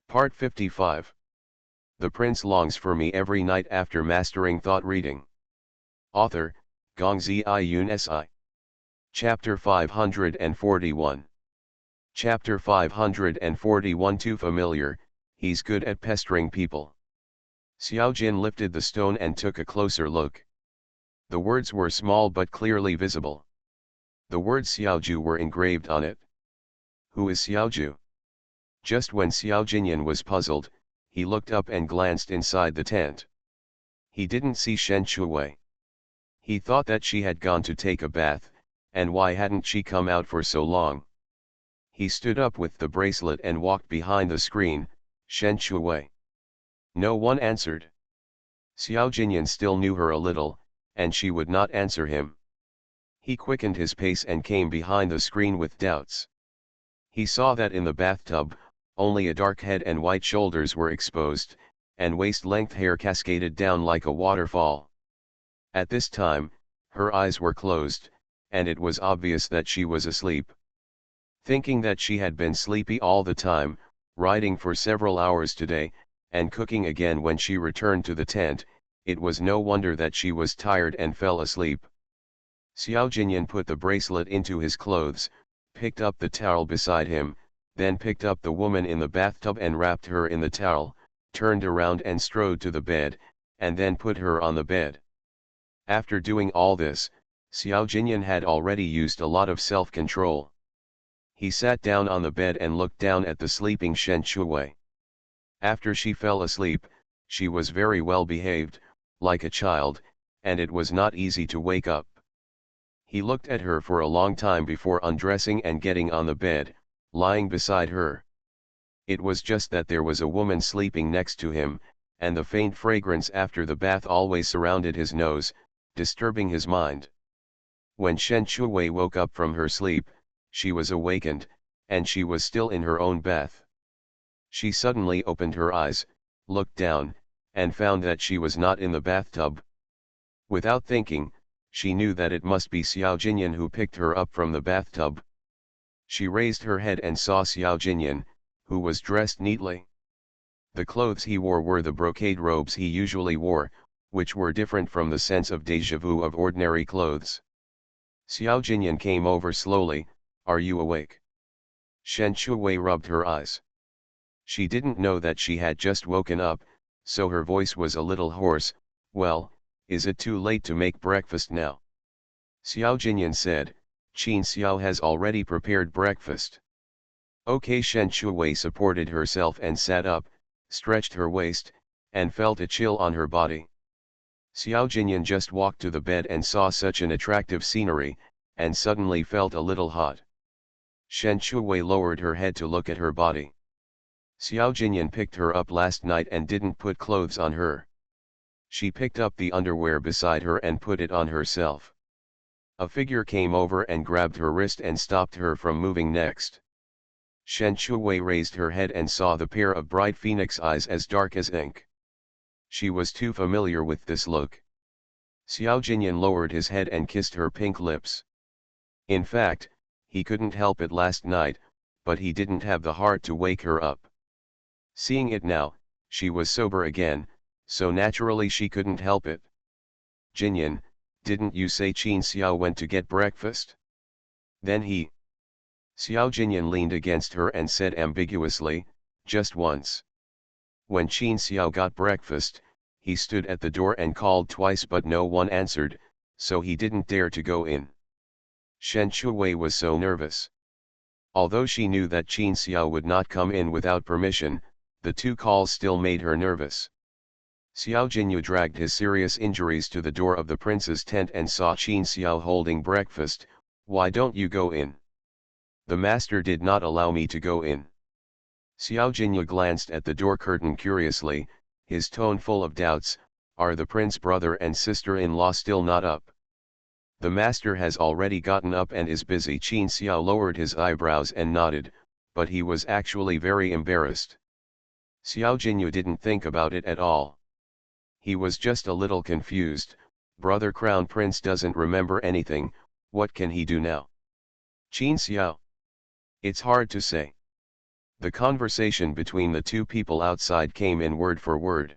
Part 55. The Prince longs for me every night after mastering thought reading. Author, Gongzi Iyun Si. Chapter 541. Chapter 541. Too familiar, he's good at pestering people. Xiao Jin lifted the stone and took a closer look. The words were small but clearly visible. The words Xiaoju were engraved on it. Who is Xiaoju? Just when Xiao Jinyan was puzzled, he looked up and glanced inside the tent. He didn't see Shen Shuwei. He thought that she had gone to take a bath, and why hadn't she come out for so long? He stood up with the bracelet and walked behind the screen. Shen Shuwei. No one answered. Xiao Jinyan still knew her a little, and she would not answer him. He quickened his pace and came behind the screen with doubts. He saw that in the bathtub, only a dark head and white shoulders were exposed, and waist-length hair cascaded down like a waterfall. At this time, her eyes were closed, and it was obvious that she was asleep. Thinking that she had been sleepy all the time, riding for several hours today, and cooking again when she returned to the tent, it was no wonder that she was tired and fell asleep. Xiao Jinyan put the bracelet into his clothes, picked up the towel beside him, then picked up the woman in the bathtub and wrapped her in the towel, turned around and strode to the bed, and then put her on the bed. After doing all this, Xiao Jinyan had already used a lot of self-control. He sat down on the bed and looked down at the sleeping Shen Shuwei. After she fell asleep, she was very well behaved, like a child, and it was not easy to wake up. He looked at her for a long time before undressing and getting on the bed, lying beside her. It was just that there was a woman sleeping next to him, and the faint fragrance after the bath always surrounded his nose, disturbing his mind. When Shen Shuwei woke up from her sleep, she was awakened, and she was still in her own bath. She suddenly opened her eyes, looked down, and found that she was not in the bathtub. Without thinking, she knew that it must be Xiao Jinyan who picked her up from the bathtub. She raised her head and saw Xiao Jinyan, who was dressed neatly. The clothes he wore were the brocade robes he usually wore, which were different from the sense of déjà vu of ordinary clothes. Xiao Jinyan came over slowly. Are you awake? Shen Shuwei rubbed her eyes. She didn't know that she had just woken up, so her voice was a little hoarse. Well, is it too late to make breakfast now? Xiao Jinyan said, Qin Xiao has already prepared breakfast. Okay. Shen Shuwei supported herself and sat up, stretched her waist, and felt a chill on her body. Xiao Jinyan just walked to the bed and saw such an attractive scenery, and suddenly felt a little hot. Shen Shuwei lowered her head to look at her body. Xiao Jinyan picked her up last night and didn't put clothes on her. She picked up the underwear beside her and put it on herself. A figure came over and grabbed her wrist and stopped her from moving next. Shen Shuwei raised her head and saw the pair of bright phoenix eyes as dark as ink. She was too familiar with this look. Xiao Jinyan lowered his head and kissed her pink lips. In fact, he couldn't help it last night, but he didn't have the heart to wake her up. Seeing it now, she was sober again, so naturally she couldn't help it. Jinyan, didn't you say Qin Xiao went to get breakfast? Then he. Xiao Jinyan leaned against her and said ambiguously, just once. When Qin Xiao got breakfast, he stood at the door and called twice but no one answered, so he didn't dare to go in. Shen Shuwei was so nervous. Although she knew that Qin Xiao would not come in without permission, the two calls still made her nervous. Xiao Jinyu dragged his serious injuries to the door of the prince's tent and saw Qin Xiao holding breakfast. Why don't you go in? The master did not allow me to go in. Xiao Jinyu glanced at the door curtain curiously, his tone full of doubts. Are the prince brother and sister-in-law still not up? The master has already gotten up and is busy. Qin Xiao lowered his eyebrows and nodded, but he was actually very embarrassed. Xiao Jinyu didn't think about it at all. He was just a little confused. Brother Crown Prince doesn't remember anything, what can he do now? Qin Xiao. It's hard to say. The conversation between the two people outside came in word for word.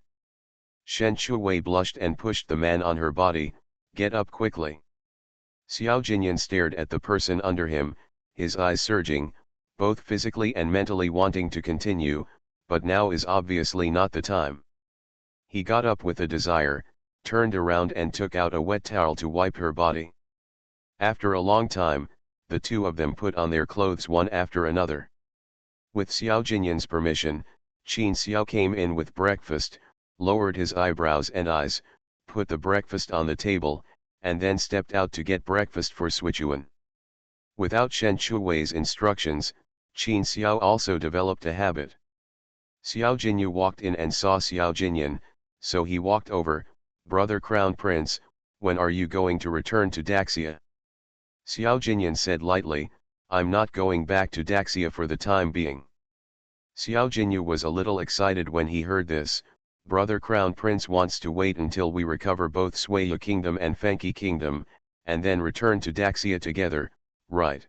Shen Shuwei blushed and pushed the man on her body. Get up quickly. Xiao Jinyan stared at the person under him, his eyes surging, both physically and mentally wanting to continue, but now is obviously not the time. He got up with a desire, turned around and took out a wet towel to wipe her body. After a long time, the two of them put on their clothes one after another. With Xiao Jinyan's permission, Qin Xiao came in with breakfast, lowered his eyebrows and eyes, put the breakfast on the table, and then stepped out to get breakfast for Sichuan. Without Shen Shuwei's instructions, Qin Xiao also developed a habit. Xiao Jinyu walked in and saw Xiao Jinyan, so he walked over. Brother Crown Prince, when are you going to return to Daxia? Xiao Jinyan said lightly, I'm not going back to Daxia for the time being. Xiao Jinyu was a little excited when he heard this. Brother Crown Prince wants to wait until we recover both Sueya Kingdom and Fenki Kingdom, and then return to Daxia together, right?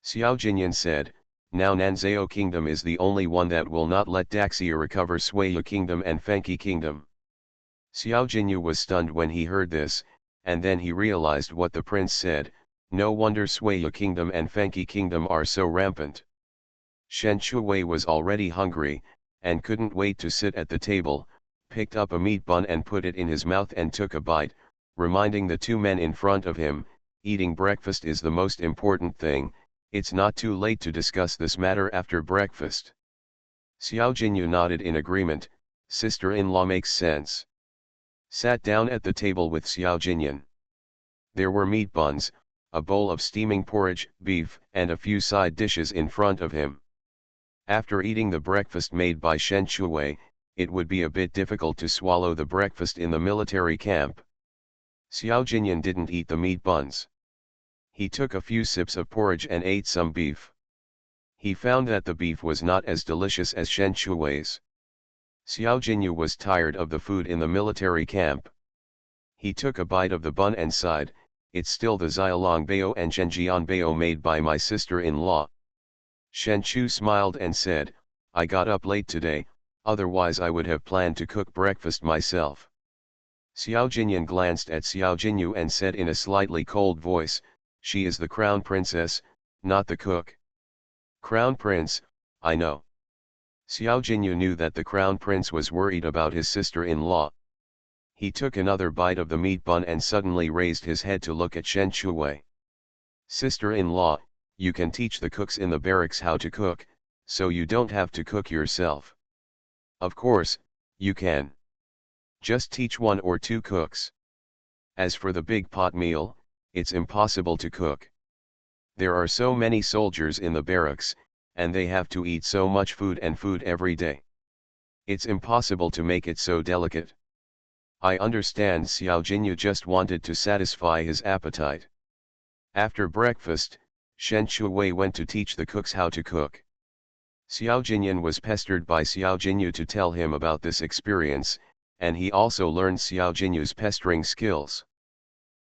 Xiao Jinyan said, now Nanzao Kingdom is the only one that will not let Daxia recover Sueya Kingdom and Fenki Kingdom. Xiao Jinyu was stunned when he heard this, and then he realized what the prince said. No wonder Sueya Kingdom and Fenki Kingdom are so rampant. Shen Shuwei was already hungry, and couldn't wait to sit at the table, picked up a meat bun and put it in his mouth and took a bite, reminding the two men in front of him, eating breakfast is the most important thing, it's not too late to discuss this matter after breakfast. Xiao Jinyu nodded in agreement, sister-in-law makes sense. Sat down at the table with Xiao Jinyan. There were meat buns, a bowl of steaming porridge, beef, and a few side dishes in front of him. After eating the breakfast made by Shen Shuwei, it would be a bit difficult to swallow the breakfast in the military camp. Xiao Jinyan didn't eat the meat buns. He took a few sips of porridge and ate some beef. He found that the beef was not as delicious as Shen Shuwei's. Xiao Jinyu was tired of the food in the military camp. He took a bite of the bun and sighed, it's still the Xiaolong Bao and Zhenjian Bao made by my sister-in-law. Shen Chu smiled and said, I got up late today, otherwise I would have planned to cook breakfast myself. Xiao Jinyan glanced at Xiao Jinyu and said in a slightly cold voice, she is the crown princess, not the cook. Crown prince, I know. Xiao Jinyu knew that the crown prince was worried about his sister-in-law. He took another bite of the meat bun and suddenly raised his head to look at Shen Shuwei. Sister-in-law, you can teach the cooks in the barracks how to cook, so you don't have to cook yourself. Of course, you can. Just teach one or two cooks. As for the big pot meal, it's impossible to cook. There are so many soldiers in the barracks, and they have to eat so much food every day. It's impossible to make it so delicate. I understand. Xiao Jinyu just wanted to satisfy his appetite. After breakfast, Shen Shuwei went to teach the cooks how to cook. Xiao Jinyan was pestered by Xiao Jinyu to tell him about this experience, and he also learned Xiao Jinyu's pestering skills.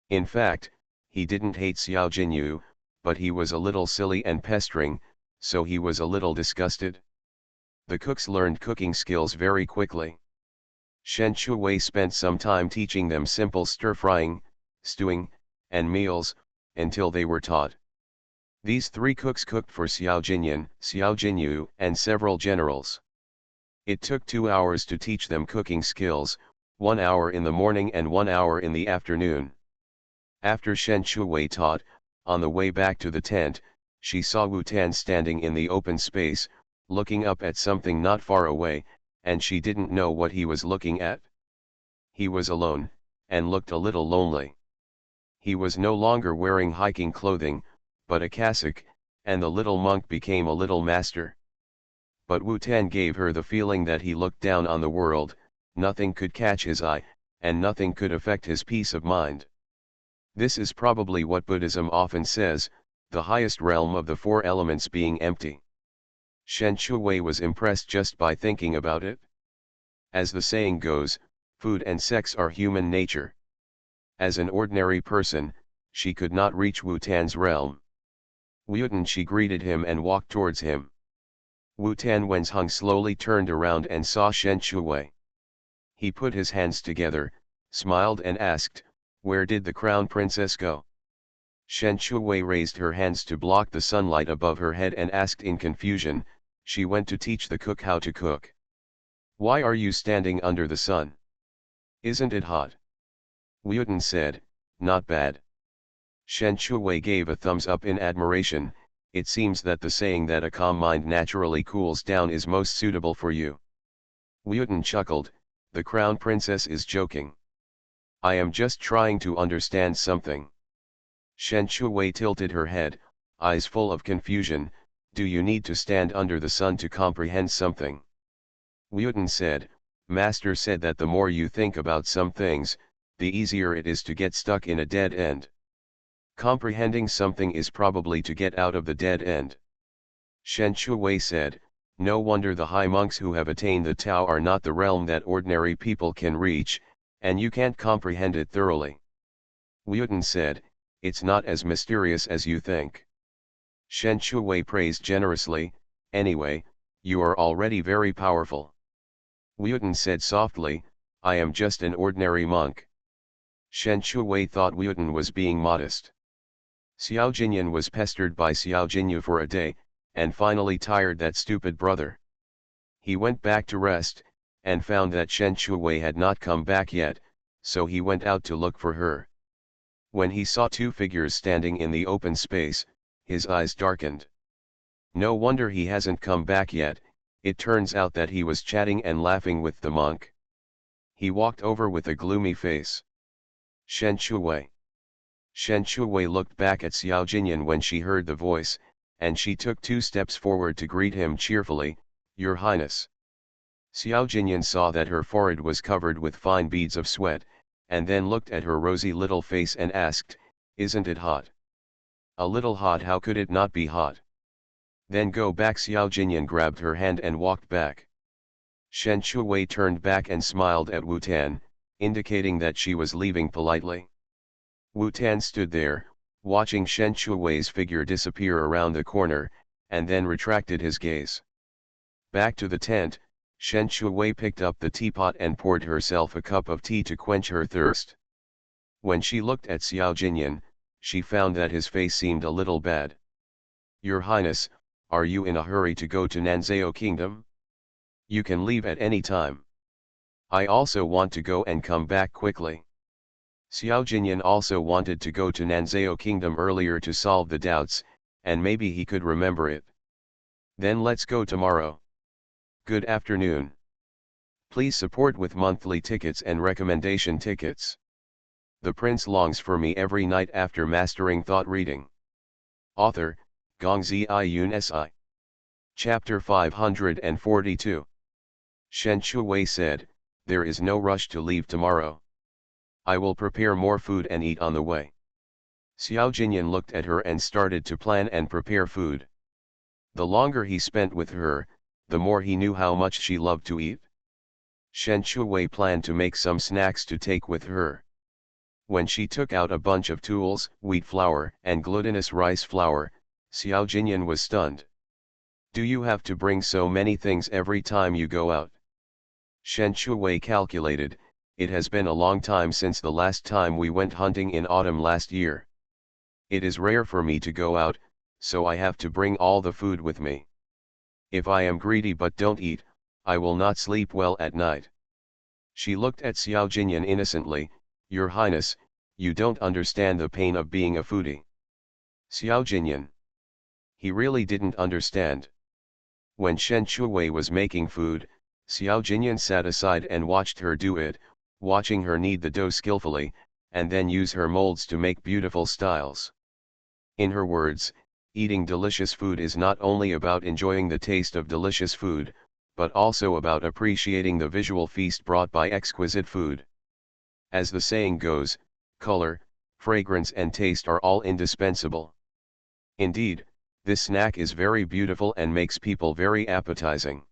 In fact, he didn't hate Xiao Jinyu, but he was a little silly and pestering, so he was a little disgusted. The cooks learned cooking skills very quickly. Shen Shuwei spent some time teaching them simple stir-frying, stewing, and meals, until they were taught. These three cooks cooked for Xiao Jinyan, Xiao Jinyu, and several generals. It took 2 hours to teach them cooking skills, 1 hour in the morning and 1 hour in the afternoon. After Shen Shuwei taught, on the way back to the tent, she saw Wu Tan standing in the open space, looking up at something not far away, and she didn't know what he was looking at. He was alone, and looked a little lonely. He was no longer wearing hiking clothing, but a cassock, and the little monk became a little master. But Wu Tan gave her the feeling that he looked down on the world, nothing could catch his eye, and nothing could affect his peace of mind. This is probably what Buddhism often says, the highest realm of the four elements being empty. Shen Shuwei was impressed just by thinking about it. As the saying goes, food and sex are human nature. As an ordinary person, she could not reach Wu Tan's realm. Wu Tan, she greeted him and walked towards him. Wu Tanwenzheng slowly turned around and saw Shen Shuwei. He put his hands together, smiled and asked, "Where did the crown princess go?" Shen Shuwei raised her hands to block the sunlight above her head and asked in confusion, "She went to teach the cook how to cook." "Why are you standing under the sun? Isn't it hot?" Wuyutan said, "Not bad." Shen Shuwei gave a thumbs up in admiration. "It seems that the saying that a calm mind naturally cools down is most suitable for you." Wuyutan chuckled, "The crown princess is joking. I am just trying to understand something." Shen Shuwei tilted her head, eyes full of confusion. "Do you need to stand under the sun to comprehend something?" Wuyutan said, "Master said that the more you think about some things, the easier it is to get stuck in a dead end. Comprehending something is probably to get out of the dead end." Shen Shuwei said, "No wonder the high monks who have attained the Tao are not the realm that ordinary people can reach, and you can't comprehend it thoroughly." Wuyutan said, "It's not as mysterious as you think." Shen Shuwei praised generously, "Anyway, you are already very powerful." Wuyutan said softly, "I am just an ordinary monk." Shen Shuwei thought Wuyutan was being modest. Xiao Jinyan was pestered by Xiao Jinyu for a day, and finally tired that stupid brother. He went back to rest, and found that Shen Shuwei had not come back yet, so he went out to look for her. When he saw two figures standing in the open space, his eyes darkened. No wonder he hasn't come back yet. It turns out that he was chatting and laughing with the monk. He walked over with a gloomy face. "Shen Shuwei." Shen Shuwei looked back at Xiao Jinyan when she heard the voice, and she took 2 steps forward to greet him cheerfully, "Your Highness." Xiao Jinyan saw that her forehead was covered with fine beads of sweat, and then looked at her rosy little face and asked, "Isn't it hot?" "A little hot. How could it not be hot?" "Then go back." Xiao Jinyan grabbed her hand and walked back. Shen Shuwei turned back and smiled at Wu Tan, indicating that she was leaving politely. Wu Tan stood there, watching Shen Shuwei's figure disappear around the corner, and then retracted his gaze. Back to the tent, Shen Shuwei picked up the teapot and poured herself a cup of tea to quench her thirst. When she looked at Xiao Jinyan, she found that his face seemed a little bad. "Your Highness, are you in a hurry to go to Nanzhao Kingdom? You can leave at any time. I also want to go and come back quickly." Xiao Jinyan also wanted to go to Nanzhao Kingdom earlier to solve the doubts, and maybe he could remember it. "Then let's go tomorrow." "Good afternoon. Please support with monthly tickets and recommendation tickets. The prince longs for me every night after mastering thought reading." Author, Gongzi Yun Si. Chapter 542. Shen Shuwei said, "There is no rush to leave tomorrow. I will prepare more food and eat on the way." Xiao Jinyan looked at her and started to plan and prepare food. The longer he spent with her, the more he knew how much she loved to eat. Shen Shuwei planned to make some snacks to take with her. When she took out a bunch of tools, wheat flour and glutinous rice flour, Xiao Jinyan was stunned. "Do you have to bring so many things every time you go out?" Shen Shuwei calculated, "It has been a long time since the last time we went hunting in autumn last year. It is rare for me to go out, so I have to bring all the food with me. If I am greedy but don't eat, I will not sleep well at night." She looked at Xiao Jinyan innocently, "Your Highness, you don't understand the pain of being a foodie." Xiao Jinyan. He really didn't understand. When Shen Shuwei was making food, Xiao Jinyan sat aside and watched her do it, watching her knead the dough skillfully, and then use her molds to make beautiful styles. In her words, eating delicious food is not only about enjoying the taste of delicious food, but also about appreciating the visual feast brought by exquisite food. As the saying goes, color, fragrance and taste are all indispensable. Indeed, this snack is very beautiful and makes people very appetizing.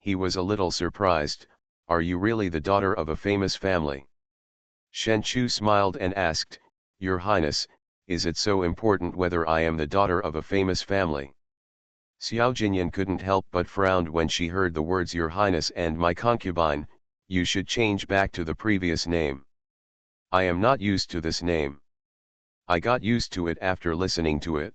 He was a little surprised. "Are you really the daughter of a famous family?" Shen Chu smiled and asked, "Your Highness, is it so important whether I am the daughter of a famous family?" Xiao Jinyan couldn't help but frowned when she heard the words Your Highness and my concubine, you should change back to the previous name. I am not used to this name. I got used to it after listening to it.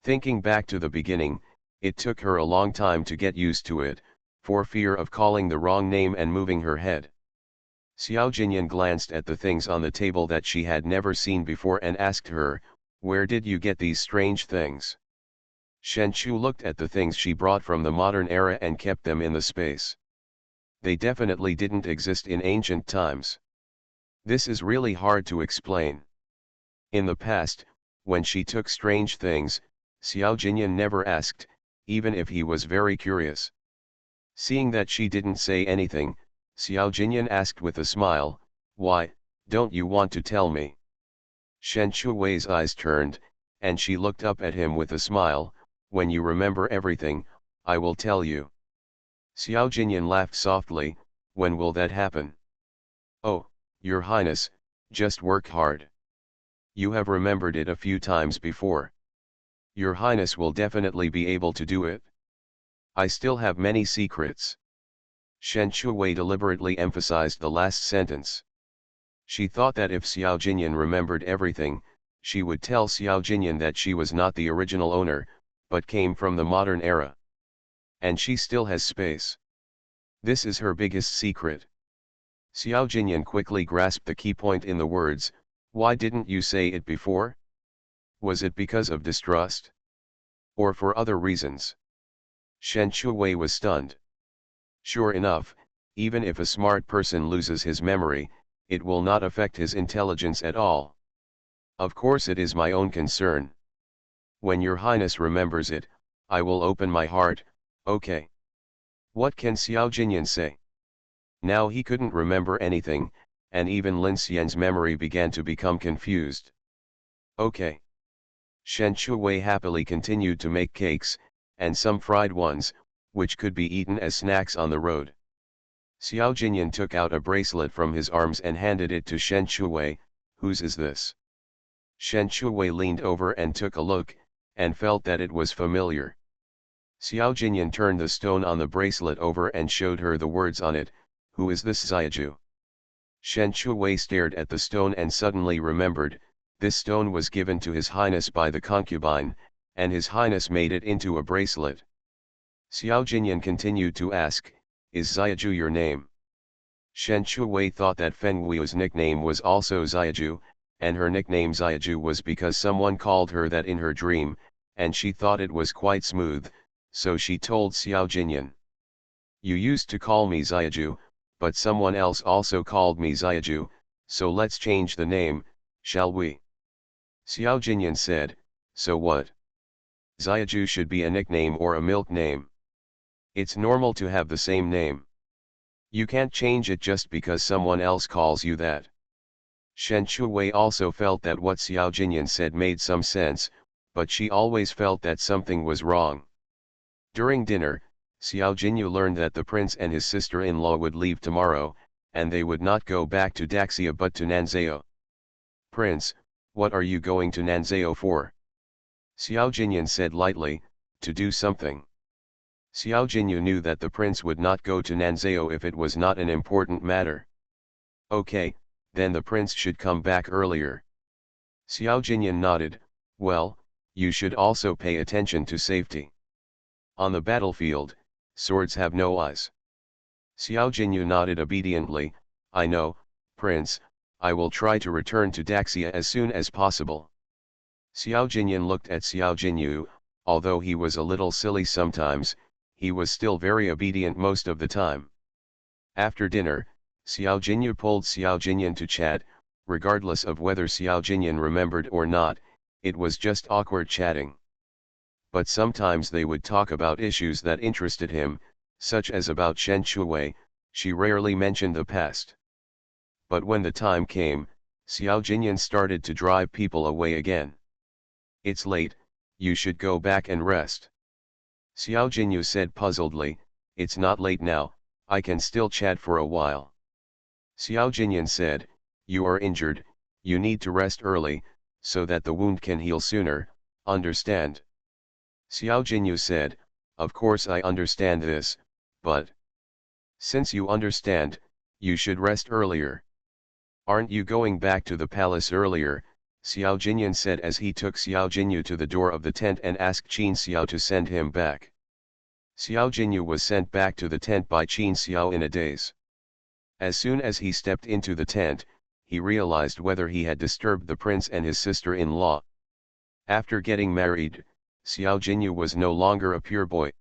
Thinking back to the beginning, it took her a long time to get used to it, for fear of calling the wrong name and moving her head. Xiao Jinyan glanced at the things on the table that she had never seen before and asked her, where did you get these strange things? Shen Chu looked at the things she brought from the modern era and kept them in the space. They definitely didn't exist in ancient times. This is really hard to explain. In the past, when she took strange things, Xiao Jinyan never asked, even if he was very curious. Seeing that she didn't say anything, Xiao Jinyan asked with a smile, why, don't you want to tell me? Shen Chuwei's eyes turned, and she looked up at him with a smile, when you remember everything, I will tell you. Xiao Jinyan laughed softly, when will that happen? Oh, Your Highness, just work hard. You have remembered it a few times before. Your Highness will definitely be able to do it. I still have many secrets. Shen Chuwei deliberately emphasized the last sentence. She thought that if Xiao Jinyan remembered everything, she would tell Xiao Jinyan that she was not the original owner, but came from the modern era. And she still has space. This is her biggest secret. Xiao Jinyan quickly grasped the key point in the words, why didn't you say it before? Was it because of distrust? Or for other reasons? Shen Chuwei was stunned. Sure enough, even if a smart person loses his memory, it will not affect his intelligence at all. Of course it is my own concern. When Your Highness remembers it, I will open my heart, okay. What can Xiao Jinyan say? Now he couldn't remember anything, and even Lin Xian's memory began to become confused. Okay. Shen Chuwei happily continued to make cakes, and some fried ones, which could be eaten as snacks on the road. Xiao Jinyan took out a bracelet from his arms and handed it to Shen Chuwei, whose is this? Shen Chuwei leaned over and took a look, and felt that it was familiar. Xiao Jinyan turned the stone on the bracelet over and showed her the words on it, who is this Xiaju? Shen Chuwei stared at the stone and suddenly remembered, this stone was given to His Highness by the concubine, and His Highness made it into a bracelet. Xiao Jinyan continued to ask, is Xiaju your name? Shen Chuwei thought that Feng Wu's nickname was also Xiaju, and her nickname Xiaju was because someone called her that in her dream, and she thought it was quite smooth, so she told Xiao Jinyan. You used to call me Xiaju, but someone else also called me Xiaju, so let's change the name, shall we? Xiao Jinyan said, so what? Xiaju should be a nickname or a milk name. It's normal to have the same name. You can't change it just because someone else calls you that. Shen Chuwei also felt that what Xiao Jinyan said made some sense, but she always felt that something was wrong. During dinner, Xiao Jinyu learned that the prince and his sister-in-law would leave tomorrow, and they would not go back to Daxia but to Nanzao. Prince, what are you going to Nanzao for? Xiao Jinyan said lightly, to do something. Xiao Jinyu knew that the prince would not go to Nanzao if it was not an important matter. Okay, then the prince should come back earlier. Xiao Jinyan nodded, well, you should also pay attention to safety. On the battlefield, swords have no eyes. Xiao Jinyu nodded obediently, I know, Prince, I will try to return to Daxia as soon as possible. Xiao Jinyan looked at Xiao Jinyu, although he was a little silly sometimes, he was still very obedient most of the time. After dinner, Xiao Jinyu pulled Xiao Jinyan to chat, regardless of whether Xiao Jinyan remembered or not, it was just awkward chatting. But sometimes they would talk about issues that interested him, such as about Shen Chuwei, she rarely mentioned the past. But when the time came, Xiao Jinyan started to drive people away again. It's late, you should go back and rest. Xiao Jinyu said puzzledly, it's not late now, I can still chat for a while. Xiao Jinyan said, you are injured, you need to rest early, so that the wound can heal sooner, understand? Xiao Jinyu said, of course I understand this, but since you understand, you should rest earlier. Aren't you going back to the palace earlier? Xiao Jinyan said as he took Xiao Jinyu to the door of the tent and asked Qin Xiao to send him back. Xiao Jinyu was sent back to the tent by Qin Xiao in a daze. As soon as he stepped into the tent, he realized whether he had disturbed the prince and his sister-in-law. After getting married, Xiao Jinyu was no longer a pure boy.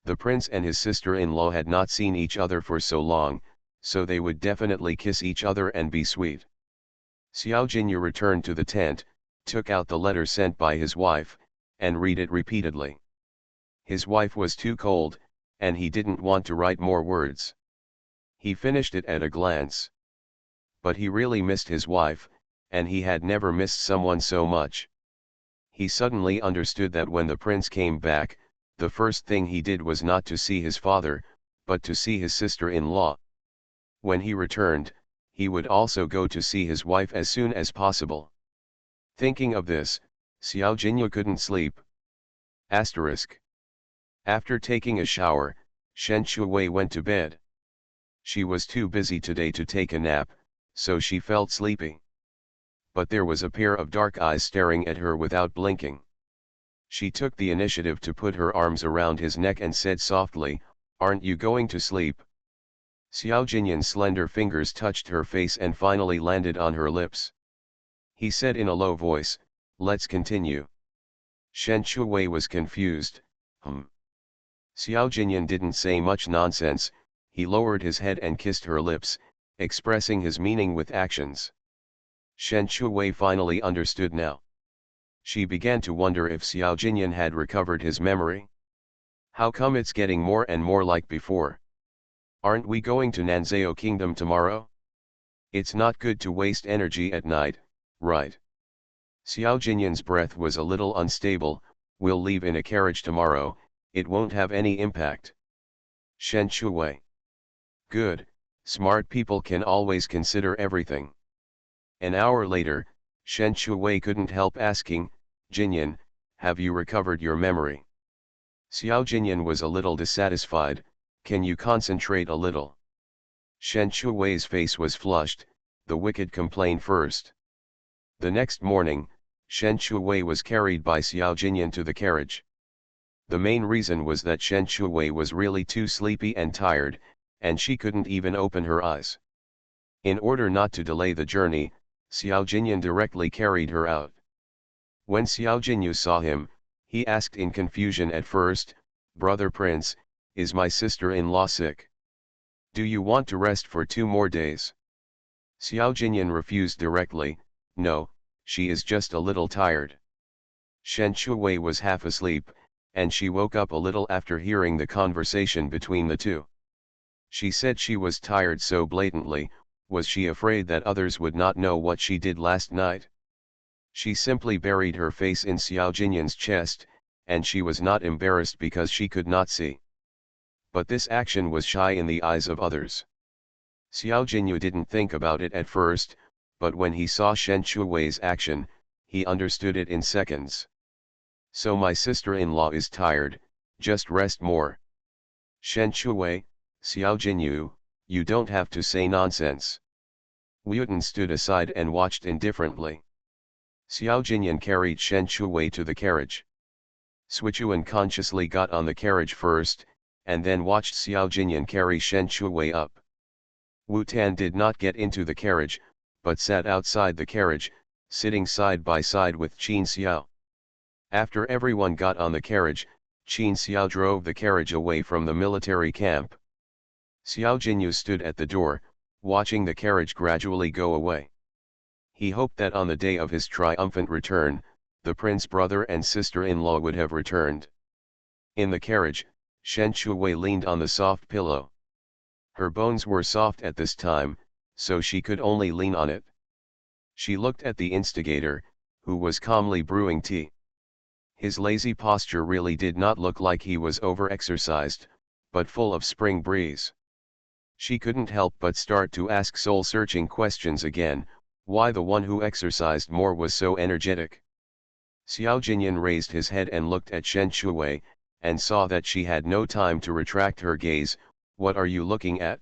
The prince and his sister-in-law had not seen each other for so long, so they would definitely kiss each other and be sweet. Xiao Jinyu returned to the tent, took out the letter sent by his wife, and read it repeatedly. His wife was too cold, and he didn't want to write more words. He finished it at a glance. But he really missed his wife, and he had never missed someone so much. He suddenly understood that when the prince came back, the first thing he did was not to see his father, but to see his sister-in-law. When he returned, he would also go to see his wife as soon as possible. Thinking of this, Xiao Jinyu couldn't sleep. Asterisk. After taking a shower, Shen Shuwei went to bed. She was too busy today to take a nap, so she felt sleepy. But there was a pair of dark eyes staring at her without blinking. She took the initiative to put her arms around his neck and said softly, "Aren't you going to sleep?" Xiao Jinyan's slender fingers touched her face and finally landed on her lips. He said in a low voice, "Let's continue." Shen Shuwei was confused. Xiao Jinyan didn't say much nonsense, he lowered his head and kissed her lips, expressing his meaning with actions. Shen Shuwei finally understood now. She began to wonder if Xiao Jinyan had recovered his memory. How come it's getting more and more like before? Aren't we going to Nanzhao Kingdom tomorrow? It's not good to waste energy at night, right? Xiao Jinyan's breath was a little unstable. We'll leave in a carriage tomorrow, it won't have any impact. Shen Shuwei. Good, smart people can always consider everything. An hour later, Shen Shuwei couldn't help asking, "Jinyan, have you recovered your memory?" Xiao Jinyan was a little dissatisfied. "Can you concentrate a little?" Shen Shuwei's face was flushed. The wicked complain first. The next morning, Shen Shuwei was carried by Xiao Jinyan to the carriage. The main reason was that Shen Shuwei was really too sleepy and tired, and she couldn't even open her eyes. In order not to delay the journey, Xiao Jinyan directly carried her out. When Xiao Jinyu saw him, he asked in confusion at first, "Brother Prince, is my sister-in-law sick? Do you want to rest for 2 more days?" Xiao Jinyan refused directly, "No, she is just a little tired." Shen Shuwei was half asleep, and she woke up a little after hearing the conversation between the two. She said she was tired so blatantly. Was she afraid that others would not know what she did last night? She simply buried her face in Xiao Jinyan's chest, and she was not embarrassed because she could not see. But this action was shy in the eyes of others. Xiao Jinyu didn't think about it at first, but when he saw Shen Shuwei's action, he understood it in seconds. So my sister-in-law is tired, just rest more. Shen Shuwei, Xiao Jinyu, you don't have to say nonsense. Wuyutan stood aside and watched indifferently. Xiao Jinyan carried Shen Shuwei to the carriage. Suichuan consciously got on the carriage first, and then watched Xiao Jinyan carry Shen Shuwei up. Wu Tan did not get into the carriage, but sat outside the carriage, sitting side by side with Qin Xiao. After everyone got on the carriage, Qin Xiao drove the carriage away from the military camp. Xiao Jinyu stood at the door, watching the carriage gradually go away. He hoped that on the day of his triumphant return, the prince's brother and sister-in-law would have returned. In the carriage, Shen Shuwei leaned on the soft pillow. Her bones were soft at this time, so she could only lean on it. She looked at the instigator, who was calmly brewing tea. His lazy posture really did not look like he was over-exercised, but full of spring breeze. She couldn't help but start to ask soul-searching questions again. Why the one who exercised more was so energetic? Xiao Jinyan raised his head and looked at Shen Shuwei, and saw that she had no time to retract her gaze. What are you looking at?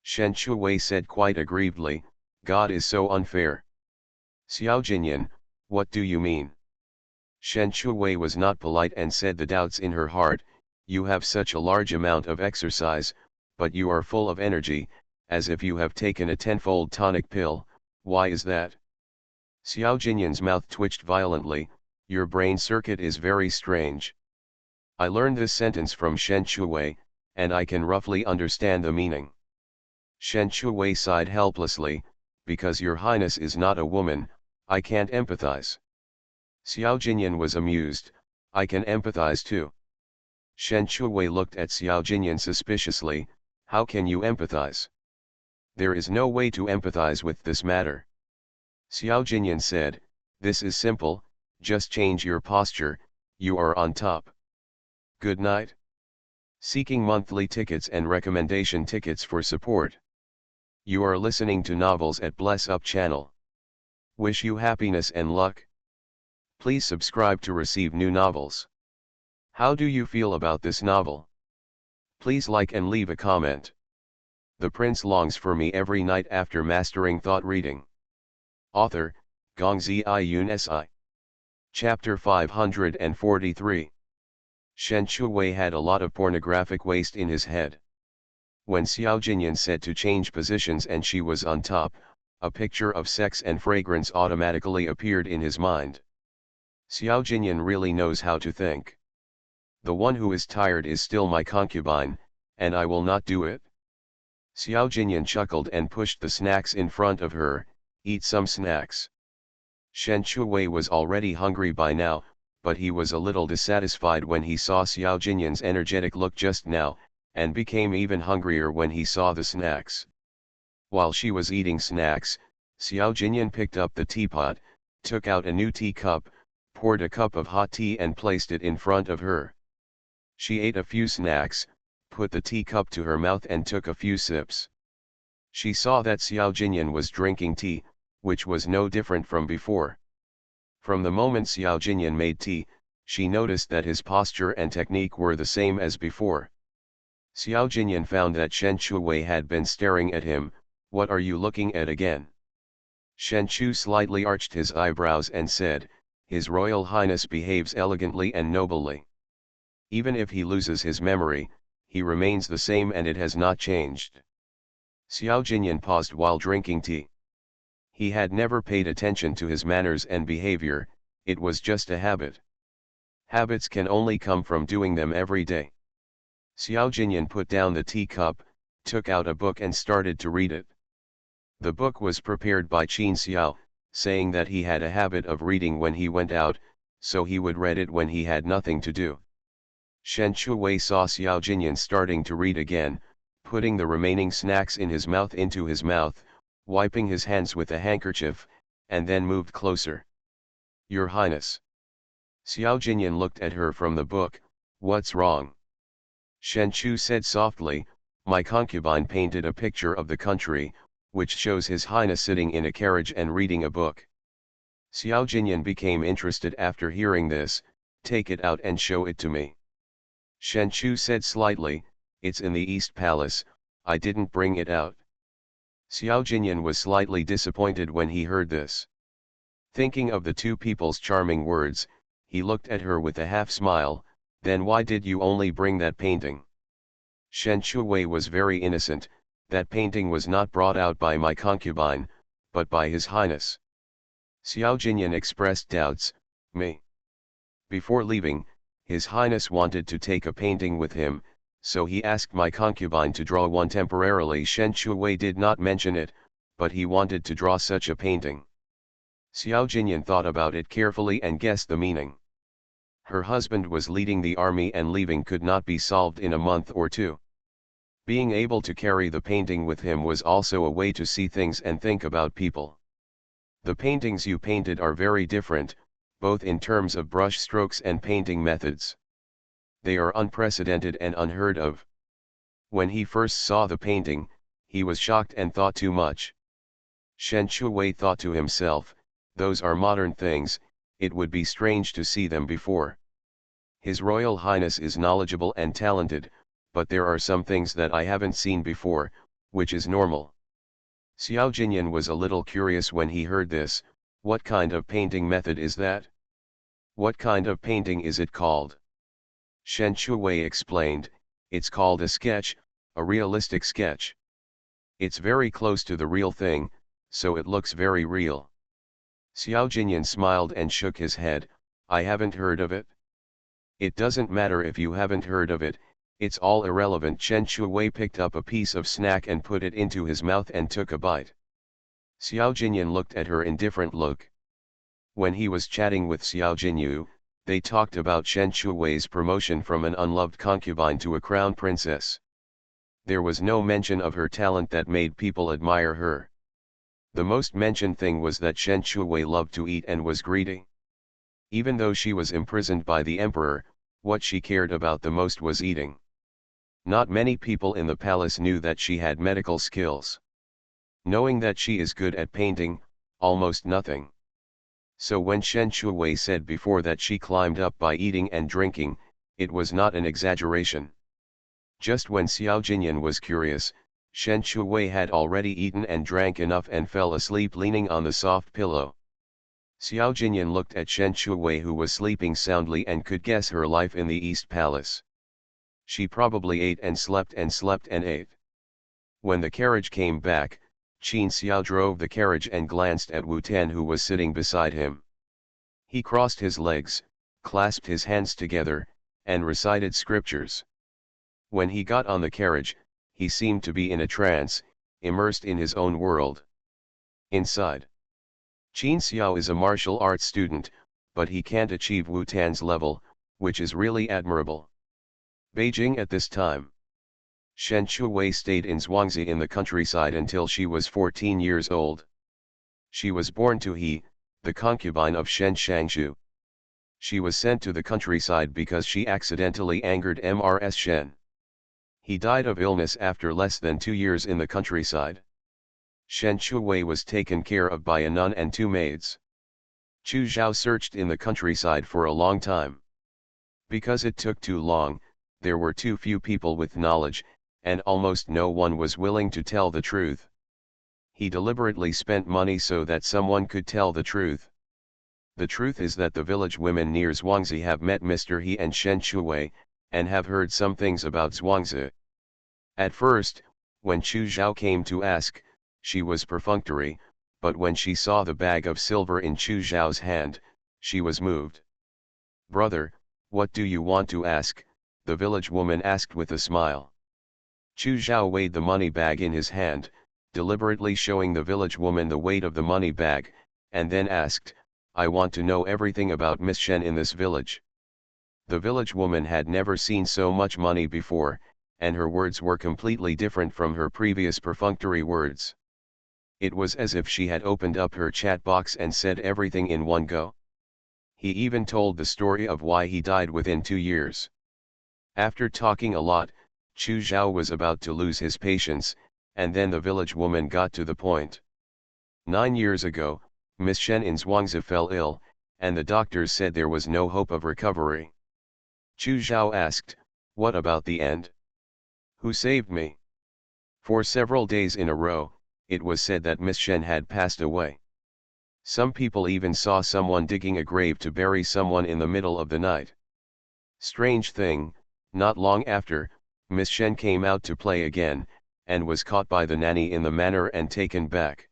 Shen Shuwei said quite aggrievedly, God is so unfair. Xiao Jinyan, what do you mean? Shen Shuwei was not polite and said the doubts in her heart, you have such a large amount of exercise, but you are full of energy, as if you have taken a tenfold tonic pill. Why is that? Xiao Jinyan's mouth twitched violently, your brain circuit is very strange. I learned this sentence from Shen Shuwei, and I can roughly understand the meaning. Shen Shuwei sighed helplessly, because your highness is not a woman, I can't empathize. Xiao Jinyan was amused, I can empathize too. Shen Shuwei looked at Xiao Jinyan suspiciously, how can you empathize? There is no way to empathize with this matter. Xiao Jinyan said, this is simple, just change your posture, you are on top. Good night. Seeking monthly tickets and recommendation tickets for support. You are listening to novels at Bless Up channel. Wish you happiness and luck. Please subscribe to receive new novels. How do you feel about this novel? Please like and leave a comment. The prince longs for me every night after mastering thought reading. Author, Gongzi Yun Si. Chapter 543. Shen Shuwei had a lot of pornographic waste in his head. When Xiao Jinyan said to change positions and she was on top, a picture of sex and fragrance automatically appeared in his mind. Xiao Jinyan really knows how to think. The one who is tired is still my concubine, and I will not do it. Xiao Jinyan chuckled and pushed the snacks in front of her, eat some snacks. Shen Shuwei was already hungry by now, but he was a little dissatisfied when he saw Xiao Jinyan's energetic look just now, and became even hungrier when he saw the snacks. While she was eating snacks, Xiao Jinyan picked up the teapot, took out a new teacup, poured a cup of hot tea and placed it in front of her. She ate a few snacks, put the teacup to her mouth and took a few sips. She saw that Xiao Jinyan was drinking tea, which was no different from before. From the moment Xiao Jinyan made tea, she noticed that his posture and technique were the same as before. Xiao Jinyan found that Shen Shuwei had been staring at him. What are you looking at again? Shen Shu slightly arched his eyebrows and said, His Royal Highness behaves elegantly and nobly. Even if he loses his memory, he remains the same and it has not changed. Xiao Jinyan paused while drinking tea. He had never paid attention to his manners and behavior, it was just a habit. Habits can only come from doing them every day. Xiao Jinyan put down the teacup, took out a book and started to read it. The book was prepared by Qin Xiao, saying that he had a habit of reading when he went out, so he would read it when he had nothing to do. Shen Shuwei saw Xiao Jinyan starting to read again, putting the remaining snacks in his mouth, wiping his hands with a handkerchief, and then moved closer. Your Highness. Xiao Jinyan looked at her from the book, what's wrong? Shen Shu said softly, my concubine painted a picture of the country, which shows His Highness sitting in a carriage and reading a book. Xiao Jinyan became interested after hearing this, take it out and show it to me. Shen Shu said slightly, it's in the East Palace, I didn't bring it out. Xiao Jinyan was slightly disappointed when he heard this. Thinking of the two people's charming words, he looked at her with a half-smile, then why did you only bring that painting? Shen Shuwei was very innocent, that painting was not brought out by my concubine, but by His Highness. Xiao Jinyan expressed doubts, me. Before leaving, His Highness wanted to take a painting with him, so he asked my concubine to draw one temporarily. Shen Shuwei did not mention it, but he wanted to draw such a painting. Xiao Jinyan thought about it carefully and guessed the meaning. Her husband was leading the army and leaving could not be solved in a month or two. Being able to carry the painting with him was also a way to see things and think about people. The paintings you painted are very different, both in terms of brush strokes and painting methods. They are unprecedented and unheard of. When he first saw the painting, he was shocked and thought too much. Shen Shuwei thought to himself, those are modern things, it would be strange to see them before. His Royal Highness is knowledgeable and talented, but there are some things that I haven't seen before, which is normal. Xiao Jinyan was a little curious when he heard this. What kind of painting method is that? What kind of painting is it called? Shen Shuwei explained, it's called a sketch, a realistic sketch. It's very close to the real thing, so it looks very real. Xiao Jinyan smiled and shook his head, I haven't heard of it. It doesn't matter if you haven't heard of it, it's all irrelevant. Shen Shuwei picked up a piece of snack and put it into his mouth and took a bite. Xiao Jinyan looked at her indifferent look. When he was chatting with Xiao Jinyu, they talked about Shen Shuwei's promotion from an unloved concubine to a crown princess. There was no mention of her talent that made people admire her. The most mentioned thing was that Shen Shuwei loved to eat and was greedy. Even though she was imprisoned by the emperor, what she cared about the most was eating. Not many people in the palace knew that she had medical skills. Knowing that she is good at painting, almost nothing. So when Shen Shuwei said before that she climbed up by eating and drinking, it was not an exaggeration. Just when Xiao Jinyan was curious, Shen Shuwei had already eaten and drank enough and fell asleep leaning on the soft pillow. Xiao Jinyan looked at Shen Shuwei, who was sleeping soundly and could guess her life in the East Palace. She probably ate and slept and slept and ate. When the carriage came back, Qin Xiao drove the carriage and glanced at Wu Tan, who was sitting beside him. He crossed his legs, clasped his hands together, and recited scriptures. When he got on the carriage, he seemed to be in a trance, immersed in his own world. Inside, Qin Xiao is a martial arts student, but he can't achieve Wu Tan's level, which is really admirable. Beijing at this time. Shen Shuwei stayed in Zhuangzi in the countryside until she was 14 years old. She was born to He, the concubine of Shen Shangzhu. She was sent to the countryside because she accidentally angered Mrs. Shen. He died of illness after less than 2 years in the countryside. Shen Shuwei was taken care of by a nun and 2 maids. Chu Zhao searched in the countryside for a long time. Because it took too long, there were too few people with knowledge, and almost no one was willing to tell the truth. He deliberately spent money so that someone could tell the truth. The truth is that the village women near Zhuangzi have met Mr. He and Shen Shuwei, and have heard some things about Zhuangzi. At first, when Chu Zhao came to ask, she was perfunctory, but when she saw the bag of silver in Chu Zhao's hand, she was moved. "Brother, what do you want to ask?" the village woman asked with a smile. Chu Zhao weighed the money bag in his hand, deliberately showing the village woman the weight of the money bag, and then asked, "I want to know everything about Miss Shen in this village." The village woman had never seen so much money before, and her words were completely different from her previous perfunctory words. It was as if she had opened up her chat box and said everything in one go. He even told the story of why he died within 2 years. After talking a lot, Chu Zhao was about to lose his patience, and then the village woman got to the point. 9 years ago, Miss Shen in Zhuangzi fell ill, and the doctors said there was no hope of recovery. Chu Zhao asked, "What about the end? Who saved me?" For several days in a row, it was said that Miss Shen had passed away. Some people even saw someone digging a grave to bury someone in the middle of the night. Strange thing, not long after, Miss Shen came out to play again, and was caught by the nanny in the manor and taken back.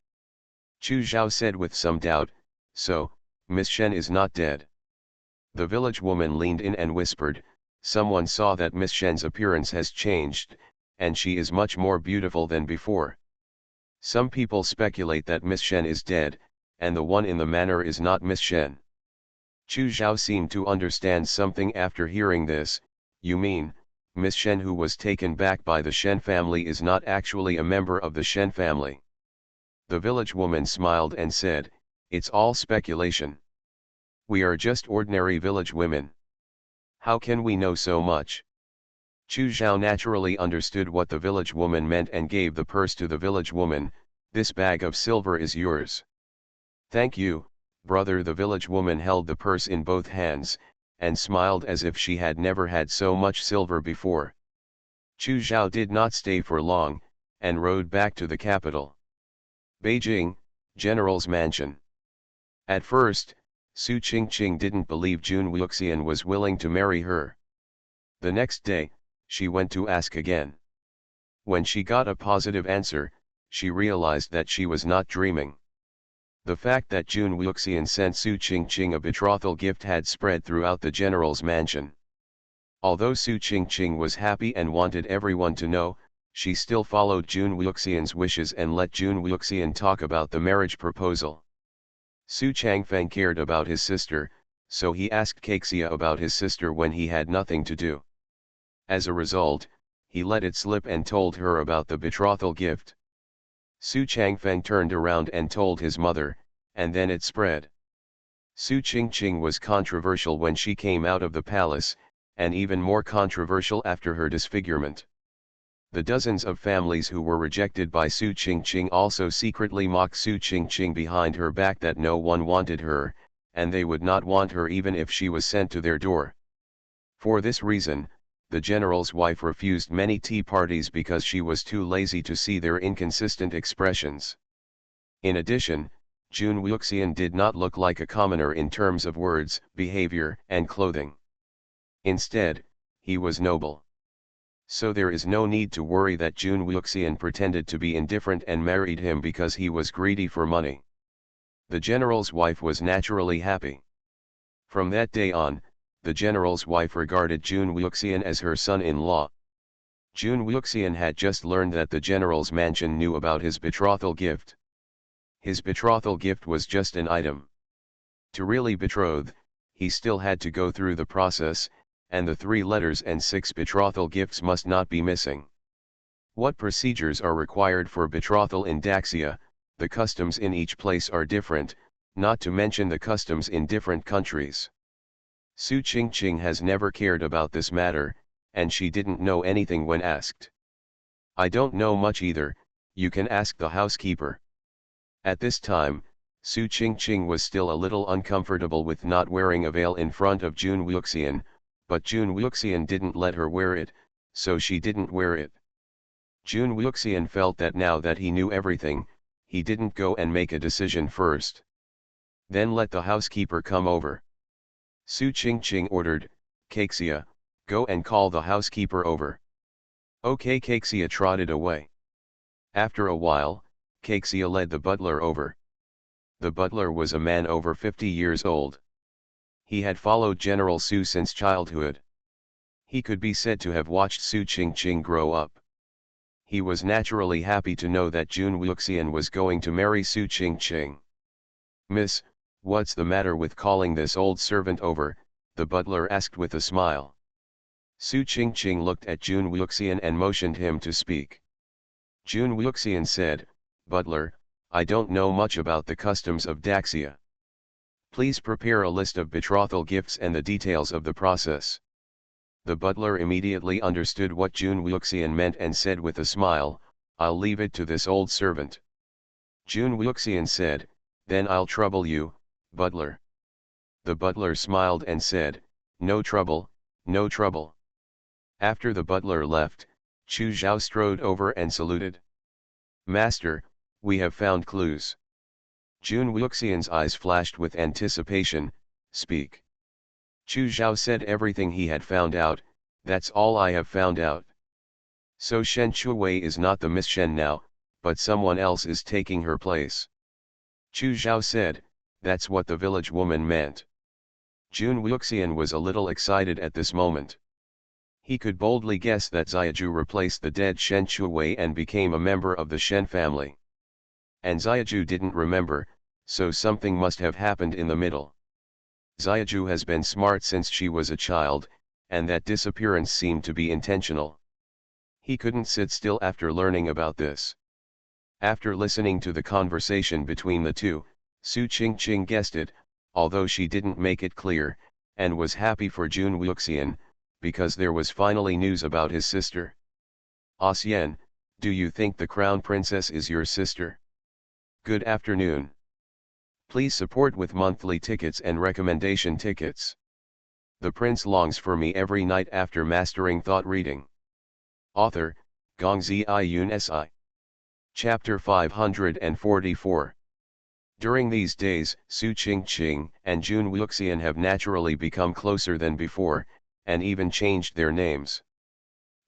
Chu Zhao said with some doubt, "So, Miss Shen is not dead?" The village woman leaned in and whispered, "Someone saw that Miss Shen's appearance has changed, and she is much more beautiful than before. Some people speculate that Miss Shen is dead, and the one in the manor is not Miss Shen." Chu Zhao seemed to understand something after hearing this. "You mean, Miss Shen who was taken back by the Shen family is not actually a member of the Shen family?" The village woman smiled and said, "It's all speculation. We are just ordinary village women. How can we know so much?" Chu Zhao naturally understood what the village woman meant and gave the purse to the village woman. "This bag of silver is yours." "Thank you, brother. The village woman held the purse in both hands, and smiled as if she had never had so much silver before. Chu Zhao did not stay for long, and rode back to the capital. Beijing, General's Mansion. At first, Su Qingqing didn't believe Jun Wuxian was willing to marry her. The next day, she went to ask again. When she got a positive answer, she realized that she was not dreaming. The fact that Jun Wuxian sent Su Qingqing a betrothal gift had spread throughout the general's mansion. Although Su Qingqing was happy and wanted everyone to know, she still followed Jun Wuxian's wishes and let Jun Wuxian talk about the marriage proposal. Su Changfeng cared about his sister, so he asked Caixia about his sister when he had nothing to do. As a result, he let it slip and told her about the betrothal gift. Su Changfeng turned around and told his mother, and then it spread. Su Qingqing was controversial when she came out of the palace, and even more controversial after her disfigurement. The dozens of families who were rejected by Su Qingqing also secretly mocked Su Qingqing behind her back that no one wanted her, and they would not want her even if she was sent to their door. For this reason, the general's wife refused many tea parties because she was too lazy to see their inconsistent expressions. In addition, Jun Wuxian did not look like a commoner in terms of words, behavior, and clothing. Instead, he was noble. So there is no need to worry that Jun Wuxian pretended to be indifferent and married him because he was greedy for money. The general's wife was naturally happy. From that day on, the general's wife regarded Jun Wuxian as her son-in-law. Jun Wuxian had just learned that the general's mansion knew about his betrothal gift. His betrothal gift was just an item. To really betroth, he still had to go through the process, and the 3 letters and 6 betrothal gifts must not be missing. What procedures are required for betrothal in Daxia? The customs in each place are different, not to mention the customs in different countries. Su Qingqing has never cared about this matter, and she didn't know anything when asked. I don't know much either, you can ask the housekeeper. At this time, Su Qingqing was still a little uncomfortable with not wearing a veil in front of Jun Wuxian, but Jun Wuxian didn't let her wear it, so she didn't wear it. Jun Wuxian felt that now that he knew everything, he didn't go and make a decision first. Then let the housekeeper come over. Su Qingqing ordered, Caixia, go and call the housekeeper over. Okay. Caixia trotted away. After a while, Caixia led the butler over. The butler was a man over 50 years old. He had followed General Su since childhood. He could be said to have watched Su Qingqing grow up. He was naturally happy to know that Jun Wuxian was going to marry Su Qingqing. Miss, what's the matter with calling this old servant over? The butler asked with a smile. Su Qingqing looked at Jun Wuxian and motioned him to speak. Jun Wuxian said, Butler, I don't know much about the customs of Daxia. Please prepare a list of betrothal gifts and the details of the process. The butler immediately understood what Jun Wuxian meant and said with a smile, I'll leave it to this old servant. Jun Wuxian said, then I'll trouble you, butler. The butler smiled and said, no trouble, no trouble. After the butler left, Chu Zhao strode over and saluted. Master, we have found clues. Jun Wuxian's eyes flashed with anticipation, speak. Chu Zhao said everything he had found out, that's all I have found out. So Shen Chuwei is not the Miss Shen now, but someone else is taking her place. Chu Zhao said, that's what the village woman meant. Jun Wuxian was a little excited at this moment. He could boldly guess that Xiaju replaced the dead Shen Chuwei and became a member of the Shen family. And Xiaju didn't remember, so something must have happened in the middle. Xiaju has been smart since she was a child, and that disappearance seemed to be intentional. He couldn't sit still after learning about this. After listening to the conversation between the two, Su Qingqing guessed it, although she didn't make it clear, and was happy for Jun Wuxian, because there was finally news about his sister. Xian, do you think the crown princess is your sister? Good afternoon. Please support with monthly tickets and recommendation tickets. The prince longs for me every night after mastering thought reading. Author, Gongzi Iyun Si. Chapter 544. During these days, Su Qingqing and Jun Wuxian have naturally become closer than before, and even changed their names.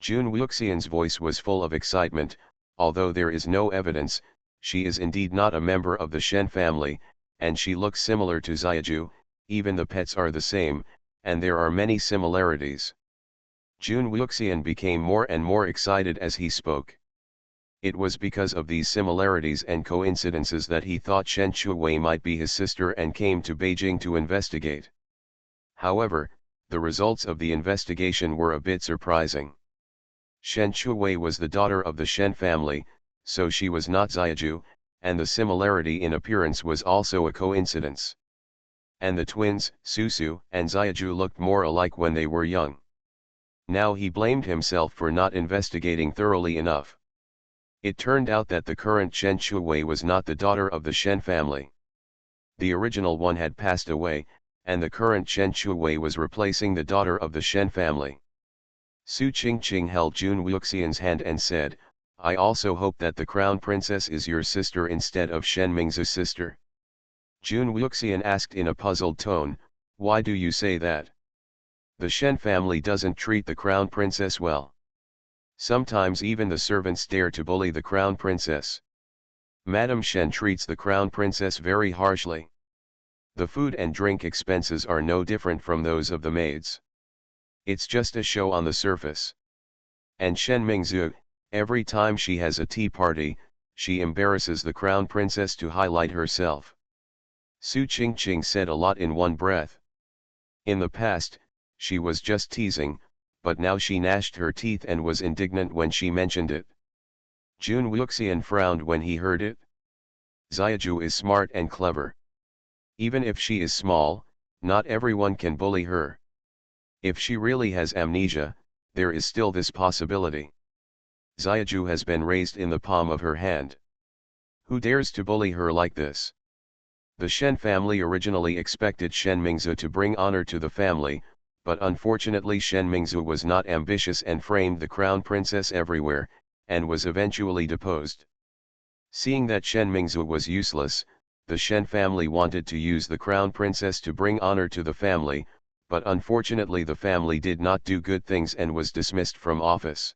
Jun Wuxian's voice was full of excitement. Although there is no evidence, she is indeed not a member of the Shen family, and she looks similar to Xiaju. Even the pets are the same, and there are many similarities. Jun Wuxian became more and more excited as he spoke. It was because of these similarities and coincidences that he thought Shen Chuwei might be his sister and came to Beijing to investigate. However, the results of the investigation were a bit surprising. Shen Chuwei was the daughter of the Shen family, so she was not Xiaju, and the similarity in appearance was also a coincidence. And the twins, Susu and Xiaju, looked more alike when they were young. Now he blamed himself for not investigating thoroughly enough. It turned out that the current Shen Chuwei was not the daughter of the Shen family. The original one had passed away, and the current Shen Chuwei was replacing the daughter of the Shen family. Su Qingqing held Jun Wuxian's hand and said, I also hope that the crown princess is your sister instead of Shen Mingzu's sister. Jun Wuxian asked in a puzzled tone, why do you say that? The Shen family doesn't treat the crown princess well. Sometimes even the servants dare to bully the crown princess. Madame Shen treats the crown princess very harshly. The food and drink expenses are no different from those of the maids. It's just a show on the surface. And Shen Mingzu, every time she has a tea party, she embarrasses the crown princess to highlight herself. Su Qingqing said a lot in one breath. In the past, she was just teasing, but now she gnashed her teeth and was indignant when she mentioned it. Jun Wuxian frowned when he heard it. Xiaju is smart and clever. Even if she is small, not everyone can bully her. If she really has amnesia, there is still this possibility. Xiaju has been raised in the palm of her hand. Who dares to bully her like this? The Shen family originally expected Shen Mingzu to bring honor to the family, but unfortunately Shen Mingzu was not ambitious and framed the crown princess everywhere, and was eventually deposed. Seeing that Shen Mingzu was useless, the Shen family wanted to use the crown princess to bring honor to the family, but unfortunately the family did not do good things and was dismissed from office.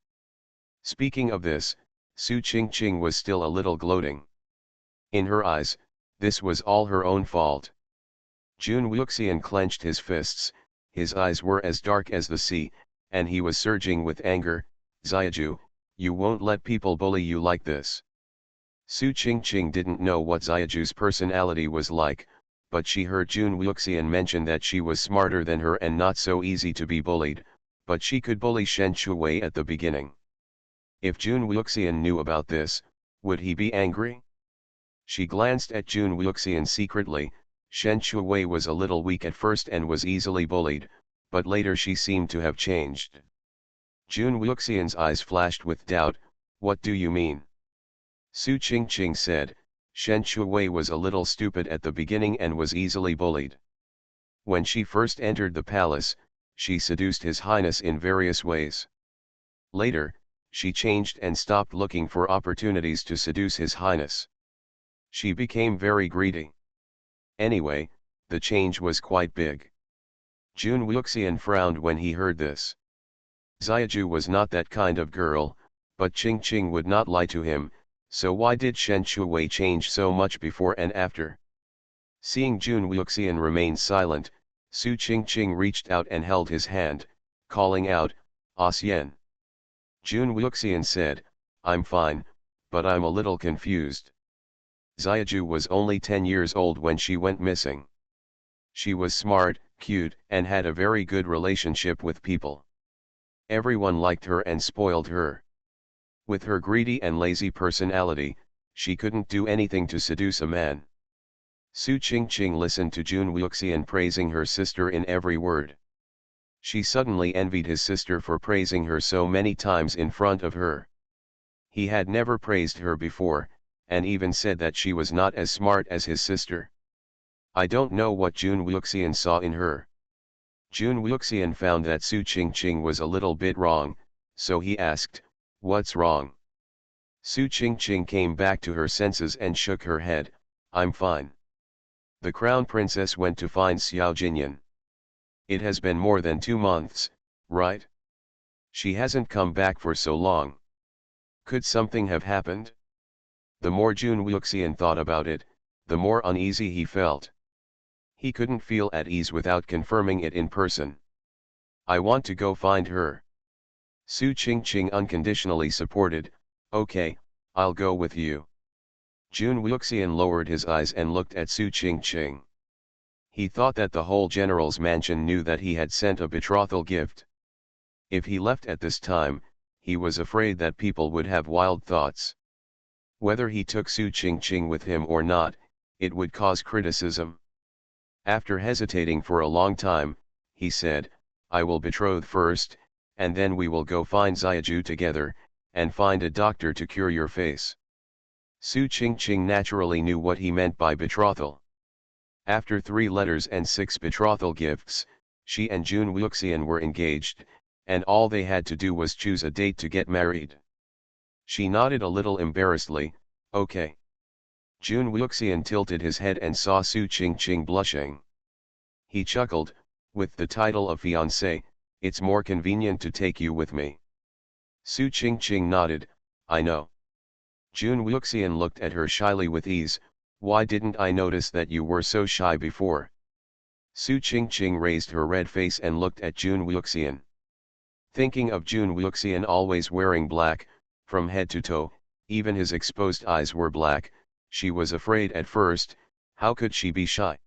Speaking of this, Su Qingqing was still a little gloating. In her eyes, this was all her own fault. Jun Wuxian clenched his fists, his eyes were as dark as the sea, and he was surging with anger. Xiaju, you won't let people bully you like this. Su Qingqing didn't know what Xiaju's personality was like, but she heard Jun Wuxian mention that she was smarter than her and not so easy to be bullied, but she could bully Shen Chuwei at the beginning. If Jun Wuxian knew about this, would he be angry? She glanced at Jun Wuxian secretly. Shen Chuwei was a little weak at first and was easily bullied, but later she seemed to have changed. Jun Wuxian's eyes flashed with doubt. What do you mean? Su Qingqing said, Shen Chuwei was a little stupid at the beginning and was easily bullied. When she first entered the palace, she seduced His Highness in various ways. Later, she changed and stopped looking for opportunities to seduce His Highness. She became very greedy. Anyway, the change was quite big. Jun Wuxian frowned when he heard this. Xiaju was not that kind of girl, but Qingqing would not lie to him, so why did Shen Chuwei change so much before and after? Seeing Jun Wuxian remain silent, Su Qingqing reached out and held his hand, calling out, Xian. Jun Wuxian said, I'm fine, but I'm a little confused. Xiaju was only 10 years old when she went missing. She was smart, cute, and had a very good relationship with people. Everyone liked her and spoiled her. With her greedy and lazy personality, she couldn't do anything to seduce a man. Su Qingqing listened to Jun Wuxian praising her sister in every word. She suddenly envied his sister for praising her so many times in front of her. He had never praised her before, and even said that she was not as smart as his sister. I don't know what Jun Wuxian saw in her. Jun Wuxian found that Su Qingqing was a little bit wrong, so he asked, "What's wrong?" Su Qingqing came back to her senses and shook her head, "I'm fine." The crown princess went to find Xiao Jinyan. It has been more than 2 months, right? She hasn't come back for so long. Could something have happened? The more Jun Wuxian thought about it, the more uneasy he felt. He couldn't feel at ease without confirming it in person. "I want to go find her." Su Qingqing unconditionally supported, "Okay, I'll go with you." Jun Wuxian lowered his eyes and looked at Su Qingqing. He thought that the whole general's mansion knew that he had sent a betrothal gift. If he left at this time, he was afraid that people would have wild thoughts. Whether he took Su Qingqing with him or not, it would cause criticism. After hesitating for a long time, he said, "I will betroth first, and then we will go find Xiaju together, and find a doctor to cure your face." Su Qingqing naturally knew what he meant by betrothal. After 3 letters and 6 betrothal gifts, she and Jun Wuxian were engaged, and all they had to do was choose a date to get married. She nodded a little embarrassedly, "Okay." Jun Wuxian tilted his head and saw Su Qingqing blushing. He chuckled, "With the title of fiancé, it's more convenient to take you with me." Su Qingqing nodded, "I know." Jun Wuxian looked at her shyly with ease, "Why didn't I notice that you were so shy before?" Su Qingqing raised her red face and looked at Jun Wuxian. Thinking of Jun Wuxian always wearing black, from head to toe, even his exposed eyes were black, she was afraid at first. How could she be shy?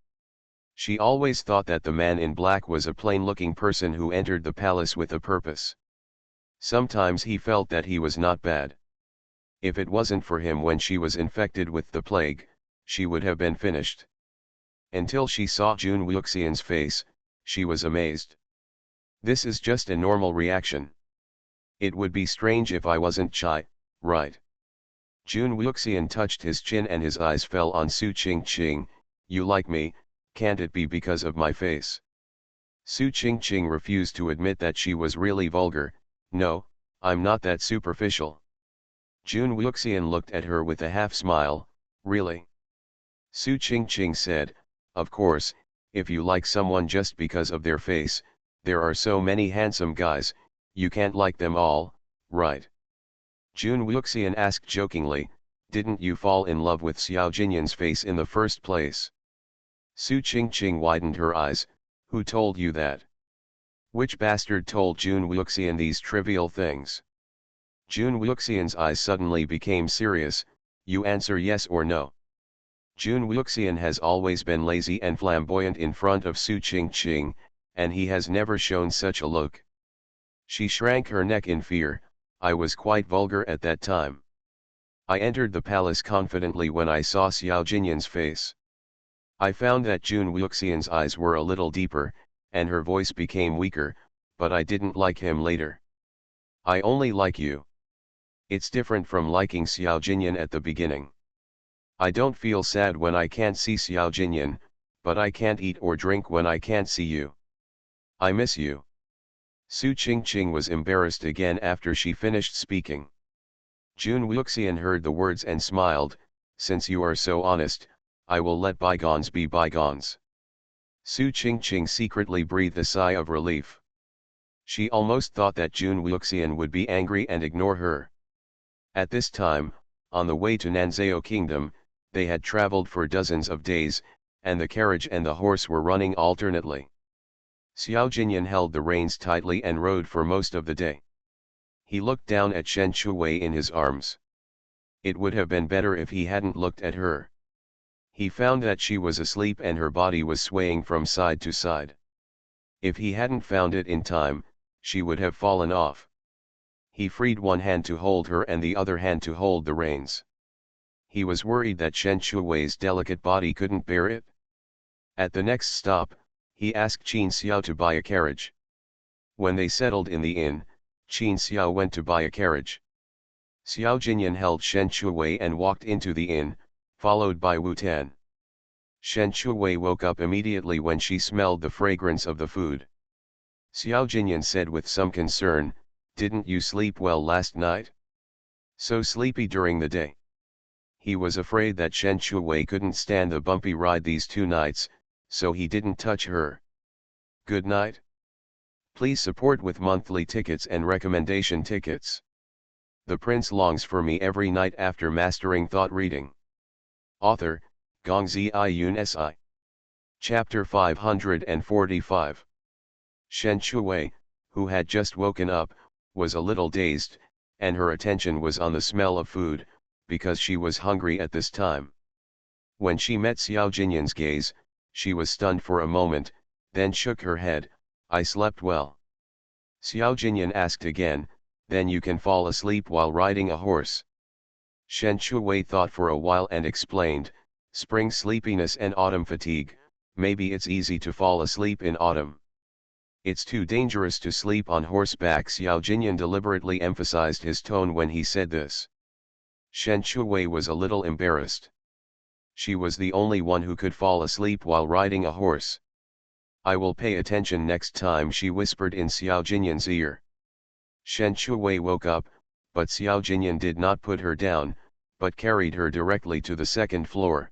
She always thought that the man in black was a plain-looking person who entered the palace with a purpose. Sometimes he felt that he was not bad. If it wasn't for him when she was infected with the plague, she would have been finished. Until she saw Jun Wuxian's face, she was amazed. This is just a normal reaction. It would be strange if I wasn't shy, right? Jun Wuxian touched his chin and his eyes fell on Su Qingqing. "You like me, can't it be because of my face?" Su Qingqing refused to admit that she was really vulgar. "No, I'm not that superficial." Jun Wuxian looked at her with a half-smile, "Really?" Su Qingqing said, "Of course, if you like someone just because of their face, there are so many handsome guys, you can't like them all, right?" Jun Wuxian asked jokingly, "Didn't you fall in love with Xiao Jinyan's face in the first place?" Su Qingqing widened her eyes, "Who told you that? Which bastard told Jun Wuxian these trivial things?" Jun Wuxian's eyes suddenly became serious. "You answer yes or no." Jun Wuxian has always been lazy and flamboyant in front of Su Qingqing, and he has never shown such a look. She shrank her neck in fear. "I was quite vulgar at that time. I entered the palace confidently when I saw Xiao Jinyan's face. I found that Jun Wuxian's eyes were a little deeper, and her voice became weaker, but I didn't like him later. I only like you. It's different from liking Xiao Jinyan at the beginning. I don't feel sad when I can't see Xiao Jinyan, but I can't eat or drink when I can't see you. I miss you." Su Qingqing was embarrassed again after she finished speaking. Jun Wuxian heard the words and smiled, "Since you are so honest, I will let bygones be bygones." Su Qingqing secretly breathed a sigh of relief. She almost thought that Jun Wuxian would be angry and ignore her. At this time, on the way to Nanzhao Kingdom, they had traveled for dozens of days, and the carriage and the horse were running alternately. Xiao Jinyan held the reins tightly and rode for most of the day. He looked down at Shen Shuwei in his arms. It would have been better if he hadn't looked at her. He found that she was asleep and her body was swaying from side to side. If he hadn't found it in time, she would have fallen off. He freed one hand to hold her and the other hand to hold the reins. He was worried that Shen Shuwei's delicate body couldn't bear it. At the next stop, he asked Qin Xiao to buy a carriage. When they settled in the inn, Qin Xiao went to buy a carriage. Xiao Jinyan held Shen Shuwei and walked into the inn, followed by Wu Tan. Shen Shuwei woke up immediately when she smelled the fragrance of the food. Xiao Jinyan said with some concern, "Didn't you sleep well last night? So sleepy during the day." He was afraid that Shen Shuwei couldn't stand the bumpy ride these 2 nights, so he didn't touch her. Good night. Please support with monthly tickets and recommendation tickets. The prince longs for me every night after mastering thought reading. Author, Gongzi Yun Si. Chapter 545. Shen Shuwei, who had just woken up, was a little dazed, and her attention was on the smell of food, because she was hungry at this time. When she met Xiao Jinyan's gaze, she was stunned for a moment, then shook her head. "I slept well." Xiao Jinyan asked again, "Then you can fall asleep while riding a horse?" Shen Shuwei thought for a while and explained, "Spring sleepiness and autumn fatigue, maybe it's easy to fall asleep in autumn. It's too dangerous to sleep on horseback." Xiao Jinyan deliberately emphasized his tone when he said this. Shen Shuwei was a little embarrassed. She was the only one who could fall asleep while riding a horse. "I will pay attention next time," she whispered in Xiao Jinyan's ear. Shen Shuwei woke up, but Xiao Jinyan did not put her down, but carried her directly to the 2nd floor.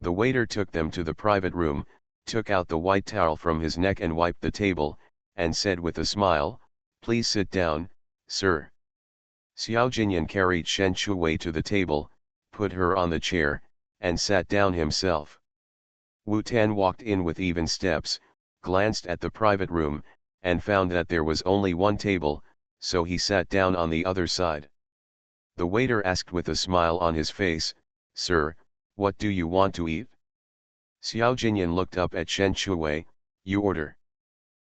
The waiter took them to the private room, took out the white towel from his neck and wiped the table, and said with a smile, "Please sit down, sir." Xiao Jinyan carried Shen Shuwei to the table, put her on the chair, and sat down himself. Wu Tan walked in with even steps, glanced at the private room, and found that there was only one table, so he sat down on the other side. The waiter asked with a smile on his face, "Sir, what do you want to eat?" Xiao Jinyan looked up at Shen Shuwei, "You order."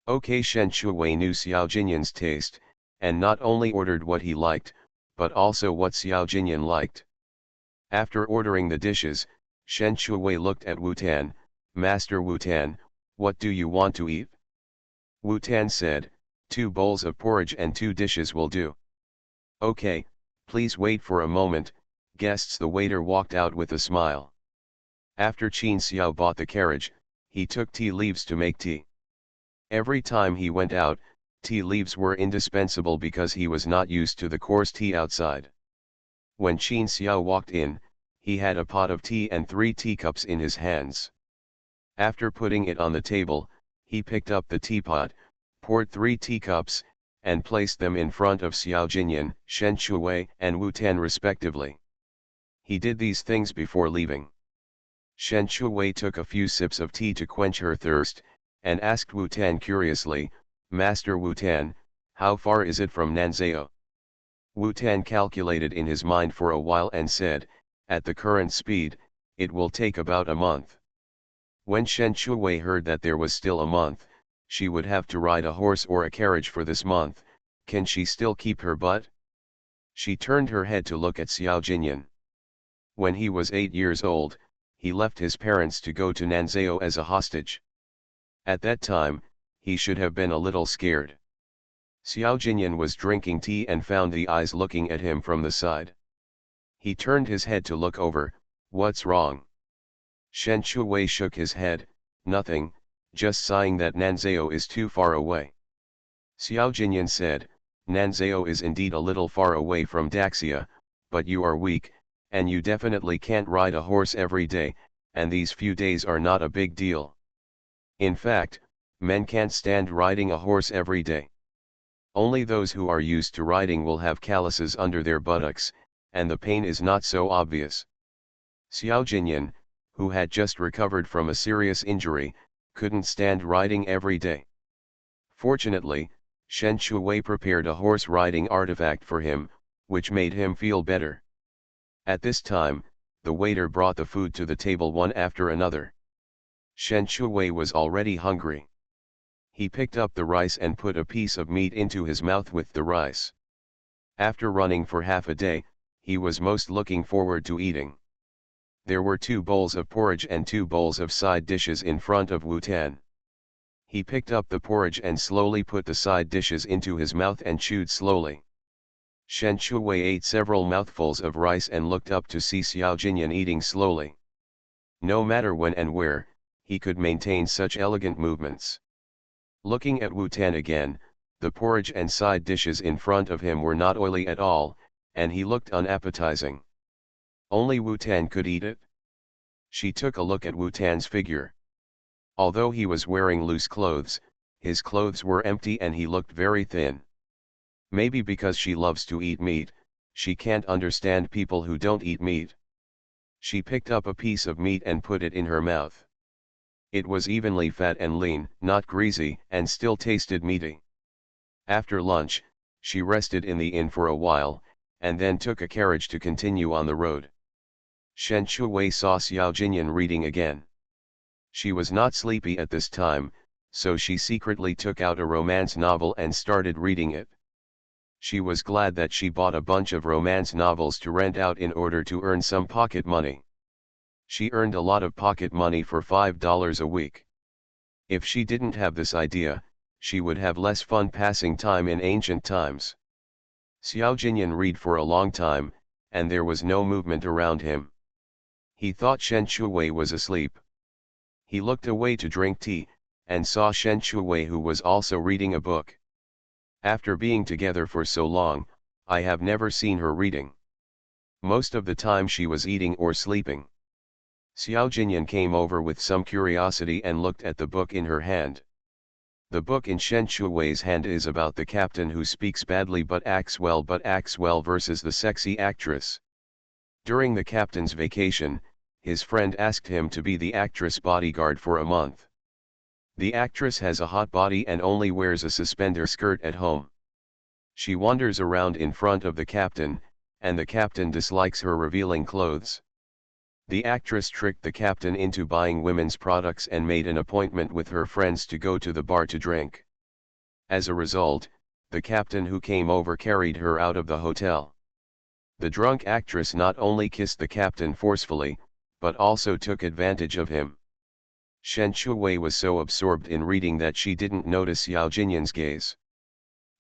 Okay, Shen Shuwei knew Xiao Jinyan's taste, and not only ordered what he liked, but also what Xiao Jinyan liked. After ordering the dishes, Shen Shuwei looked at Wu Tan, "Master Wu Tan, what do you want to eat?" Wu Tan said, 2 bowls of porridge and 2 dishes will do." "Okay, please wait for a moment, guests." The waiter walked out with a smile. After Qin Xiao bought the carriage, he took tea leaves to make tea. Every time he went out, tea leaves were indispensable because he was not used to the coarse tea outside. When Qin Xiao walked in, he had a pot of tea and 3 teacups in his hands. After putting it on the table, he picked up the teapot, poured 3 teacups, and placed them in front of Xiao Jinyan, Shen Shuwei, and Wu Tan respectively. He did these things before leaving. Shen Shuwei took a few sips of tea to quench her thirst, and asked Wu Tan curiously, "Master Wu Tan, how far is it from Nanzhao?" Wu Tan calculated in his mind for a while and said, "At the current speed, it will take about a month." When Shen Shuwei heard that there was still a month, she would have to ride a horse or a carriage for this month. Can she still keep her butt? She turned her head to look at Xiao Jinyan. When he was 8 years old, he left his parents to go to Nanzhao as a hostage. At that time, he should have been a little scared. Xiao Jinyan was drinking tea and found the eyes looking at him from the side. He turned his head to look over. "What's wrong?" Shen Shuwei shook his head, "Nothing, just sighing that Nanzhao is too far away." Xiao Jinyan said, "Nanzhao is indeed a little far away from Daxia, but you are weak, and you definitely can't ride a horse every day, and these few days are not a big deal. In fact, men can't stand riding a horse every day. Only those who are used to riding will have calluses under their buttocks, and the pain is not so obvious." Xiao Jinyan, who had just recovered from a serious injury, couldn't stand riding every day. Fortunately, Shen Shuwei prepared a horse-riding artifact for him, which made him feel better. At this time, the waiter brought the food to the table one after another. Shen Shuwei was already hungry. He picked up the rice and put a piece of meat into his mouth with the rice. After running for half a day, he was most looking forward to eating. There were 2 bowls of porridge and 2 bowls of side dishes in front of Wu Tan. He picked up the porridge and slowly put the side dishes into his mouth and chewed slowly. Shen Shuwei ate several mouthfuls of rice and looked up to see Xiao Jinyan eating slowly. No matter when and where, he could maintain such elegant movements. Looking at Wu Tan again, the porridge and side dishes in front of him were not oily at all, and he looked unappetizing. Only Wu Tan could eat it. She took a look at Wu Tan's figure. Although he was wearing loose clothes, his clothes were empty and he looked very thin. Maybe because she loves to eat meat, she can't understand people who don't eat meat. She picked up a piece of meat and put it in her mouth. It was evenly fat and lean, not greasy, and still tasted meaty. After lunch, she rested in the inn for a while, and then took a carriage to continue on the road. Shen Shuwei saw Xiao Jinyan reading again. She was not sleepy at this time, so she secretly took out a romance novel and started reading it. She was glad that she bought a bunch of romance novels to rent out in order to earn some pocket money. She earned a lot of pocket money for $5 a week. If she didn't have this idea, she would have less fun passing time in ancient times. Xiao Jinyan read for a long time, and there was no movement around him. He thought Shen Shuwei was asleep. He looked away to drink tea, and saw Shen Shuwei, who was also reading a book. After being together for so long, I have never seen her reading. Most of the time she was eating or sleeping. Xiao Jinyan came over with some curiosity and looked at the book in her hand. The book in Shen Shuwei's hand is about the captain who speaks badly but acts well versus the sexy actress. During the captain's vacation, his friend asked him to be the actress bodyguard for a month. The actress has a hot body and only wears a suspender skirt at home. She wanders around in front of the captain, and the captain dislikes her revealing clothes. The actress tricked the captain into buying women's products and made an appointment with her friends to go to the bar to drink. As a result, the captain who came over carried her out of the hotel. The drunk actress not only kissed the captain forcefully, but also took advantage of him. Shen Shuwei was so absorbed in reading that she didn't notice Xiao Jinyan's gaze.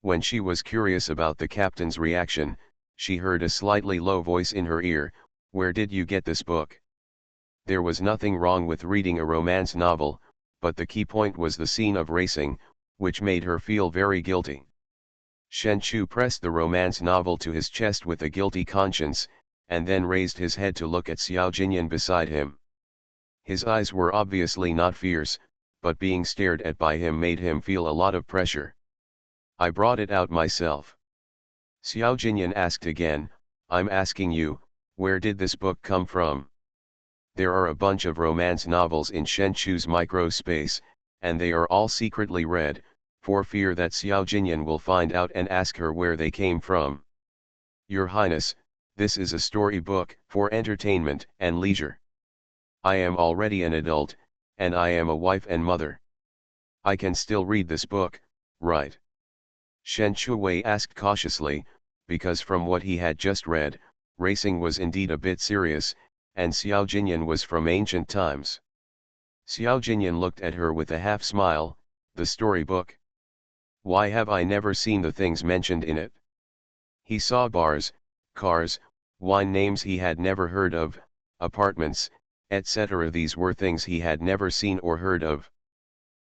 When she was curious about the captain's reaction, she heard a slightly low voice in her ear, "Where did you get this book?" There was nothing wrong with reading a romance novel, but the key point was the scene of racing, which made her feel very guilty. Shen Chu pressed the romance novel to his chest with a guilty conscience, and then raised his head to look at Xiao Jinyan beside him. His eyes were obviously not fierce, but being stared at by him made him feel a lot of pressure. "I brought it out myself." Xiao Jinyan asked again, "I'm asking you, where did this book come from?" There are a bunch of romance novels in Shen Chu's micro-space, and they are all secretly read, for fear that Xiao Jinyan will find out and ask her where they came from. "Your Highness, this is a story book for entertainment and leisure. I am already an adult, and I am a wife and mother. I can still read this book, right?" Shen Shuwei asked cautiously, because from what he had just read, racing was indeed a bit serious, and Xiao Jinyan was from ancient times. Xiao Jinyan looked at her with a half-smile. "The storybook? Why have I never seen the things mentioned in it?" He saw bars, cars, wine names he had never heard of, apartments, etc. These were things he had never seen or heard of.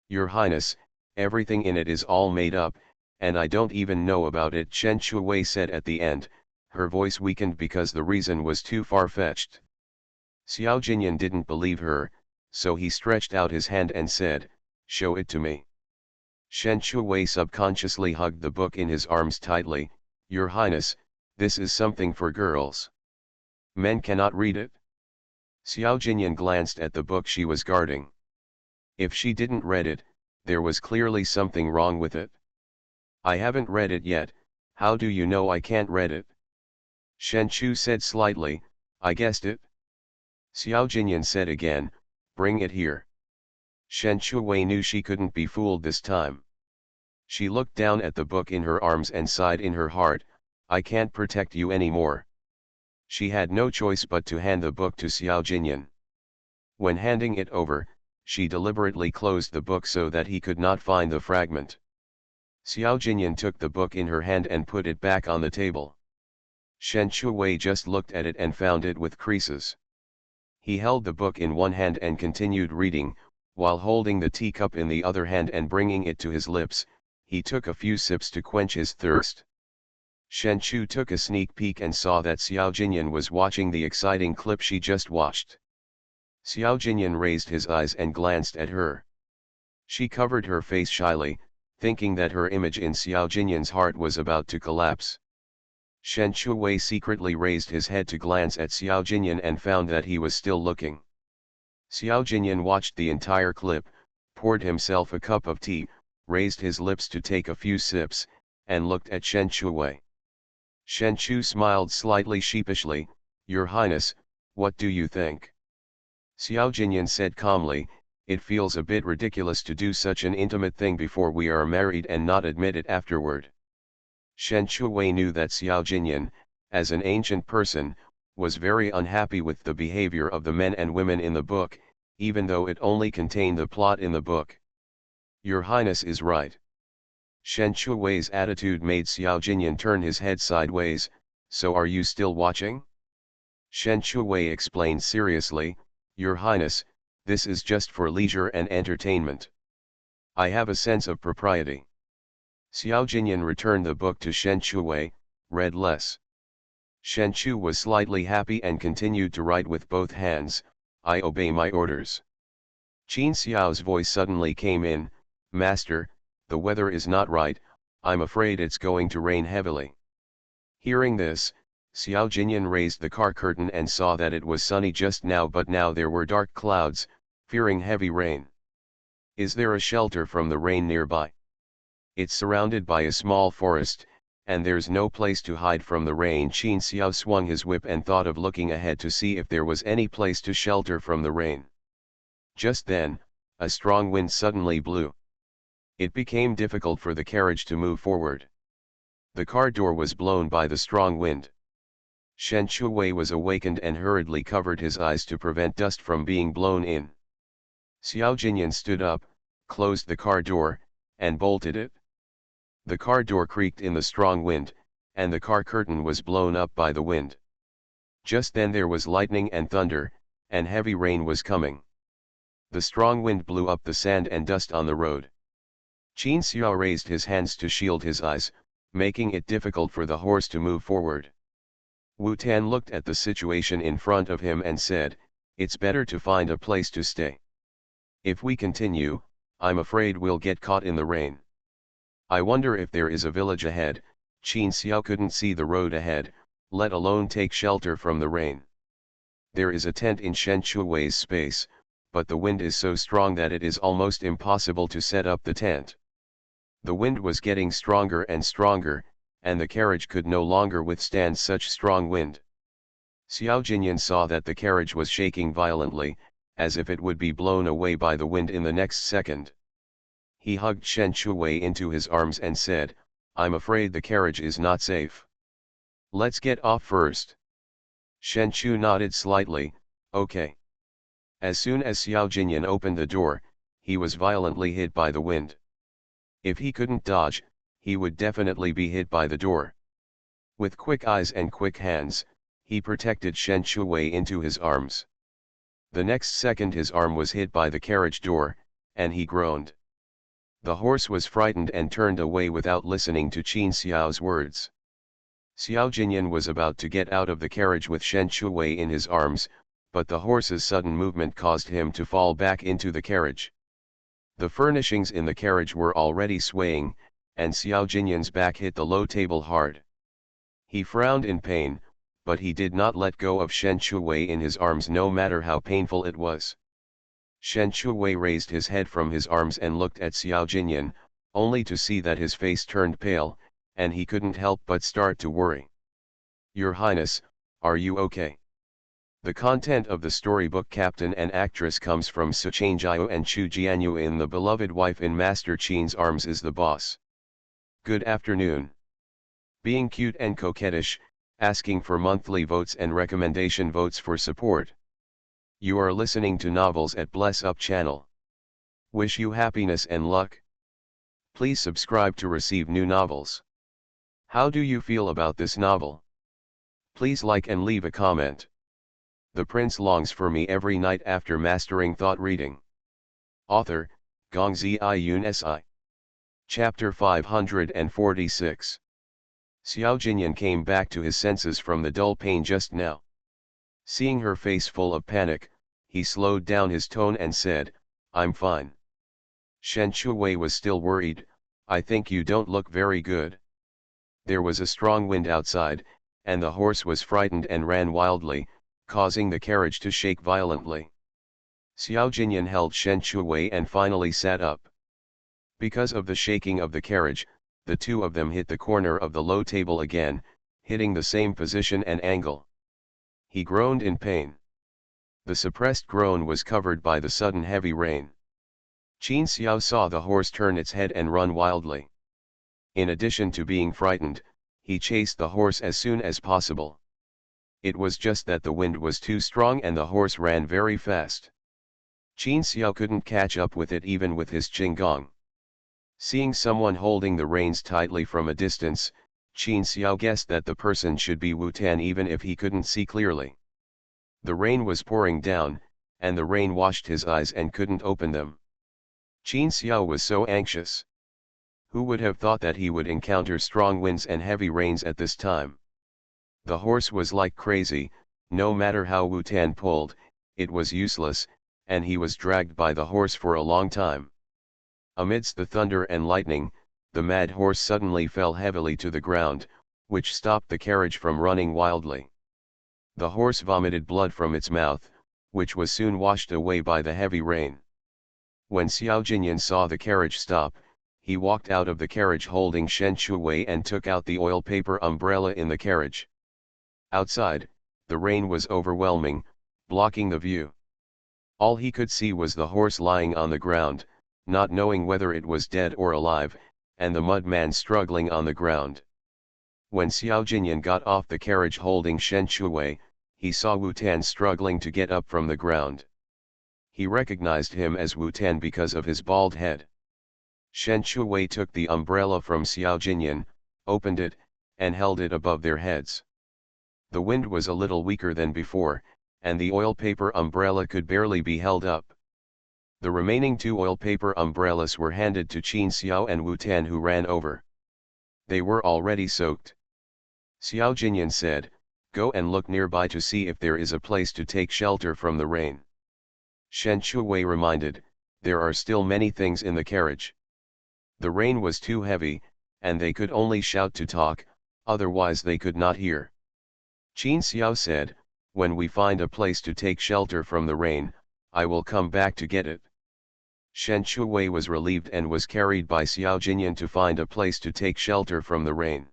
"Your Highness, everything in it is all made up, and I don't even know about it," Shen Shuwei said at the end, her voice weakened because the reason was too far-fetched. Xiao Jinyan didn't believe her, so he stretched out his hand and said, "Show it to me." Shen Shuwei subconsciously hugged the book in his arms tightly. "Your Highness, this is something for girls. Men cannot read it." Xiao Jinyan glanced at the book she was guarding. If she didn't read it, there was clearly something wrong with it. "I haven't read it yet, how do you know I can't read it?" Shen Chu said slightly, "I guessed it." Xiao Jinyan said again, "Bring it here." Shen Shuwei knew she couldn't be fooled this time. She looked down at the book in her arms and sighed in her heart, "I can't protect you anymore." She had no choice but to hand the book to Xiao Jinyan. When handing it over, she deliberately closed the book so that he could not find the fragment. Xiao Jinyan took the book in her hand and put it back on the table. Shen Shuwei just looked at it and found it with creases. He held the book in one hand and continued reading, while holding the teacup in the other hand and bringing it to his lips. He took a few sips to quench his thirst. Shen Chu took a sneak peek and saw that Xiao Jinyan was watching the exciting clip she just watched. Xiao Jinyan raised his eyes and glanced at her. She covered her face shyly, thinking that her image in Xiao Jinyan's heart was about to collapse. Shen Chuwei secretly raised his head to glance at Xiao Jinyan and found that he was still looking. Xiao Jinyan watched the entire clip, poured himself a cup of tea, raised his lips to take a few sips, and looked at Shen Chuwei. Shen Chu smiled slightly sheepishly. "Your Highness, what do you think?" Xiao Jinyan said calmly, "It feels a bit ridiculous to do such an intimate thing before we are married and not admit it afterward." Shen Chuwei knew that Xiao Jinyan, as an ancient person, was very unhappy with the behavior of the men and women in the book, even though it only contained the plot in the book. "Your Highness is right." Shen Chuwei's attitude made Xiao Jinyan turn his head sideways. "So are you still watching?" Shen Chuwei explained seriously, "Your Highness, this is just for leisure and entertainment. I have a sense of propriety." Xiao Jinyan returned the book to Shen Chuwei, read less. Shen Chu was slightly happy and continued to write with both hands. "I obey my orders." Qin Xiao's voice suddenly came in, "Master, the weather is not right, I'm afraid it's going to rain heavily." Hearing this, Xiao Jinyan raised the car curtain and saw that it was sunny just now, but now there were dark clouds, fearing heavy rain. "Is there a shelter from the rain nearby?" "It's surrounded by a small forest, and there's no place to hide from the rain." Qin Xiao swung his whip and thought of looking ahead to see if there was any place to shelter from the rain. Just then, a strong wind suddenly blew. It became difficult for the carriage to move forward. The car door was blown by the strong wind. Shen Chuwei was awakened and hurriedly covered his eyes to prevent dust from being blown in. Xiao Jinyan stood up, closed the car door, and bolted it. The car door creaked in the strong wind, and the car curtain was blown up by the wind. Just then there was lightning and thunder, and heavy rain was coming. The strong wind blew up the sand and dust on the road. Qin Xiao raised his hands to shield his eyes, making it difficult for the horse to move forward. Wu Tan looked at the situation in front of him and said, "It's better to find a place to stay. If we continue, I'm afraid we'll get caught in the rain. I wonder if there is a village ahead." Qin Xiao couldn't see the road ahead, let alone take shelter from the rain. "There is a tent in Shen Chuwei's space, but the wind is so strong that it is almost impossible to set up the tent." The wind was getting stronger and stronger, and the carriage could no longer withstand such strong wind. Xiao Jinyan saw that the carriage was shaking violently, as if it would be blown away by the wind in the next second. He hugged Shen Chuwei into his arms and said, "I'm afraid the carriage is not safe. Let's get off first." Shen Chu nodded slightly, "Okay." As soon as Xiao Jinyan opened the door, he was violently hit by the wind. If he couldn't dodge, he would definitely be hit by the door. With quick eyes and quick hands, he protected Shen Chuwei into his arms. The next second his arm was hit by the carriage door, and he groaned. The horse was frightened and turned away without listening to Qin Xiao's words. Xiao Jinyan was about to get out of the carriage with Shen Chuwei in his arms, but the horse's sudden movement caused him to fall back into the carriage. The furnishings in the carriage were already swaying, and Xiao Jinyan's back hit the low table hard. He frowned in pain, but he did not let go of Shen Chuwei in his arms no matter how painful it was. Shen Chuwei raised his head from his arms and looked at Xiao Jinyan, only to see that his face turned pale, and he couldn't help but start to worry. "Your Highness, are you okay?" The content of the storybook Captain and Actress comes from Su Changjiu and Chu Jianyu in The Beloved Wife in Master Qin's Arms is the Boss. Good afternoon. Being cute and coquettish, asking for monthly votes and recommendation votes for support. You are listening to Novels at Bless Up channel. Wish you happiness and luck. Please subscribe to receive new novels. How do you feel about this novel? Please like and leave a comment. The prince longs for me every night after mastering thought reading. Author, Gongzi Yun Si. Chapter 546. Xiao Jinyan came back to his senses from the dull pain just now. Seeing her face full of panic, he slowed down his tone and said, "I'm fine." Shen Chuwei was still worried. "I think you don't look very good." There was a strong wind outside, and the horse was frightened and ran wildly, causing the carriage to shake violently. Xiao Jinyan held Shen Chuwei and finally sat up. Because of the shaking of the carriage, the two of them hit the corner of the low table again, hitting the same position and angle. He groaned in pain. The suppressed groan was covered by the sudden heavy rain. Qin Xiao saw the horse turn its head and run wildly. In addition to being frightened, he chased the horse as soon as possible. It was just that the wind was too strong and the horse ran very fast. Qin Xiao couldn't catch up with it even with his Qinggong. Seeing someone holding the reins tightly from a distance, Qin Xiao guessed that the person should be Wu Tan even if he couldn't see clearly. The rain was pouring down, and the rain washed his eyes and couldn't open them. Qin Xiao was so anxious. Who would have thought that he would encounter strong winds and heavy rains at this time? The horse was like crazy. No matter how Wu Tan pulled, it was useless, and he was dragged by the horse for a long time. Amidst the thunder and lightning, the mad horse suddenly fell heavily to the ground, which stopped the carriage from running wildly. The horse vomited blood from its mouth, which was soon washed away by the heavy rain. When Xiao Jinyan saw the carriage stop, he walked out of the carriage holding Shen Chuwei and took out the oil paper umbrella in the carriage. Outside, the rain was overwhelming, blocking the view. All he could see was the horse lying on the ground, not knowing whether it was dead or alive, and the mud man struggling on the ground. When Xiao Jinyan got off the carriage holding Shen Chuwei, he saw Wu Tan struggling to get up from the ground. He recognized him as Wu Tan because of his bald head. Shen Chuwei took the umbrella from Xiao Jinyan, opened it, and held it above their heads. The wind was a little weaker than before, and the oil paper umbrella could barely be held up. The remaining two oil paper umbrellas were handed to Qin Xiao and Wu Tan, who ran over. They were already soaked. Xiao Jinyan said, "Go and look nearby to see if there is a place to take shelter from the rain." Shen Chuwei reminded, "There are still many things in the carriage." The rain was too heavy, and they could only shout to talk, otherwise they could not hear. Qin Xiao said, "When we find a place to take shelter from the rain, I will come back to get it." Shen Chuwei was relieved and was carried by Xiao Jinyan to find a place to take shelter from the rain.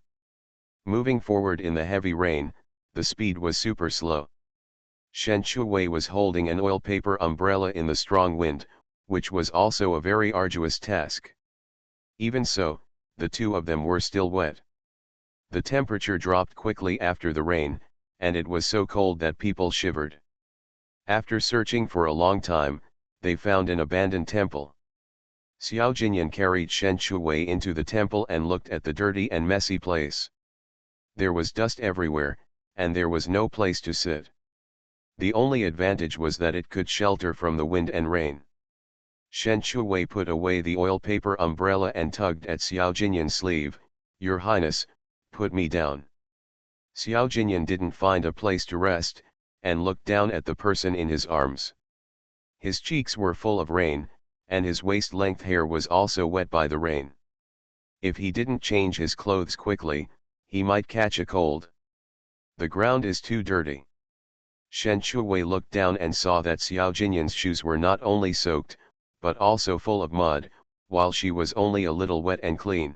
Moving forward in the heavy rain, the speed was super slow. Shen Chuwei was holding an oil paper umbrella in the strong wind, which was also a very arduous task. Even so, the two of them were still wet. The temperature dropped quickly after the rain, and it was so cold that people shivered. After searching for a long time, they found an abandoned temple. Xiao Jinyan carried Shen Chuwei into the temple and looked at the dirty and messy place. There was dust everywhere, and there was no place to sit. The only advantage was that it could shelter from the wind and rain. Shen Chuwei put away the oil paper umbrella and tugged at Xiao Jinyan's sleeve. "Your Highness, put me down." Xiao Jinyan didn't find a place to rest, and looked down at the person in his arms. His cheeks were full of rain, and his waist-length hair was also wet by the rain. If he didn't change his clothes quickly, he might catch a cold. "The ground is too dirty." Shen Chuwei looked down and saw that Xiao Jinyan's shoes were not only soaked, but also full of mud, while she was only a little wet and clean.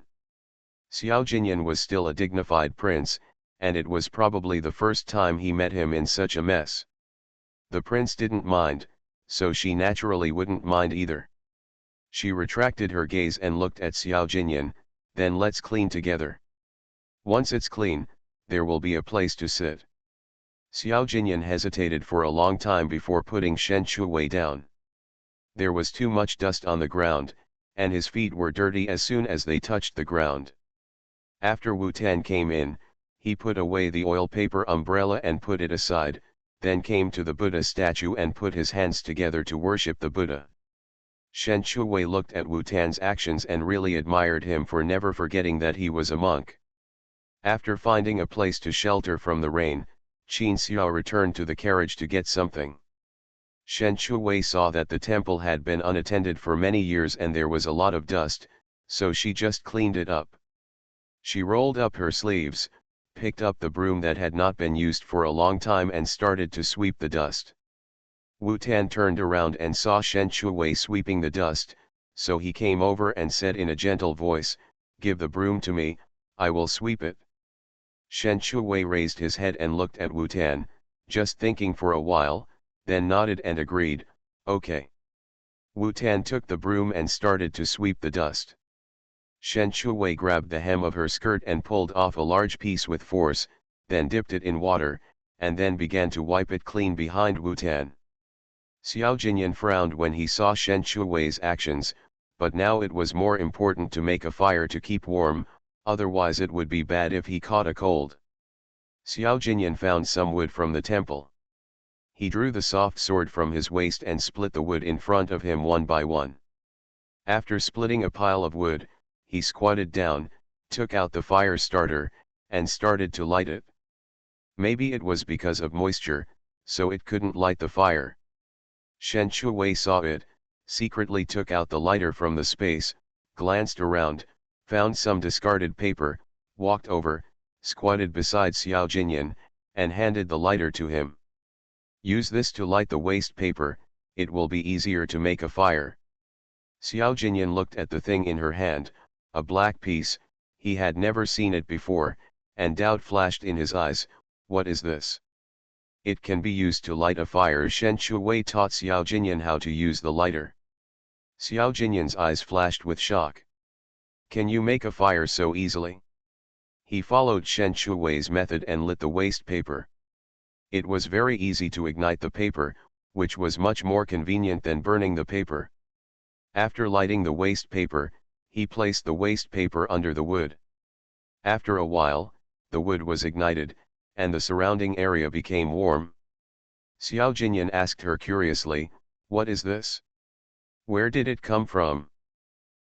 Xiao Jinyan was still a dignified prince, and it was probably the first time he met him in such a mess. The prince didn't mind, so she naturally wouldn't mind either. She retracted her gaze and looked at Xiao Jinyan. "Then let's clean together. Once it's clean, there will be a place to sit." Xiao Jinyan hesitated for a long time before putting Shen Chuwei down. There was too much dust on the ground, and his feet were dirty as soon as they touched the ground. After Wu Tan came in, he put away the oil paper umbrella and put it aside, then came to the Buddha statue and put his hands together to worship the Buddha. Shen Shuwei looked at Wu Tan's actions and really admired him for never forgetting that he was a monk. After finding a place to shelter from the rain, Qin Xiao returned to the carriage to get something. Shen Shuwei saw that the temple had been unattended for many years and there was a lot of dust, so she just cleaned it up. She rolled up her sleeves, picked up the broom that had not been used for a long time and started to sweep the dust. Wu Tan turned around and saw Shen Shuwei sweeping the dust, so he came over and said in a gentle voice, "Give the broom to me, I will sweep it." Shen Shuwei raised his head and looked at Wu Tan, just thinking for a while, then nodded and agreed, "Okay." Wu Tan took the broom and started to sweep the dust. Shen Shuwei grabbed the hem of her skirt and pulled off a large piece with force, then dipped it in water, and then began to wipe it clean behind Wu Tan. Xiao Jinyan frowned when he saw Shen Shuwei's actions, but now it was more important to make a fire to keep warm, otherwise it would be bad if he caught a cold. Xiao Jinyan found some wood from the temple. He drew the soft sword from his waist and split the wood in front of him one by one. After splitting a pile of wood, he squatted down, took out the fire starter, and started to light it. Maybe it was because of moisture, so it couldn't light the fire. Shen Shuwei saw it, secretly took out the lighter from the space, glanced around, found some discarded paper, walked over, squatted beside Xiao Jinyan, and handed the lighter to him. "Use this to light the waste paper, it will be easier to make a fire." Xiao Jinyan looked at the thing in her hand, a black piece, he had never seen it before, and doubt flashed in his eyes, "What is this?" "It can be used to light a fire." Shen Shuwei taught Xiao Jinyan how to use the lighter. Xiao Jinyan's eyes flashed with shock. "Can you make a fire so easily?" He followed Shen Shuwei's method and lit the waste paper. It was very easy to ignite the paper, which was much more convenient than burning the paper. After lighting the waste paper, he placed the waste paper under the wood. After a while, the wood was ignited, and the surrounding area became warm. Xiao Jinyan asked her curiously, "What is this? Where did it come from?"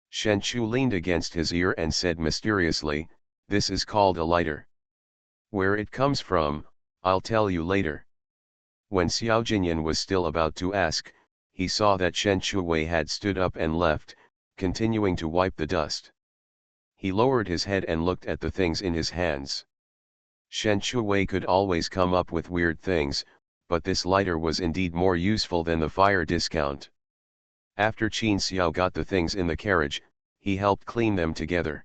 Shen Chu leaned against his ear and said mysteriously, "This is called a lighter. Where it comes from, I'll tell you later." When Xiao Jinyan was still about to ask, he saw that Shen Shuwei had stood up and left, continuing to wipe the dust. He lowered his head and looked at the things in his hands. Shen Shuwei could always come up with weird things, but this lighter was indeed more useful than the fire discount. After Qin Xiao got the things in the carriage, he helped clean them together.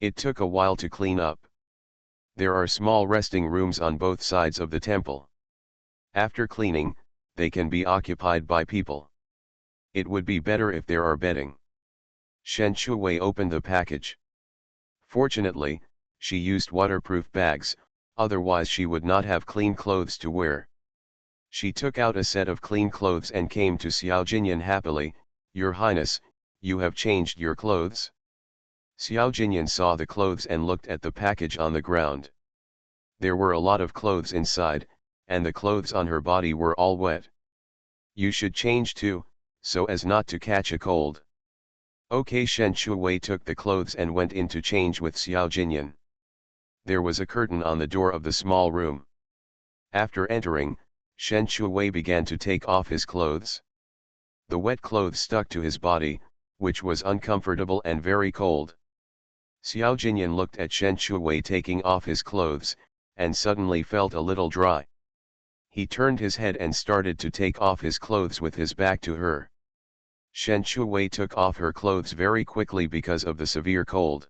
It took a while to clean up. There are small resting rooms on both sides of the temple. After cleaning, they can be occupied by people. It would be better if there are bedding. Shen Shuwei opened the package. Fortunately, she used waterproof bags, otherwise she would not have clean clothes to wear. She took out a set of clean clothes and came to Xiao Jinyan happily, "Your Highness, you have changed your clothes?" Xiao Jinyan saw the clothes and looked at the package on the ground. There were a lot of clothes inside, and the clothes on her body were all wet. "You should change too, so as not to catch a cold." Okay. Shen Shuwei took the clothes and went in to change with Xiao Jinyan. There was a curtain on the door of the small room. After entering, Shen Shuwei began to take off his clothes. The wet clothes stuck to his body, which was uncomfortable and very cold. Xiao Jinyan looked at Shen Shuwei taking off his clothes, and suddenly felt a little dry. He turned his head and started to take off his clothes with his back to her. Shen Shuwei took off her clothes very quickly because of the severe cold.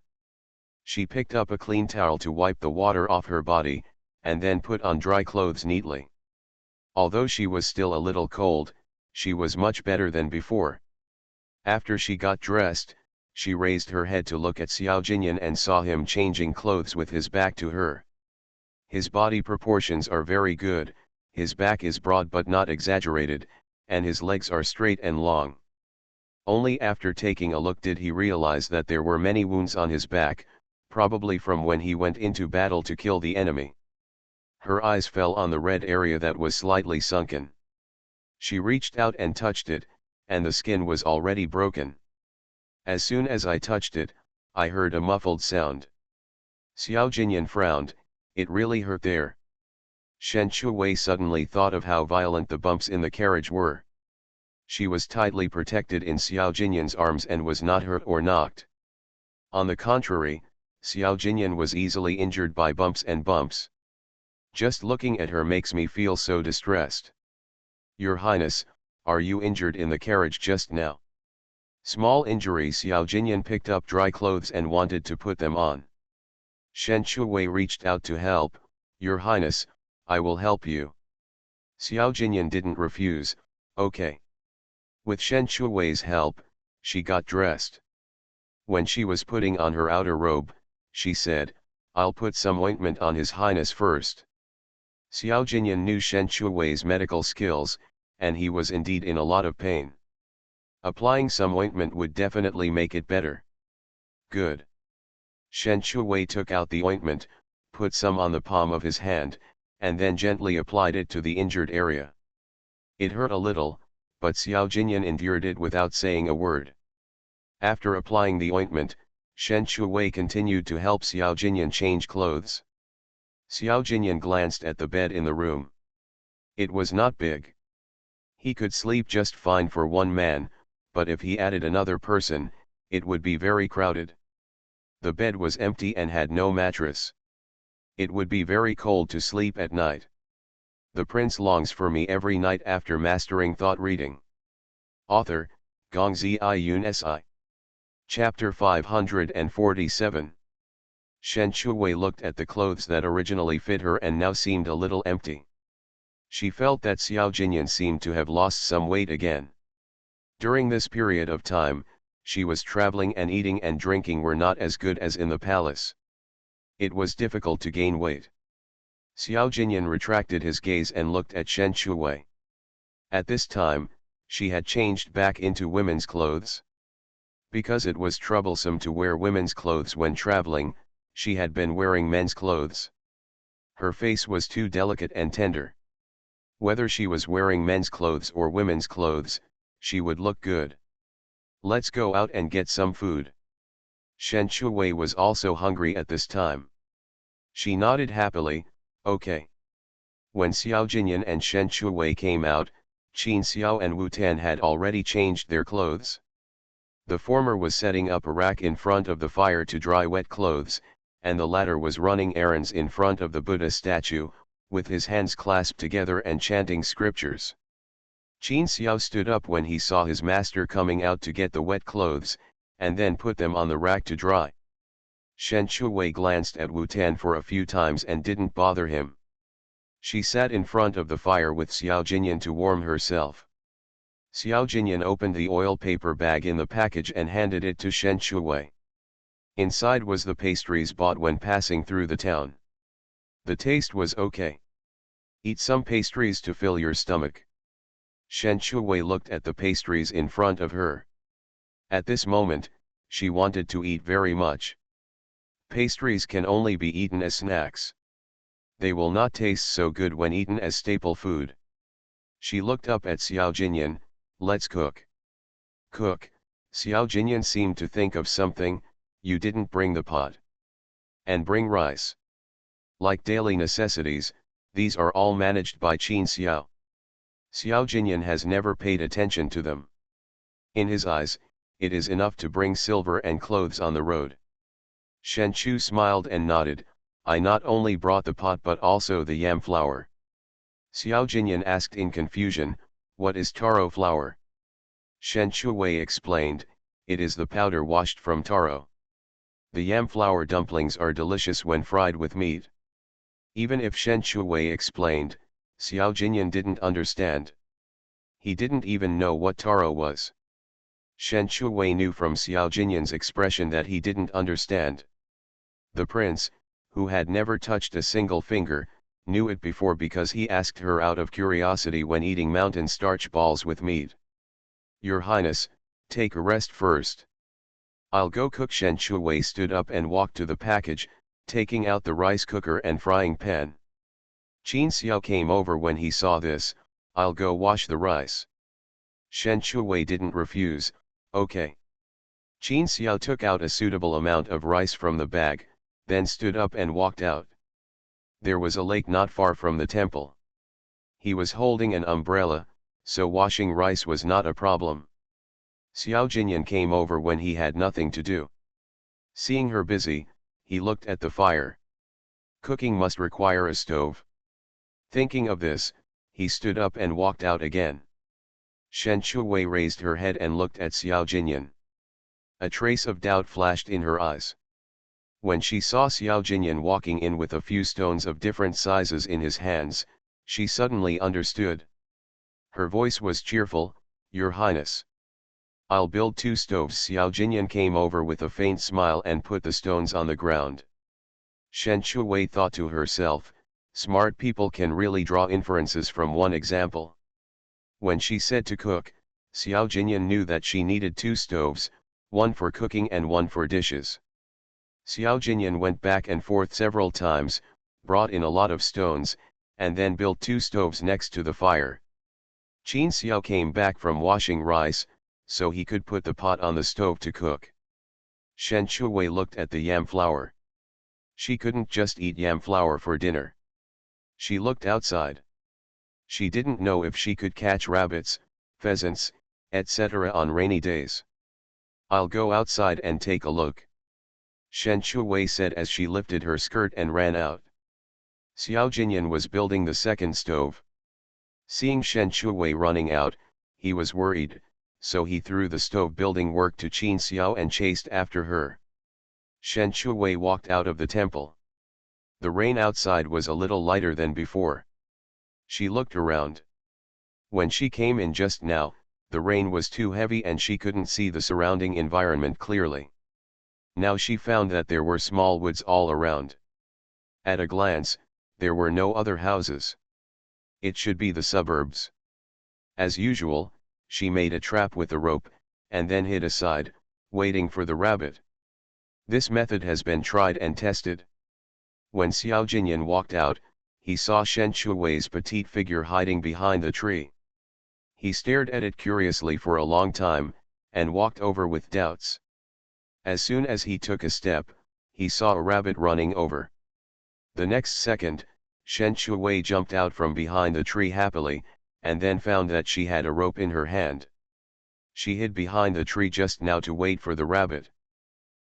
She picked up a clean towel to wipe the water off her body, and then put on dry clothes neatly. Although she was still a little cold, she was much better than before. After she got dressed, she raised her head to look at Xiao Jinyan and saw him changing clothes with his back to her. His body proportions are very good, his back is broad but not exaggerated, and his legs are straight and long. Only after taking a look did he realize that there were many wounds on his back, probably from when he went into battle to kill the enemy. Her eyes fell on the red area that was slightly sunken. She reached out and touched it, and the skin was already broken. As soon as I touched it, I heard a muffled sound. Xiao Jinyan frowned. It really hurt there. Shen Shuwei suddenly thought of how violent the bumps in the carriage were. She was tightly protected in Xiao Jinyan's arms and was not hurt or knocked. On the contrary, Xiao Jinyan was easily injured by bumps and bumps. Just looking at her makes me feel so distressed. Your Highness, are you injured in the carriage just now? Small injury. Xiao Jinyan picked up dry clothes and wanted to put them on. Shen Shuwei reached out to help. Your Highness, I will help you. Xiao Jinyan didn't refuse. Okay. With Shen Shuwei's help, she got dressed. When she was putting on her outer robe, she said, I'll put some ointment on His Highness first. Xiao Jinyan knew Shen Shuwei's medical skills, and he was indeed in a lot of pain. Applying some ointment would definitely make it better. Good. Shen Shuwei took out the ointment, put some on the palm of his hand, and then gently applied it to the injured area. It hurt a little, but Xiao Jinyan endured it without saying a word. After applying the ointment, Shen Shuwei continued to help Xiao Jinyan change clothes. Xiao Jinyan glanced at the bed in the room. It was not big. He could sleep just fine for one man, but if he added another person, it would be very crowded. The bed was empty and had no mattress. It would be very cold to sleep at night. The prince longs for me every night after mastering thought reading. Author, Gongzi Yun Si. Chapter 547. Shen Shuwei looked at the clothes that originally fit her and now seemed a little empty. She felt that Xiao Jinyan seemed to have lost some weight again. During this period of time, she was traveling and eating and drinking were not as good as in the palace. It was difficult to gain weight. Xiao Jinyan retracted his gaze and looked at Shen Shuwei. At this time, she had changed back into women's clothes. Because it was troublesome to wear women's clothes when traveling, she had been wearing men's clothes. Her face was too delicate and tender. Whether she was wearing men's clothes or women's clothes, she would look good. Let's go out and get some food. Shen Shuwei was also hungry at this time. She nodded happily, okay. When Xiao Jinyan and Shen Shuwei came out, Qin Xiao and Wu Tan had already changed their clothes. The former was setting up a rack in front of the fire to dry wet clothes, and the latter was running errands in front of the Buddha statue, with his hands clasped together and chanting scriptures. Qin Xiao stood up when he saw his master coming out to get the wet clothes, and then put them on the rack to dry. Shen Shuwei glanced at Wu Tan for a few times and didn't bother him. She sat in front of the fire with Xiao Jinyan to warm herself. Xiao Jinyan opened the oil paper bag in the package and handed it to Shen Shuwei. Inside was the pastries bought when passing through the town. The taste was okay. Eat some pastries to fill your stomach. Shen Shuwei looked at the pastries in front of her. At this moment, she wanted to eat very much. Pastries can only be eaten as snacks. They will not taste so good when eaten as staple food. She looked up at Xiao Jinyan. Let's cook. Cook. Xiao Jinyan seemed to think of something. You didn't bring the pot. And bring rice. Like daily necessities, these are all managed by Qin Xiao. Xiao Jinyan has never paid attention to them. In his eyes, it is enough to bring silver and clothes on the road. Shen Chu smiled and nodded. I not only brought the pot but also the yam flour. Xiao Jinyan asked in confusion, what is taro flour? Shen Shuwei explained, it is the powder washed from taro. The yam flour dumplings are delicious when fried with meat. Even if Shen Shuwei explained, Xiao Jinyan didn't understand. He didn't even know what taro was. Shen Shuwei knew from Xiao Jinyan's expression that he didn't understand. The prince, who had never touched a single finger, knew it before because he asked her out of curiosity when eating mountain starch balls with meat. Your Highness, take a rest first. I'll go cook. Shen Shuwei stood up and walked to the package, taking out the rice cooker and frying pan. Qin Xiao came over when he saw this. I'll go wash the rice. Shen Shuwei didn't refuse. Okay. Qin Xiao took out a suitable amount of rice from the bag, then stood up and walked out. There was a lake not far from the temple. He was holding an umbrella, so washing rice was not a problem. Xiao Jinyan came over when he had nothing to do. Seeing her busy, he looked at the fire. Cooking must require a stove. Thinking of this, he stood up and walked out again. Shen Shuwei raised her head and looked at Xiao Jinyan. A trace of doubt flashed in her eyes. When she saw Xiao Jinyan walking in with a few stones of different sizes in his hands, she suddenly understood. Her voice was cheerful, "Your Highness. I'll build 2 stoves." Xiao Jinyan came over with a faint smile and put the stones on the ground. Shen Shuwei thought to herself, smart people can really draw inferences from one example. When she said to cook, Xiao Jinyan knew that she needed 2 stoves, one for cooking and one for dishes. Xiao Jinyan went back and forth several times, brought in a lot of stones, and then built 2 stoves next to the fire. Qin Xiao came back from washing rice, so he could put the pot on the stove to cook. Shen Shuwei looked at the yam flour. She couldn't just eat yam flour for dinner. She looked outside. She didn't know if she could catch rabbits, pheasants, etc. on rainy days. I'll go outside and take a look. Shen Shuwei said as she lifted her skirt and ran out. Xiao Jinyan was building the second stove. Seeing Shen Shuwei running out, he was worried, so he threw the stove building work to Qin Xiao and chased after her. Shen Shuwei walked out of the temple. The rain outside was a little lighter than before. She looked around. When she came in just now, the rain was too heavy and she couldn't see the surrounding environment clearly. Now she found that there were small woods all around. At a glance, there were no other houses. It should be the suburbs. As usual, she made a trap with a rope, and then hid aside, waiting for the rabbit. This method has been tried and tested. When Xiao Jinyan walked out, he saw Shen Shuwei's petite figure hiding behind the tree. He stared at it curiously for a long time, and walked over with doubts. As soon as he took a step, he saw a rabbit running over. The next second, Shen Shuwei jumped out from behind the tree happily, and then found that she had a rope in her hand. She hid behind the tree just now to wait for the rabbit.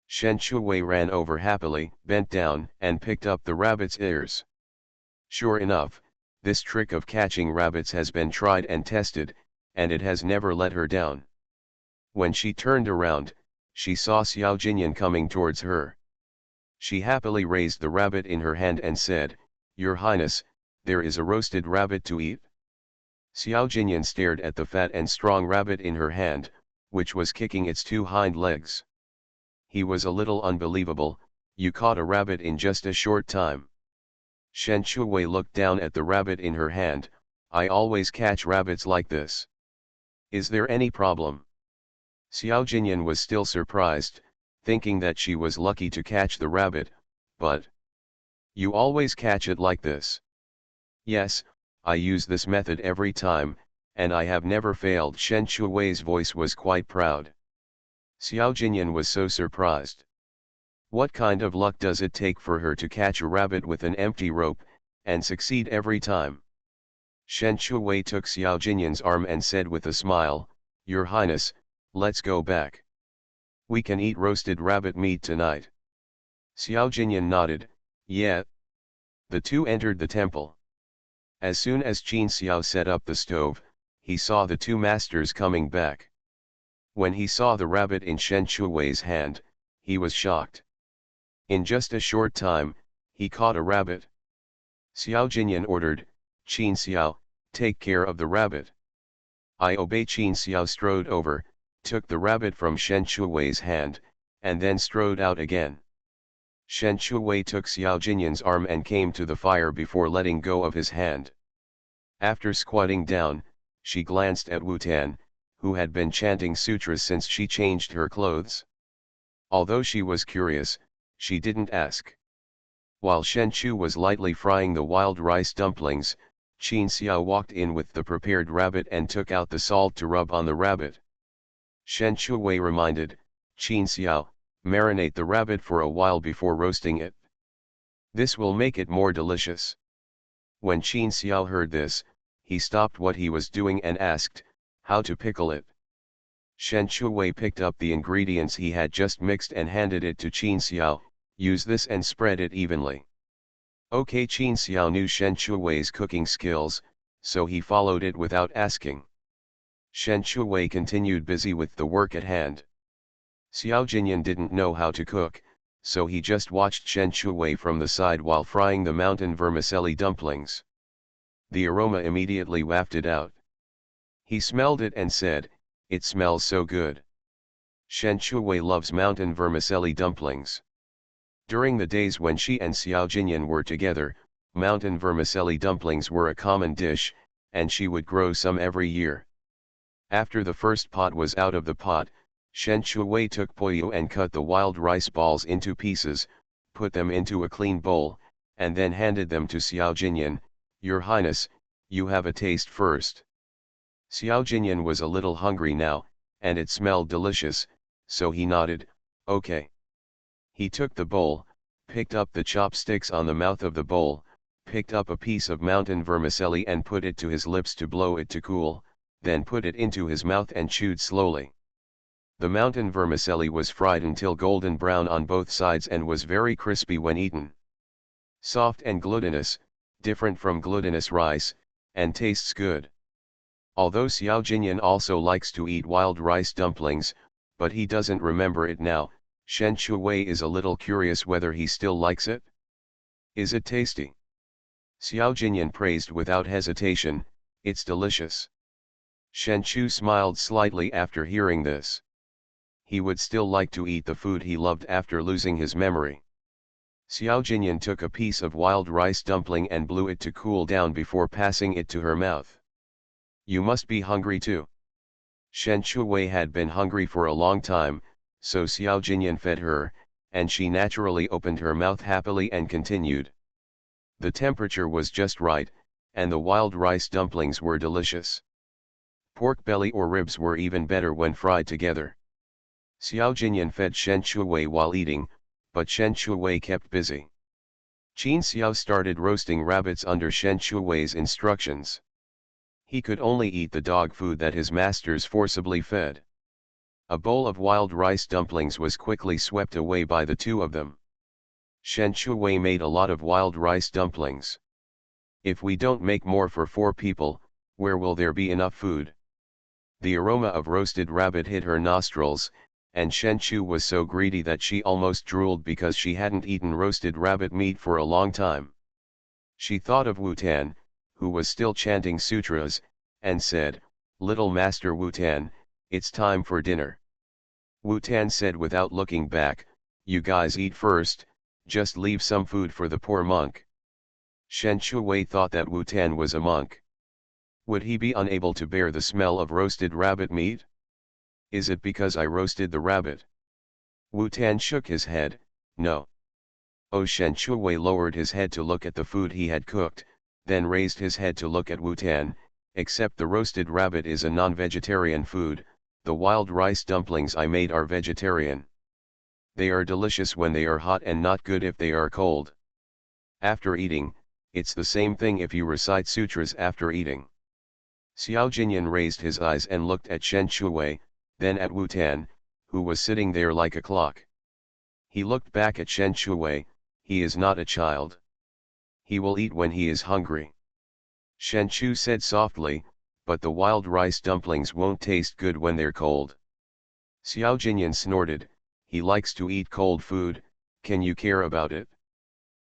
Shen Shuwei ran over happily, bent down, and picked up the rabbit's ears. Sure enough, this trick of catching rabbits has been tried and tested, and it has never let her down. When she turned around, she saw Xiao Jinyan coming towards her. She happily raised the rabbit in her hand and said, "Your Highness, there is a roasted rabbit to eat." Xiao Jinyan stared at the fat and strong rabbit in her hand, which was kicking its 2 hind legs. He was a little unbelievable. "You caught a rabbit in just a short time." Shen Shuwei looked down at the rabbit in her hand. "I always catch rabbits like this. Is there any problem?" Xiao Jinyan was still surprised, thinking that she was lucky to catch the rabbit, but "You always catch it like this?" "Yes, I use this method every time, and I have never failed." Shen Shuwei's voice was quite proud. Xiao Jinyan was so surprised. What kind of luck does it take for her to catch a rabbit with an empty rope, and succeed every time? Shen Shuwei took Xiao Jinyan's arm and said with a smile, "Your Highness, let's go back. We can eat roasted rabbit meat tonight." Xiao Jinyan nodded, "Yeah." The two entered the temple. As soon as Qin Xiao set up the stove, he saw the 2 masters coming back. When he saw the rabbit in Shen Shuwei's hand, he was shocked. In just a short time, he caught a rabbit. Xiao Jinyan ordered, "Qin Xiao, take care of the rabbit." "I obey." Qin Xiao strode over, took the rabbit from Shen Shuwei's hand, and then strode out again. Shen Shuwei took Xiao Jinyan's arm and came to the fire before letting go of his hand. After squatting down, she glanced at Wu Tan, who had been chanting sutras since she changed her clothes. Although she was curious, she didn't ask. While Shen Chu was lightly frying the wild rice dumplings, Qin Xiao walked in with the prepared rabbit and took out the salt to rub on the rabbit. Shen Chuwei reminded, Qin Xiao, marinate the rabbit for a while before roasting it. This will make it more delicious. When Qin Xiao heard this, he stopped what he was doing and asked, how to pickle it. Shen Chuwei picked up the ingredients he had just mixed and handed it to Qin Xiao, use this and spread it evenly. Okay, Qin Xiao knew Shen Chuwei's cooking skills, so he followed it without asking. Shen Chuwei continued busy with the work at hand. Xiao Jinyan didn't know how to cook, so he just watched Shen Chuwei from the side while frying the mountain vermicelli dumplings. The aroma immediately wafted out. He smelled it and said, it smells so good. Shen Chuwei loves mountain vermicelli dumplings. During the days when she and Xiao Jinyan were together, mountain vermicelli dumplings were a common dish, and she would grow some every year. After the first pot was out of the pot, Shen Chuwei took Poyu and cut the wild rice balls into pieces, put them into a clean bowl, and then handed them to Xiao Jinyan. Your Highness, you have a taste first. Xiao Jinyan was a little hungry now, and it smelled delicious, so he nodded, okay. He took the bowl, picked up the chopsticks on the mouth of the bowl, picked up a piece of mountain vermicelli and put it to his lips to blow it to cool, then put it into his mouth and chewed slowly. The mountain vermicelli was fried until golden brown on both sides and was very crispy when eaten. Soft and glutinous, different from glutinous rice, and tastes good. Although Xiao Jinyan also likes to eat wild rice dumplings, but he doesn't remember it now, Shen Chuwei is a little curious whether he still likes it. Is it tasty? Xiao Jinyan praised without hesitation, it's delicious. Shen Chu smiled slightly after hearing this. He would still like to eat the food he loved after losing his memory. Xiao Jinyan took a piece of wild rice dumpling and blew it to cool down before passing it to her mouth. You must be hungry too. Shen Chuwei had been hungry for a long time, so Xiao Jinyan fed her, and she naturally opened her mouth happily and continued. The temperature was just right, and the wild rice dumplings were delicious. Pork belly or ribs were even better when fried together. Xiao Jinyan fed Shen Chuwei while eating, but Shen Chuwei kept busy. Qin Xiao started roasting rabbits under Shen Chuwei's instructions. He could only eat the dog food that his masters forcibly fed. A bowl of wild rice dumplings was quickly swept away by the two of them. Shen Chuwei made a lot of wild rice dumplings. If we don't make more for 4 people, where will there be enough food? The aroma of roasted rabbit hit her nostrils, and Shen Chu was so greedy that she almost drooled because she hadn't eaten roasted rabbit meat for a long time. She thought of Wu Tan, who was still chanting sutras, and said, Little Master Wu Tan, it's time for dinner. Wu Tan said without looking back, you guys eat first, just leave some food for the poor monk. Shen Chuwei thought that Wu Tan was a monk. Would he be unable to bear the smell of roasted rabbit meat? Is it because I roasted the rabbit? Wu Tan shook his head, no. Oh, Shen Chuwei lowered his head to look at the food he had cooked, then raised his head to look at Wu Tan, except the roasted rabbit is a non-vegetarian food, the wild rice dumplings I made are vegetarian. They are delicious when they are hot and not good if they are cold. After eating, it's the same thing if you recite sutras after eating. Xiao Jinyan raised his eyes and looked at Shen Chuwei, then at Wu Tan, who was sitting there like a clock. He looked back at Shen Chuwei, he is not a child. He will eat when he is hungry. Shen Chu said softly, but the wild rice dumplings won't taste good when they're cold. Xiao Jinyan snorted, he likes to eat cold food, can you care about it?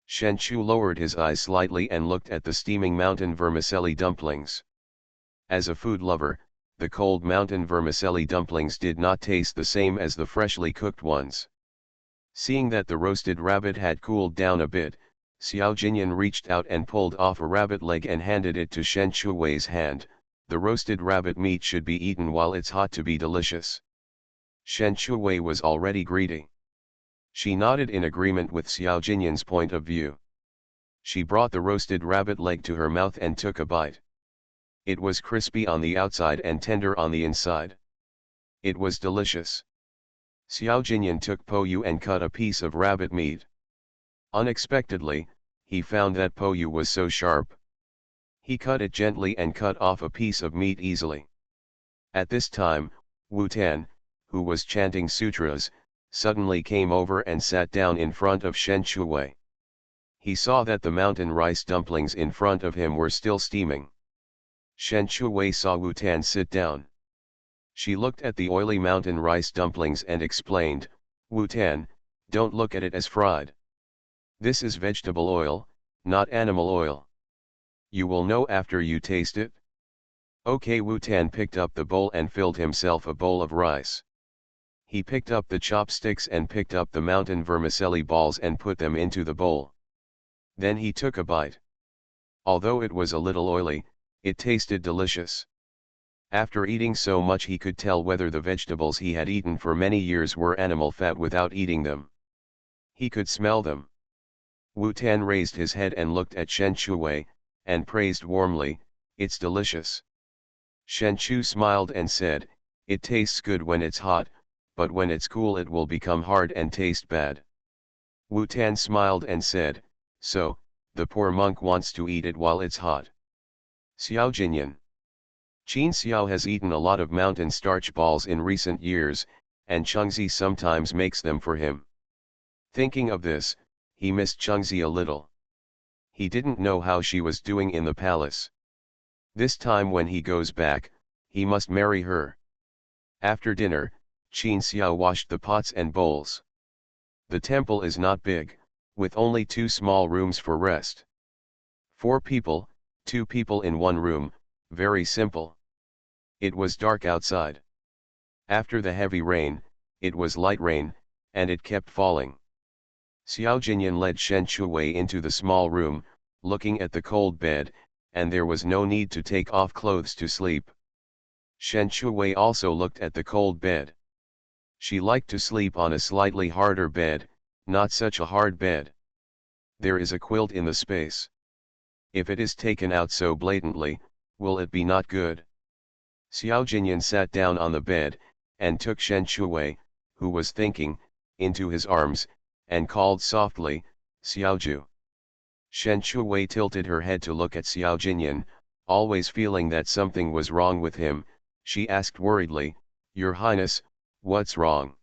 Shen Chu lowered his eyes slightly and looked at the steaming mountain vermicelli dumplings. As a food lover, the cold mountain vermicelli dumplings did not taste the same as the freshly cooked ones. Seeing that the roasted rabbit had cooled down a bit, Xiao Jinyan reached out and pulled off a rabbit leg and handed it to Shen Chuwei's hand. The roasted rabbit meat should be eaten while it's hot to be delicious. Shen Chuwei was already greedy. She nodded in agreement with Xiao Jinyan's point of view. She brought the roasted rabbit leg to her mouth and took a bite. It was crispy on the outside and tender on the inside. It was delicious. Xiao Jinyan took Po Yu and cut a piece of rabbit meat. Unexpectedly, he found that Po Yu was so sharp. He cut it gently and cut off a piece of meat easily. At this time, Wu Tan, who was chanting sutras, suddenly came over and sat down in front of Shen Chuwei. He saw that the mountain rice dumplings in front of him were still steaming. Shen Chuwei saw Wu Tan sit down. She looked at the oily mountain rice dumplings and explained, "Wu Tan, don't look at it as fried. This is vegetable oil, not animal oil. You will know after you taste it." Okay, Wu Tan picked up the bowl and filled himself a bowl of rice. He picked up the chopsticks and picked up the mountain vermicelli balls and put them into the bowl. Then he took a bite. Although it was a little oily, it tasted delicious. After eating so much he could tell whether the vegetables he had eaten for many years were animal fat without eating them. He could smell them. Wu Tan raised his head and looked at Shen Chuwei, and praised warmly, "It's delicious." Shen Chu smiled and said, "It tastes good when it's hot, but when it's cool it will become hard and taste bad." Wu Tan smiled and said, "So, the poor monk wants to eat it while it's hot." Xiao Jinyan. Qin Xiao has eaten a lot of mountain starch balls in recent years, and Chengzi sometimes makes them for him. Thinking of this, he missed Chengzi a little. He didn't know how she was doing in the palace. This time when he goes back, he must marry her. After dinner, Qin Xiao washed the pots and bowls. The temple is not big, with only 2 small rooms for rest. 4 people, 2 people in 1 room, very simple. It was dark outside. After the heavy rain, it was light rain, and it kept falling. Xiao Jinyan led Shen Chuwei into the small room, looking at the cold bed, and there was no need to take off clothes to sleep. Shen Chuwei also looked at the cold bed. She liked to sleep on a slightly harder bed, not such a hard bed. There is a quilt in the space. If it is taken out so blatantly, will it be not good? Xiao Jinyan sat down on the bed, and took Shen Chuwei, who was thinking, into his arms, and called softly, "Xiaoju." Shen Chuwei tilted her head to look at Xiao Jinyan, always feeling that something was wrong with him. She asked worriedly, "Your Highness, what's wrong?"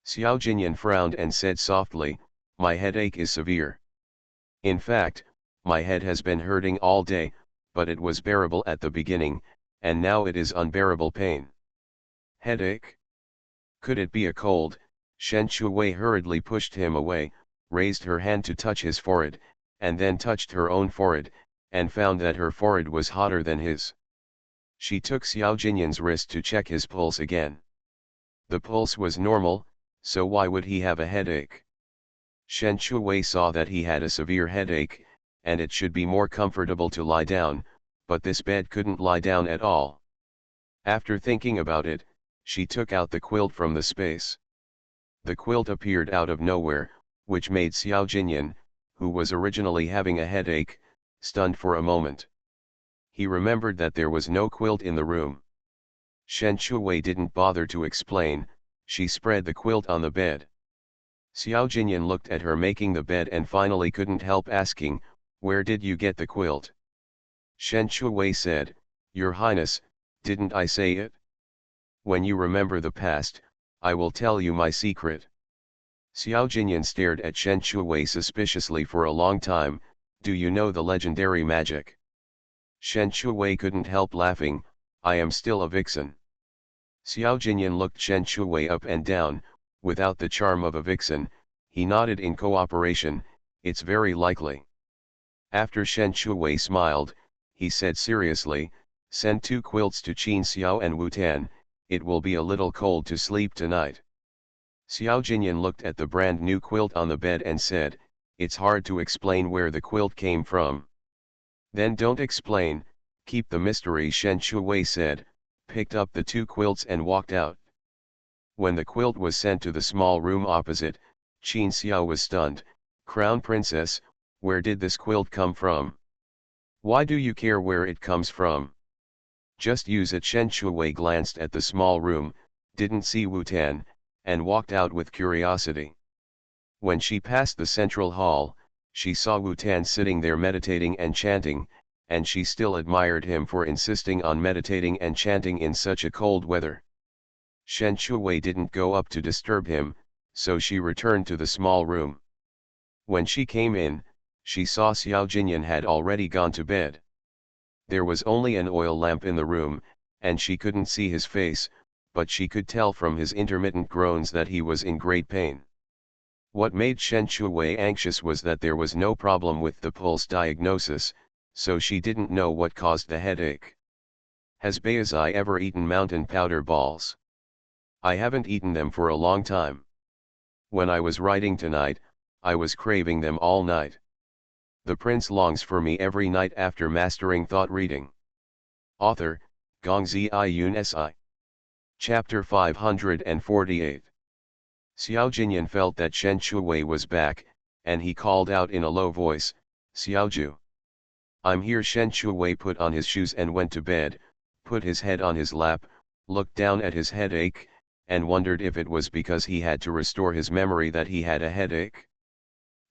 Xiao Jinyan frowned and said softly, "My headache is severe. In fact, my head has been hurting all day, but it was bearable at the beginning, and now it is unbearable pain." Headache? Could it be a cold? Shen Chuwei hurriedly pushed him away, raised her hand to touch his forehead, and then touched her own forehead, and found that her forehead was hotter than his. She took Xiao Jinyan's wrist to check his pulse again. The pulse was normal, so why would he have a headache? Shen Chuwei saw that he had a severe headache, and it should be more comfortable to lie down, but this bed couldn't lie down at all. After thinking about it, she took out the quilt from the space. The quilt appeared out of nowhere, which made Xiao Jinyan, who was originally having a headache, stunned for a moment. He remembered that there was no quilt in the room. Shen Chuwei didn't bother to explain, she spread the quilt on the bed. Xiao Jinyan looked at her making the bed and finally couldn't help asking, "Where did you get the quilt?" Shen Chuwei said, "Your Highness, didn't I say it? When you remember the past, I will tell you my secret." Xiao Jinyan stared at Shen Chuwei suspiciously for a long time. "Do you know the legendary magic?" Shen Chuwei couldn't help laughing, "I am still a vixen." Xiao Jinyan looked Shen Chuwei up and down. Without the charm of a vixen, he nodded in cooperation, "It's very likely." After Shen Chuwei smiled, he said seriously, "Send 2 quilts to Qin Xiao and Wu Tan, it will be a little cold to sleep tonight." Xiao Jinyan looked at the brand new quilt on the bed and said, "It's hard to explain where the quilt came from." "Then don't explain, keep the mystery," Shen Chuwei said, picked up the 2 quilts and walked out. When the quilt was sent to the small room opposite, Qin Xiao was stunned. Crown Princess, where did this quilt come from? Why do you care where it comes from? Just use it. Shen Shuwei glanced at the small room, didn't see Wu Tan, and walked out with curiosity. When she passed the central hall, she saw Wu Tan sitting there meditating and chanting, and she still admired him for insisting on meditating and chanting in such a cold weather. Shen Shuwei didn't go up to disturb him, so she returned to the small room. When she came in, she saw Xiao Jinyan had already gone to bed. There was only an oil lamp in the room, and she couldn't see his face, but she could tell from his intermittent groans that he was in great pain. What made Shen Shuwei anxious was that there was no problem with the pulse diagnosis, so she didn't know what caused the headache. Has Baizai ever eaten mountain powder balls? I haven't eaten them for a long time. When I was writing tonight, I was craving them all night. The prince longs for me every night after mastering thought reading. Author, Gongzi Yun Si. Chapter 548. Xiao Jinyan felt that Shen Shuwei was back, and he called out in a low voice, Xiaoju. I'm here. Shen Shuwei put on his shoes and went to bed, put his head on his lap, looked down at his headache, and wondered if it was because he had to restore his memory that he had a headache.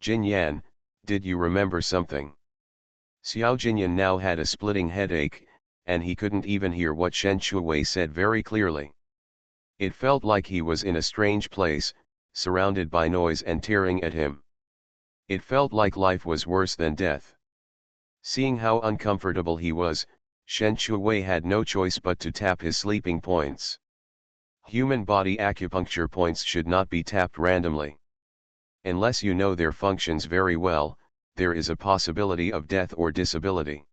Jin Yan, did you remember something? Xiao Jinyan now had a splitting headache, and he couldn't even hear what Shen Shuwei said very clearly. It felt like he was in a strange place, surrounded by noise and tearing at him. It felt like life was worse than death. Seeing how uncomfortable he was, Shen Shuwei had no choice but to tap his sleeping points. Human body acupuncture points should not be tapped randomly. Unless you know their functions very well, there is a possibility of death or disability.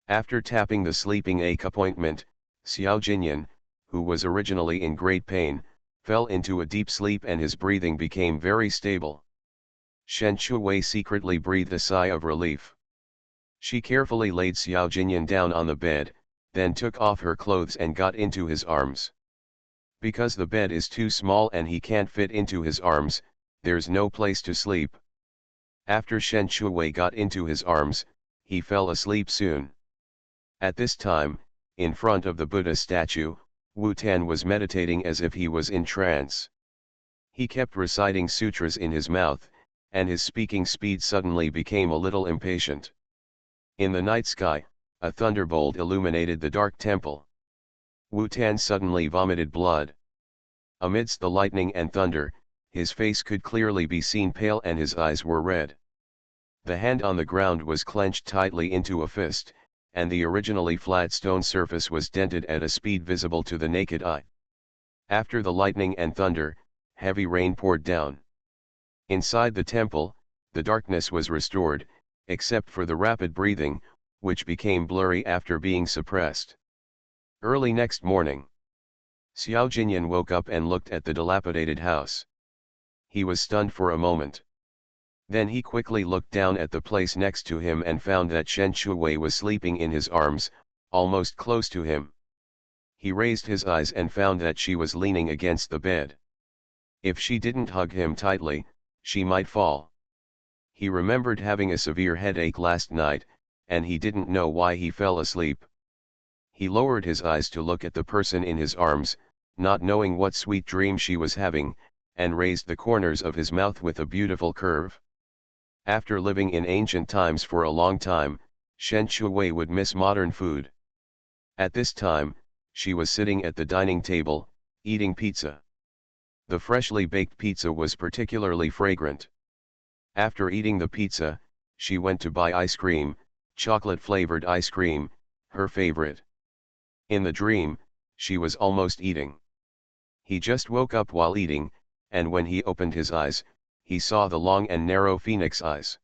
After tapping the sleeping acupointment, Xiao Jinyan, who was originally in great pain, fell into a deep sleep and his breathing became very stable. Shen Shuwei secretly breathed a sigh of relief. She carefully laid Xiao Jinyan down on the bed, then took off her clothes and got into his arms. Because the bed is too small and he can't fit into his arms, there's no place to sleep. After Shen Shuwei got into his arms, he fell asleep soon. At this time, in front of the Buddha statue, Wu Tan was meditating as if he was in trance. He kept reciting sutras in his mouth, and his speaking speed suddenly became a little impatient. In the night sky, a thunderbolt illuminated the dark temple. Wu Tan suddenly vomited blood. Amidst the lightning and thunder, his face could clearly be seen pale and his eyes were red. The hand on the ground was clenched tightly into a fist, and the originally flat stone surface was dented at a speed visible to the naked eye. After the lightning and thunder, heavy rain poured down. Inside the temple, the darkness was restored, except for the rapid breathing, which became blurry after being suppressed. Early next morning, Xiao Jinyan woke up and looked at the dilapidated house. He was stunned for a moment. Then he quickly looked down at the place next to him and found that Shen Shuwei was sleeping in his arms, almost close to him. He raised his eyes and found that she was leaning against the bed. If she didn't hug him tightly, she might fall. He remembered having a severe headache last night, and he didn't know why he fell asleep. He lowered his eyes to look at the person in his arms, not knowing what sweet dream she was having, and raised the corners of his mouth with a beautiful curve. After living in ancient times for a long time, Shen Shuwei would miss modern food. At this time, she was sitting at the dining table, eating pizza. The freshly baked pizza was particularly fragrant. After eating the pizza, she went to buy ice cream, chocolate-flavored ice cream, her favorite. In the dream, she was almost eating. He just woke up while eating, and when he opened his eyes, he saw the long and narrow phoenix eyes.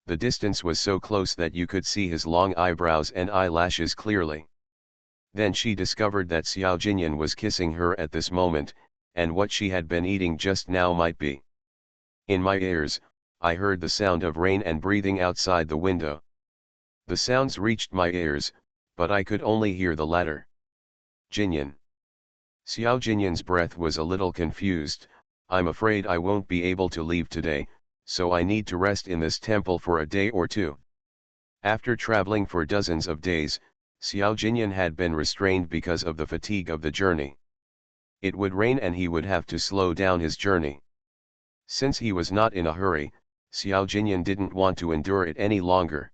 The distance was so close that you could see his long eyebrows and eyelashes clearly. Then she discovered that Xiao Jinyan was kissing her at this moment, and what she had been eating just now might be. In my ears, I heard the sound of rain and breathing outside the window. The sounds reached my ears, but I could only hear the latter. Jinyan. Xiao Jinyan's breath was a little confused, I'm afraid I won't be able to leave today, so I need to rest in this temple for a day or two. After traveling for dozens of days, Xiao Jinyan had been restrained because of the fatigue of the journey. It would rain and he would have to slow down his journey. Since he was not in a hurry, Xiao Jinyan didn't want to endure it any longer.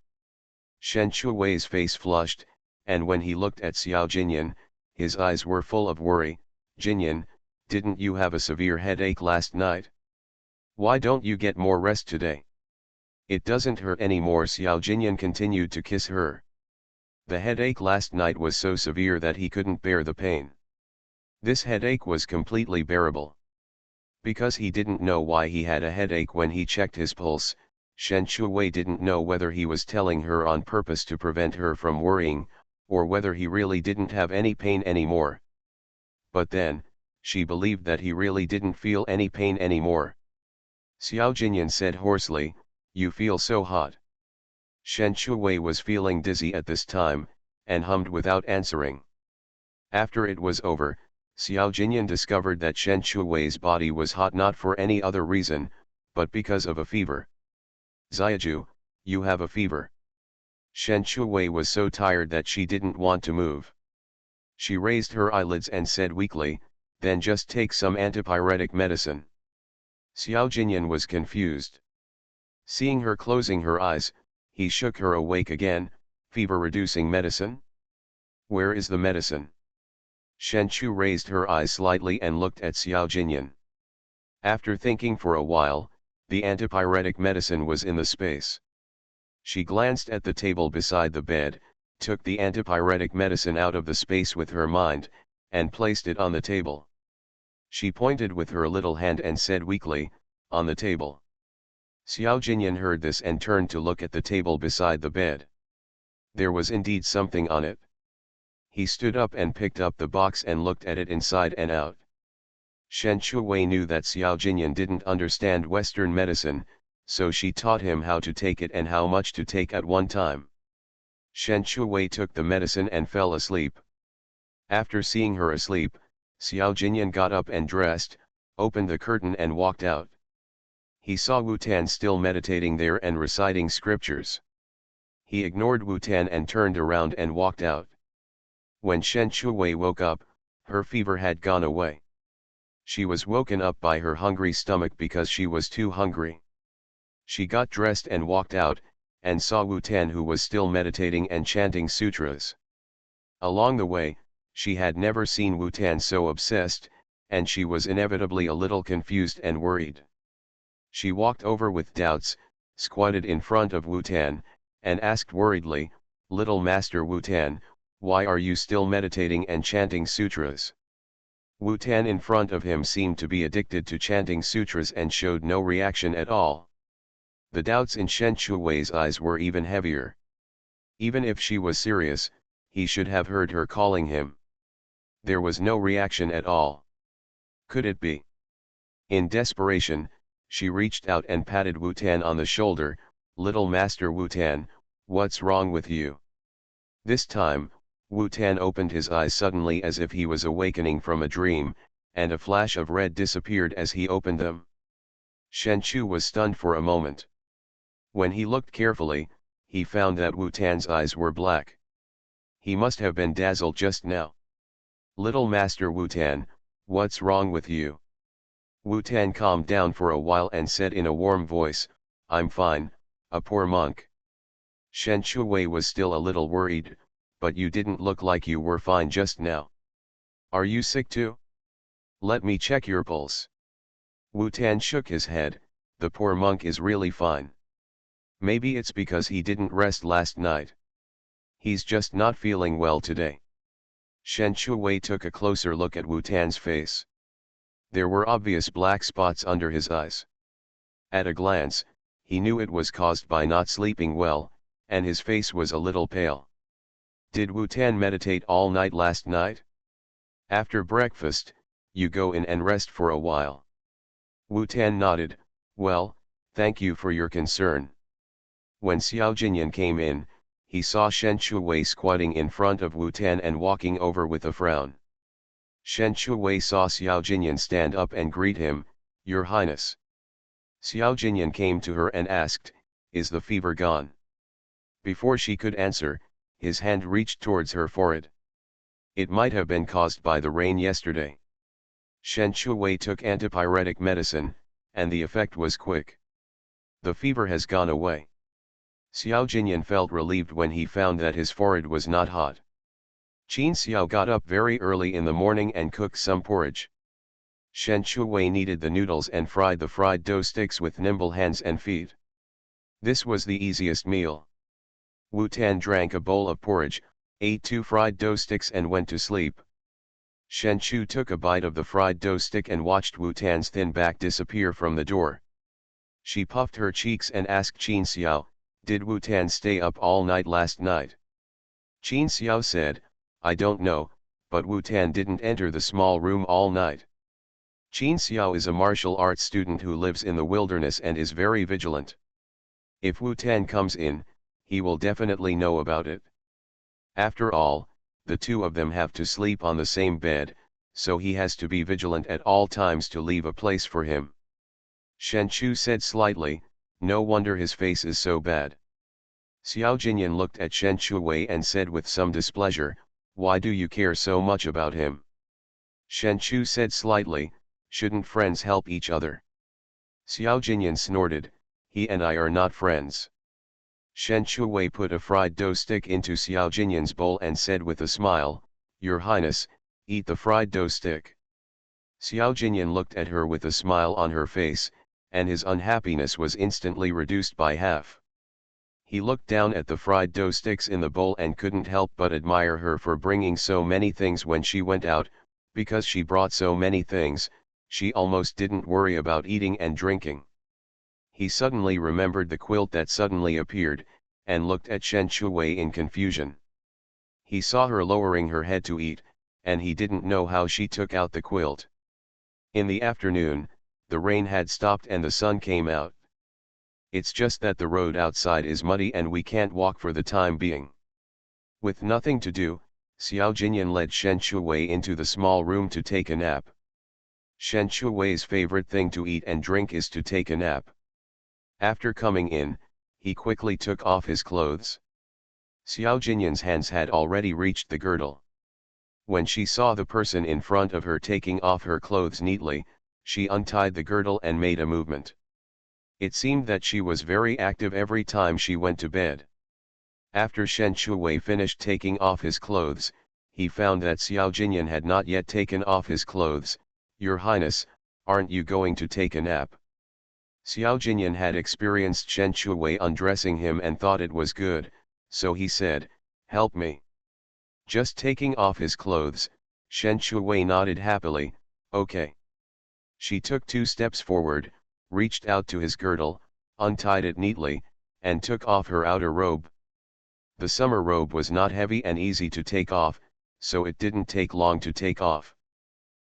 Shen Chuwei's face flushed, and when he looked at Xiao Jinyan, his eyes were full of worry. Jinyan, didn't you have a severe headache last night? Why don't you get more rest today? It doesn't hurt anymore. Xiao Jinyan continued to kiss her. The headache last night was so severe that he couldn't bear the pain. This headache was completely bearable. Because he didn't know why he had a headache when he checked his pulse, Shen Chuwei didn't know whether he was telling her on purpose to prevent her from worrying, or whether he really didn't have any pain anymore. But then, she believed that he really didn't feel any pain anymore. Xiao Jinyan said hoarsely, "You feel so hot." Shen Chuwei was feeling dizzy at this time, and hummed without answering. After it was over, Xiao Jinyan discovered that Shen Chuwei's body was hot not for any other reason, but because of a fever. "Xiaju, you have a fever." Shen Chuwei was so tired that she didn't want to move. She raised her eyelids and said weakly, "Then just take some antipyretic medicine." Xiao Jinyan was confused. Seeing her closing her eyes, he shook her awake again. "Fever-reducing medicine? Where is the medicine?" Shen Chu raised her eyes slightly and looked at Xiao Jinyan. After thinking for a while, the antipyretic medicine was in the space. She glanced at the table beside the bed, took the antipyretic medicine out of the space with her mind, and placed it on the table. She pointed with her little hand and said weakly, "On the table." Xiao Jinyan heard this and turned to look at the table beside the bed. There was indeed something on it. He stood up and picked up the box and looked at it inside and out. Shen Chuwei knew that Xiao Jinyan didn't understand Western medicine, so she taught him how to take it and how much to take at one time. Shen Chuwei took the medicine and fell asleep. After seeing her asleep, Xiao Jinyan got up and dressed, opened the curtain and walked out. He saw Wu Tan still meditating there and reciting scriptures. He ignored Wu Tan and turned around and walked out. When Shen Chuwei woke up, her fever had gone away. She was woken up by her hungry stomach because she was too hungry. She got dressed and walked out, and saw Wu Tan, who was still meditating and chanting sutras. Along the way, she had never seen Wu Tan so obsessed, and she was inevitably a little confused and worried. She walked over with doubts, squatted in front of Wu Tan, and asked worriedly, "Little Master Wu Tan, why are you still meditating and chanting sutras?" Wu Tan in front of him seemed to be addicted to chanting sutras and showed no reaction at all. The doubts in Shen Chuwei's eyes were even heavier. Even if she was serious, he should have heard her calling him. There was no reaction at all. Could it be? In desperation, she reached out and patted Wu Tan on the shoulder. "Little Master Wu Tan, what's wrong with you?" This time, Wu Tan opened his eyes suddenly as if he was awakening from a dream, and a flash of red disappeared as he opened them. Shen Chu was stunned for a moment. When he looked carefully, he found that Wu Tan's eyes were black. He must have been dazzled just now. "Little Master Wu Tan, what's wrong with you?" Wu Tan calmed down for a while and said in a warm voice, "I'm fine, a poor monk." Shen Chuwei was still a little worried, "But you didn't look like you were fine just now. Are you sick too? Let me check your pulse." Wu Tan shook his head. "The poor monk is really fine. Maybe it's because he didn't rest last night. He's just not feeling well today." Shen Chuwei took a closer look at Wu Tan's face. There were obvious black spots under his eyes. At a glance, he knew it was caused by not sleeping well, and his face was a little pale. "Did Wu Tan meditate all night last night? After breakfast, you go in and rest for a while." Wu Tan nodded. "Well, thank you for your concern." When Xiao Jinyan came in, he saw Shen Chuwei squatting in front of Wu Tan and walking over with a frown. Shen Chuwei saw Xiao Jinyan stand up and greet him. Your Highness. Xiao Jinyan came to her and asked, is the fever gone? Before she could answer, his hand reached towards her forehead. It might have been caused by the rain yesterday. Shen Shuwei took antipyretic medicine, and the effect was quick. The fever has gone away. Xiao Jinyan felt relieved when he found that his forehead was not hot. Qin Xiao got up very early in the morning and cooked some porridge. Shen Shuwei kneaded the noodles and fried the fried dough sticks with nimble hands and feet. This was the easiest meal. Wu Tan drank a bowl of porridge, ate 2 fried dough sticks and went to sleep. Shen Chu took a bite of the fried dough stick and watched Wu Tan's thin back disappear from the door. She puffed her cheeks and asked Qin Xiao, did Wu Tan stay up all night last night? Qin Xiao said, I don't know, but Wu Tan didn't enter the small room all night. Qin Xiao is a martial arts student who lives in the wilderness and is very vigilant. If Wu Tan comes in, he will definitely know about it. After all, the two of them have to sleep on the same bed, so he has to be vigilant at all times to leave a place for him. Shen Chu said slightly, no wonder his face is so bad. Xiao Jinyan looked at Shen Shuwei and said with some displeasure, why do you care so much about him? Shen Chu said slightly, shouldn't friends help each other? Xiao Jinyan snorted, he and I are not friends. Shen Shuwei put a fried dough stick into Xiao Jinyan's bowl and said with a smile, Your Highness, eat the fried dough stick. Xiao Jinyan looked at her with a smile on her face, and his unhappiness was instantly reduced by half. He looked down at the fried dough sticks in the bowl and couldn't help but admire her for bringing so many things when she went out, because she brought so many things, she almost didn't worry about eating and drinking. He suddenly remembered the quilt that suddenly appeared, and looked at Shen Shuwei in confusion. He saw her lowering her head to eat, and he didn't know how she took out the quilt. In the afternoon, the rain had stopped and the sun came out. It's just that the road outside is muddy and we can't walk for the time being. With nothing to do, Xiao Jinyan led Shen Shuwei into the small room to take a nap. Shen Shuwei's favorite thing to eat and drink is to take a nap. After coming in, he quickly took off his clothes. Xiao Jinyan's hands had already reached the girdle. When she saw the person in front of her taking off her clothes neatly, she untied the girdle and made a movement. It seemed that she was very active every time she went to bed. After Shen Shuwei finished taking off his clothes, he found that Xiao Jinyan had not yet taken off his clothes. Your Highness, aren't you going to take a nap? Xiao Jinyan had experienced Shen Shuwei undressing him and thought it was good, so he said, help me. Just taking off his clothes, Shen Shuwei nodded happily, okay. She took 2 steps forward, reached out to his girdle, untied it neatly, and took off her outer robe. The summer robe was not heavy and easy to take off, so it didn't take long to take off.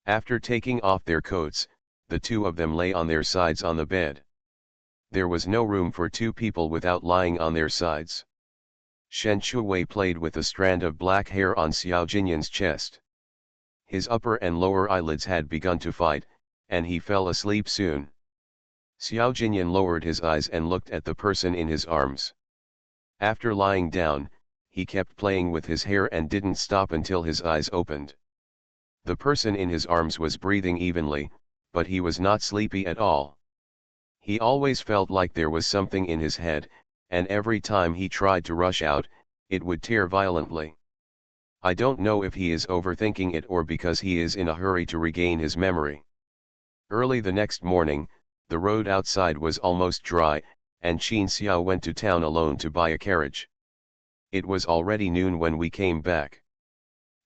After taking off their coats, the two of them lay on their sides on the bed. There was no room for 2 people without lying on their sides. Shen Shuwei played with a strand of black hair on Xiao Jinyan's chest. His upper and lower eyelids had begun to fight, and he fell asleep soon. Xiao Jinyan lowered his eyes and looked at the person in his arms. After lying down, he kept playing with his hair and didn't stop until his eyes opened. The person in his arms was breathing evenly, but he was not sleepy at all. He always felt like there was something in his head, and every time he tried to rush out, it would tear violently. I don't know if he is overthinking it or because he is in a hurry to regain his memory. Early the next morning, the road outside was almost dry, and Qin Xiao went to town alone to buy a carriage. It was already noon when we came back.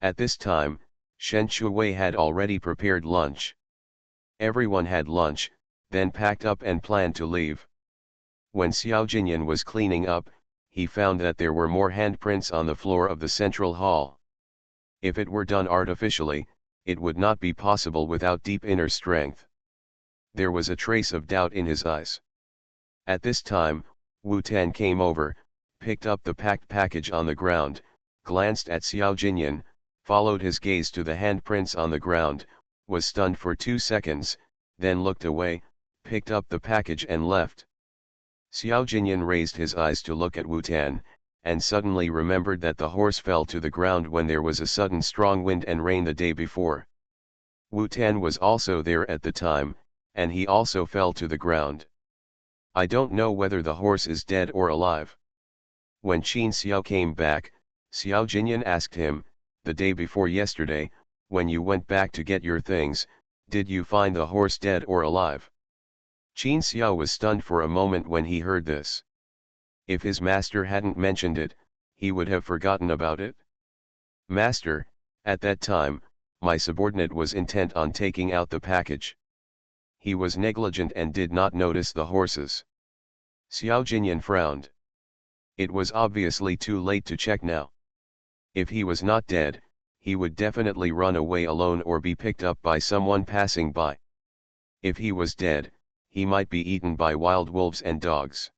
At this time, Shen Shuwei had already prepared lunch. Everyone had lunch, then packed up and planned to leave. When Xiao Jinyan was cleaning up, he found that there were more handprints on the floor of the central hall. If it were done artificially, it would not be possible without deep inner strength. There was a trace of doubt in his eyes. At this time, Wu Tan came over, picked up the packed package on the ground, glanced at Xiao Jinyan, followed his gaze to the handprints on the ground, was stunned for 2 seconds, then looked away, picked up the package and left. Xiao Jinyan raised his eyes to look at Wu Tan, and suddenly remembered that the horse fell to the ground when there was a sudden strong wind and rain the day before. Wu Tan was also there at the time, and he also fell to the ground. I don't know whether the horse is dead or alive. When Qin Xiao came back, Xiao Jinyan asked him, the day before yesterday, when you went back to get your things, did you find the horse dead or alive? Qin Xiao was stunned for a moment when he heard this. If his master hadn't mentioned it, he would have forgotten about it. Master, at that time, my subordinate was intent on taking out the package. He was negligent and did not notice the horses. Xiao Jinyan frowned. It was obviously too late to check now. If he was not dead, he would definitely run away alone or be picked up by someone passing by. If he was dead, he might be eaten by wild wolves and dogs.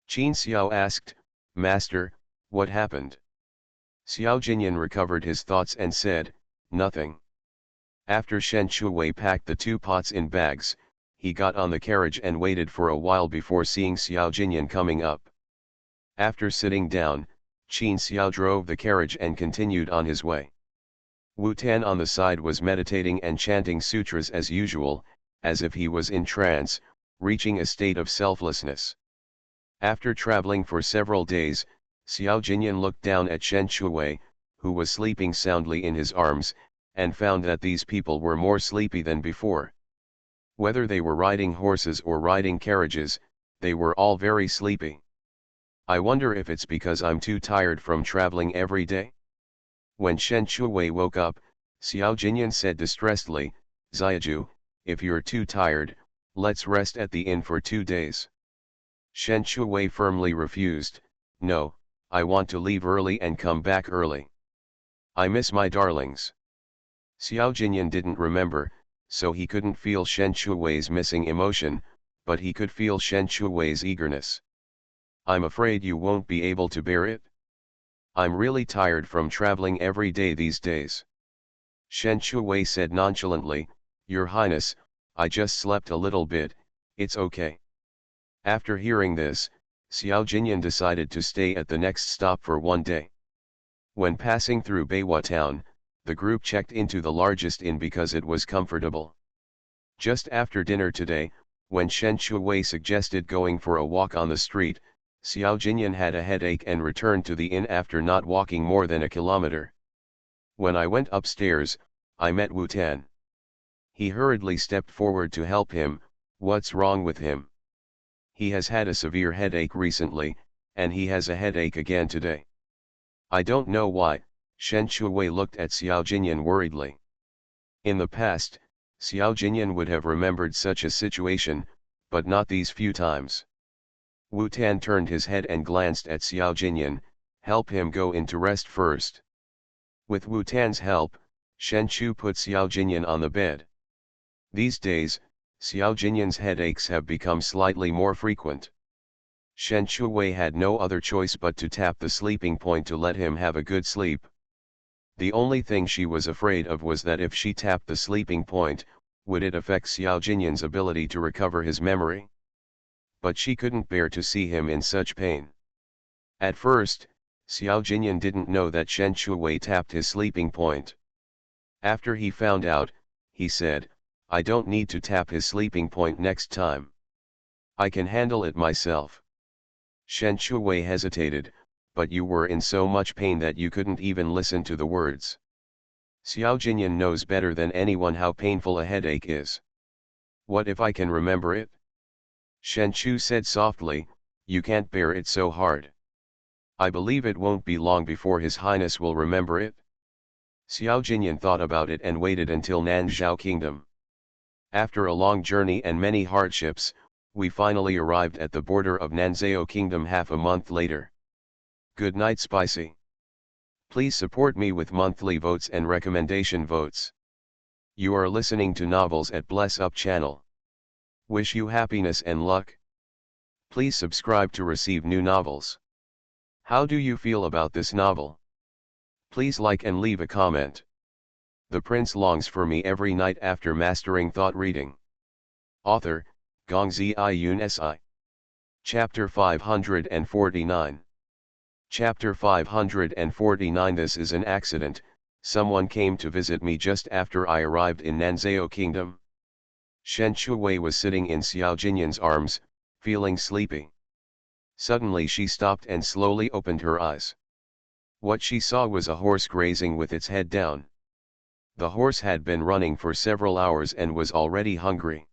Qin Xiao asked, Master, what happened? Xiao Jinyan recovered his thoughts and said, nothing. After Shen Shuwei packed the 2 pots in bags, he got on the carriage and waited for a while before seeing Xiao Jinyan coming up. After sitting down, Qin Xiao drove the carriage and continued on his way. Wu Tan on the side was meditating and chanting sutras as usual, as if he was in trance, reaching a state of selflessness. After traveling for several days, Xiao Jinyan looked down at Shen Shuwei, who was sleeping soundly in his arms, and found that these people were more sleepy than before. Whether they were riding horses or riding carriages, they were all very sleepy. I wonder if it's because I'm too tired from traveling every day? When Shen Shuwei woke up, Xiao Jinyan said distressedly, Xiaju, if you're too tired, let's rest at the inn for 2 days. Shen Shuwei firmly refused, no, I want to leave early and come back early. I miss my darlings. Xiao Jinyan didn't remember, so he couldn't feel Shen Shuwei's missing emotion, but he could feel Shen Shuwei's eagerness. I'm afraid you won't be able to bear it. I'm really tired from traveling every day these days. Shen Shuwei said nonchalantly, Your Highness, I just slept a little bit, it's okay. After hearing this, Xiao Jinyan decided to stay at the next stop for 1 day. When passing through Beihua town, the group checked into the largest inn because it was comfortable. Just after dinner today, when Shen Shuwei suggested going for a walk on the street, Xiao Jinyan had a headache and returned to the inn after not walking more than a kilometer. When I went upstairs, I met Wu Tan. He hurriedly stepped forward to help him. What's wrong with him? He has had a severe headache recently, and he has a headache again today. I don't know why. Shen Shuwei looked at Xiao Jinyan worriedly. In the past, Xiao Jinyan would have remembered such a situation, but not these few times. Wu Tan turned his head and glanced at Xiao Jinyan, help him go in to rest first. With Wu Tan's help, Shen Chu put Xiao Jinyan on the bed. These days, Xiao Jinyan's headaches have become slightly more frequent. Shen Shuwei had no other choice but to tap the sleeping point to let him have a good sleep. The only thing she was afraid of was that if she tapped the sleeping point, would it affect Xiao Jinyan's ability to recover his memory? But she couldn't bear to see him in such pain. At first, Xiao Jinyan didn't know that Shen Shuwei tapped his sleeping point. After he found out, he said, I don't need to tap his sleeping point next time. I can handle it myself. Shen Shuwei hesitated, but you were in so much pain that you couldn't even listen to the words. Xiao Jinyan knows better than anyone how painful a headache is. What if I can remember it? Shen Chu said softly, you can't bear it so hard. I believe it won't be long before His Highness will remember it. Xiao Jinyan thought about it and waited until Nanzhao Kingdom. After a long journey and many hardships, we finally arrived at the border of Nanzhao Kingdom half a month later. Good night, Spicy. Please support me with monthly votes and recommendation votes. You are listening to Novels at Bless Up channel. Wish you happiness and luck. Please subscribe to receive new novels. How do you feel about this novel? Please like and leave a comment. The prince longs for me every night after mastering thought reading. Author, Gongzi Yun Si. Chapter 549. Chapter 549. This is an accident. Someone came to visit me just after I arrived in Nanzhao Kingdom. Shen Shuwei was sitting in Xiao Jinyan's arms, feeling sleepy. Suddenly she stopped and slowly opened her eyes. What she saw was a horse grazing with its head down. The horse had been running for several hours and was already hungry.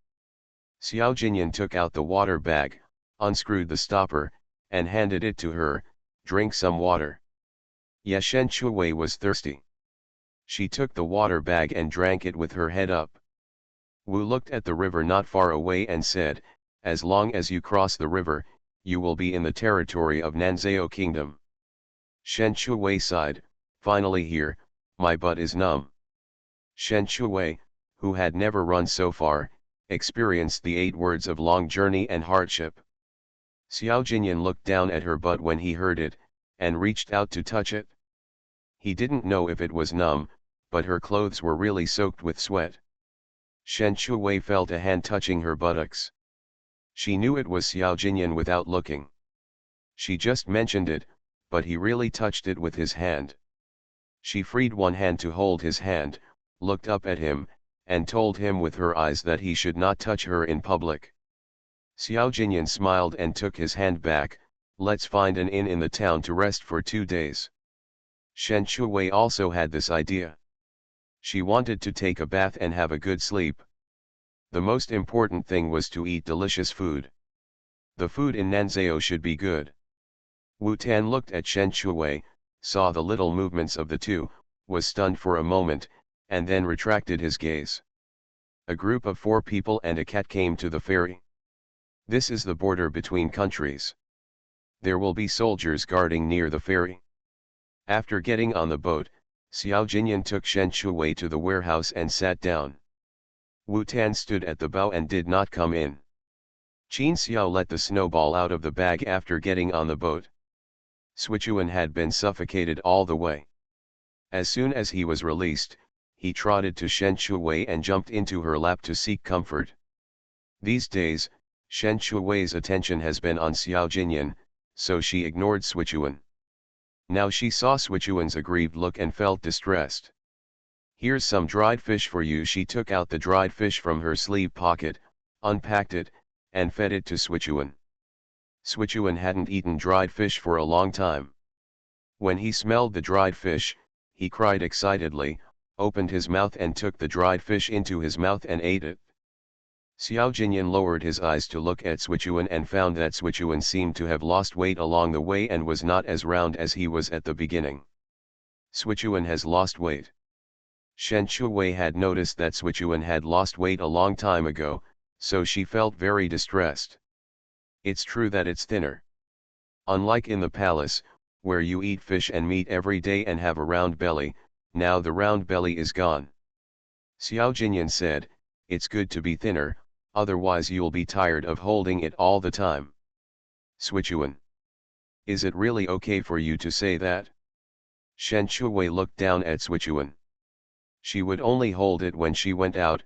Xiao Jinyan took out the water bag, unscrewed the stopper, and handed it to her. Drink some water. Shen Shuwei was thirsty. She took the water bag and drank it with her head up. Wu looked at the river not far away and said, as long as you cross the river, you will be in the territory of Nanzhao Kingdom. Shen Shuwei sighed, finally here, my butt is numb. Shen Shuwei, who had never run so far, experienced the 8 words of long journey and hardship. Xiao Jinyan looked down at her butt when he heard it, and reached out to touch it. He didn't know if it was numb, but her clothes were really soaked with sweat. Shen Shuwei felt a hand touching her buttocks. She knew it was Xiao Jinyan without looking. She just mentioned it, but he really touched it with his hand. She freed one hand to hold his hand, looked up at him, and told him with her eyes that he should not touch her in public. Xiao Jinyan smiled and took his hand back. Let's find an inn in the town to rest for 2 days. Shen Shuwei also had this idea. She wanted to take a bath and have a good sleep. The most important thing was to eat delicious food. The food in Nanzhao should be good. Wu Tan looked at Shen Shuwei, saw the little movements of the two, was stunned for a moment, and then retracted his gaze. A group of 4 people and a cat came to the ferry. This is the border between countries. There will be soldiers guarding near the ferry. After getting on the boat, Xiao Jinyan took Shen Shuwei to the warehouse and sat down. Wu Tan stood at the bow and did not come in. Qin Xiao let the snowball out of the bag after getting on the boat. Sichuan had been suffocated all the way. As soon as he was released, he trotted to Shen Shuwei and jumped into her lap to seek comfort. These days, Shen Shuwei's attention has been on Xiao Jinyan, so she ignored Sichuan. Now she saw Sichuan's aggrieved look and felt distressed. Here's some dried fish for you. She took out the dried fish from her sleeve pocket, unpacked it, and fed it to Sichuan. Sichuan hadn't eaten dried fish for a long time. When he smelled the dried fish, he cried excitedly, opened his mouth and took the dried fish into his mouth and ate it. Xiao Jinyan lowered his eyes to look at Sichuan and found that Sichuan seemed to have lost weight along the way and was not as round as he was at the beginning. Sichuan has lost weight. Shen Shuwei had noticed that Sichuan had lost weight a long time ago, so she felt very distressed. It's true that it's thinner. Unlike in the palace, where you eat fish and meat every day and have a round belly, now the round belly is gone. Xiao Jinyan said, it's good to be thinner, otherwise you'll be tired of holding it all the time. Sichuan. Is it really okay for you to say that? Shen Shuwei looked down at Sichuan. She would only hold it when she went out,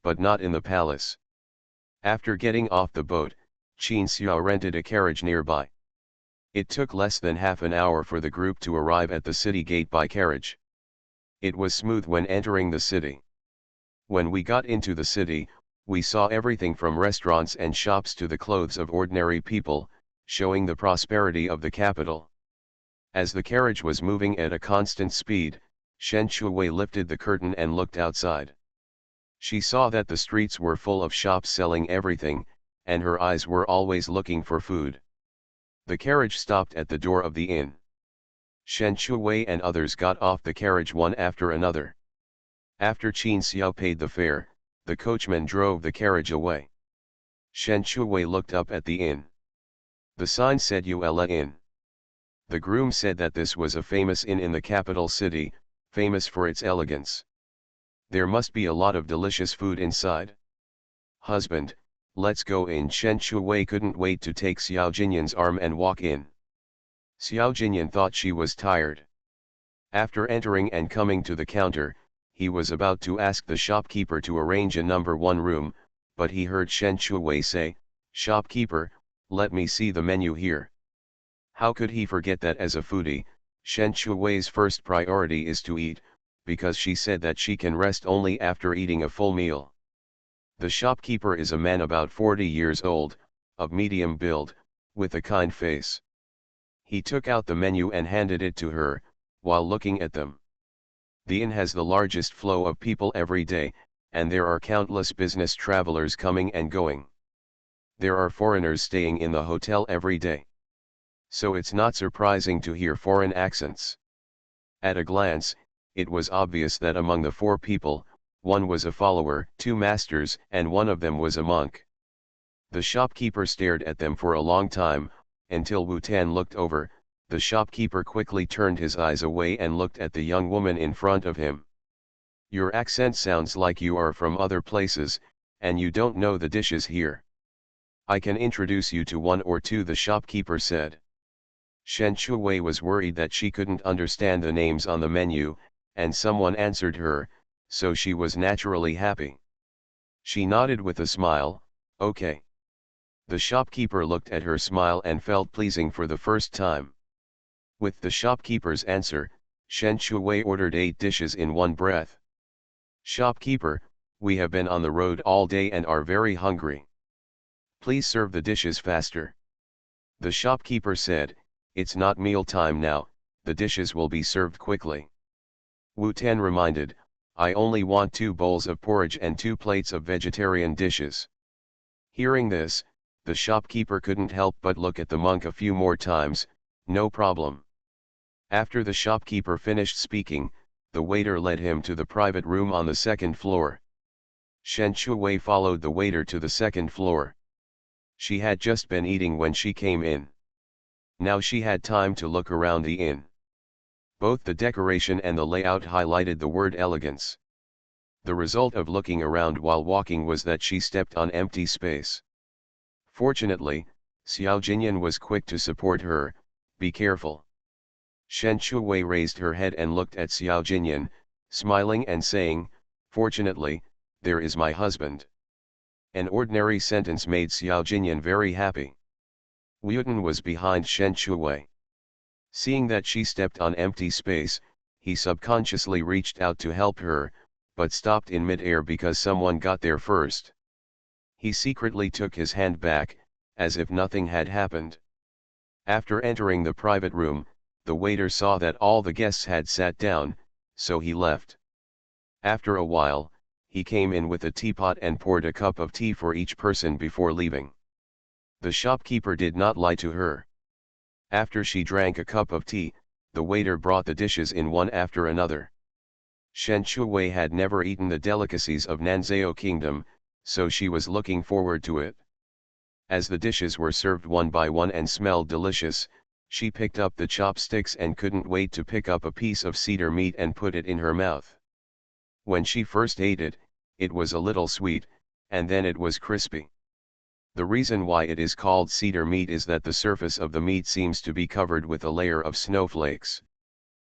but not in the palace. After getting off the boat, Qin Xiao rented a carriage nearby. It took less than half an hour for the group to arrive at the city gate by carriage. It was smooth when entering the city. When we got into the city, we saw everything from restaurants and shops to the clothes of ordinary people, showing the prosperity of the capital. As the carriage was moving at a constant speed, Shen Shuwei lifted the curtain and looked outside. She saw that the streets were full of shops selling everything, and her eyes were always looking for food. The carriage stopped at the door of the inn. Shen Shuwei and others got off the carriage one after another. After Qin Xiao paid the fare, the coachman drove the carriage away. Shen Shuwei looked up at the inn. The sign said Yuela Inn. The groom said that this was a famous inn in the capital city, famous for its elegance. There must be a lot of delicious food inside. Husband, let's go in. Shen Shuwei couldn't wait to take Xiao Jinyan's arm and walk in. Xiao Jinyan thought she was tired. After entering and coming to the counter, he was about to ask the shopkeeper to arrange a number 1 room, but he heard Shen Shuwei say, "Shopkeeper, let me see the menu here." How could he forget that as a foodie, Shen Shuwei's first priority is to eat, because she said that she can rest only after eating a full meal. The shopkeeper is a man about 40 years old, of medium build, with a kind face. He took out the menu and handed it to her, while looking at them. The inn has the largest flow of people every day, and there are countless business travelers coming and going. There are foreigners staying in the hotel every day. So it's not surprising to hear foreign accents. At a glance, it was obvious that among the 4 people, one was a follower, 2 masters, and one of them was a monk. The shopkeeper stared at them for a long time, until Wu Tan looked over. The shopkeeper quickly turned his eyes away and looked at the young woman in front of him. "Your accent sounds like you are from other places, and you don't know the dishes here. I can introduce you to 1 or 2, the shopkeeper said. Shen Shuwei was worried that she couldn't understand the names on the menu, and someone answered her, so she was naturally happy. She nodded with a smile, "Okay." The shopkeeper looked at her smile and felt pleasing for the first time. With the shopkeeper's answer, Shen Shuwei ordered 8 dishes in one breath. "Shopkeeper, we have been on the road all day and are very hungry. Please serve the dishes faster." The shopkeeper said, "It's not meal time now, the dishes will be served quickly." Wu Tan reminded, "I only want 2 bowls of porridge and 2 plates of vegetarian dishes." Hearing this, the shopkeeper couldn't help but look at the monk a few more times. "No problem." After the shopkeeper finished speaking, the waiter led him to the private room on the 2nd floor. Shen Shuwei followed the waiter to the 2nd floor. She had just been eating when she came in. Now she had time to look around the inn. Both the decoration and the layout highlighted the word elegance. The result of looking around while walking was that she stepped on empty space. Fortunately, Xiao Jinyan was quick to support her. "Be careful." Shen Shuwei raised her head and looked at Xiao Jinyan, smiling and saying, "Fortunately, there is my husband." An ordinary sentence made Xiao Jinyan very happy. Wuyutan was behind Shen Shuwei. Seeing that she stepped on empty space, he subconsciously reached out to help her, but stopped in mid-air because someone got there first. He secretly took his hand back, as if nothing had happened. After entering the private room, the waiter saw that all the guests had sat down, so he left. After a while, he came in with a teapot and poured a cup of tea for each person before leaving. The shopkeeper did not lie to her. After she drank a cup of tea, the waiter brought the dishes in one after another. Shen Shuwei had never eaten the delicacies of Nanzhao Kingdom, so she was looking forward to it. As the dishes were served one by one and smelled delicious, she picked up the chopsticks and couldn't wait to pick up a piece of cedar meat and put it in her mouth. When she first ate it, it was a little sweet, and then it was crispy. The reason why it is called cedar meat is that the surface of the meat seems to be covered with a layer of snowflakes.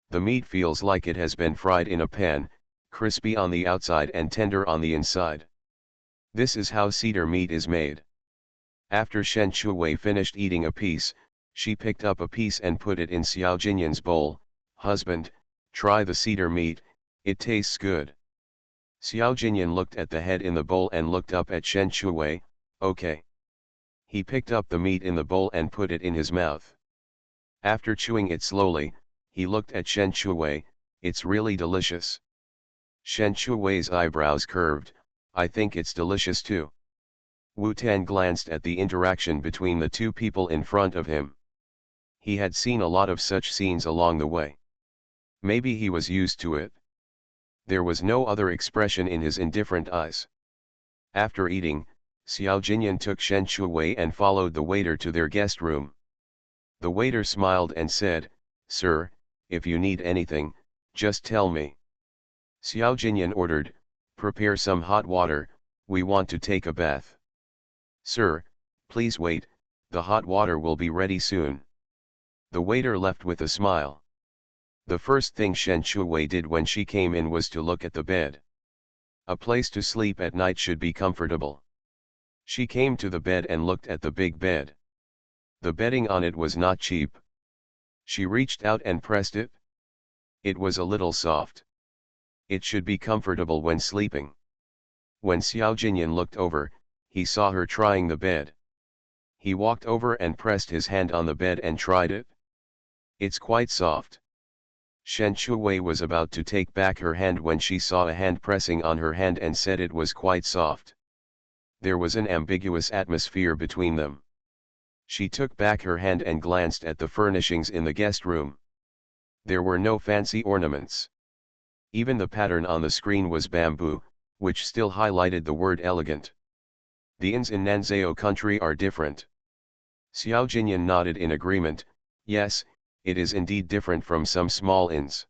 The meat feels like it has been fried in a pan, crispy on the outside and tender on the inside. This is how cedar meat is made. After Shen Shuwei finished eating a piece, she picked up a piece and put it in Xiao Jinyan's bowl. "Husband, try the cedar meat, it tastes good." Xiao Jinyan looked at the head in the bowl and looked up at Shen Shuwei. "Okay." He picked up the meat in the bowl and put it in his mouth. After chewing it slowly, he looked at Shen Shuwei. "It's really delicious." Shen Shuwei's eyebrows curved. "I think it's delicious too." Wu Tan glanced at the interaction between the 2 people in front of him. He had seen a lot of such scenes along the way. Maybe he was used to it. There was no other expression in his indifferent eyes. After eating, Xiao Jinyan took Shen Shuwei and followed the waiter to their guest room. The waiter smiled and said, "Sir, if you need anything, just tell me." Xiao Jinyan ordered, "Prepare some hot water, we want to take a bath." "Sir, please wait, the hot water will be ready soon." The waiter left with a smile. The first thing Shen Shuwei did when she came in was to look at the bed. A place to sleep at night should be comfortable. She came to the bed and looked at the big bed. The bedding on it was not cheap. She reached out and pressed it. It was a little soft. It should be comfortable when sleeping. When Xiao Jinyan looked over, he saw her trying the bed. He walked over and pressed his hand on the bed and tried it. It's quite soft. Shen Shuwei was about to take back her hand when she saw a hand pressing on her hand and said it was quite soft. There was an ambiguous atmosphere between them. She took back her hand and glanced at the furnishings in the guest room. There were no fancy ornaments. Even the pattern on the screen was bamboo, which still highlighted the word elegant. The inns in Nanzhao country are different. Xiao Jinyan nodded in agreement. Yes, it is indeed different from some small inns.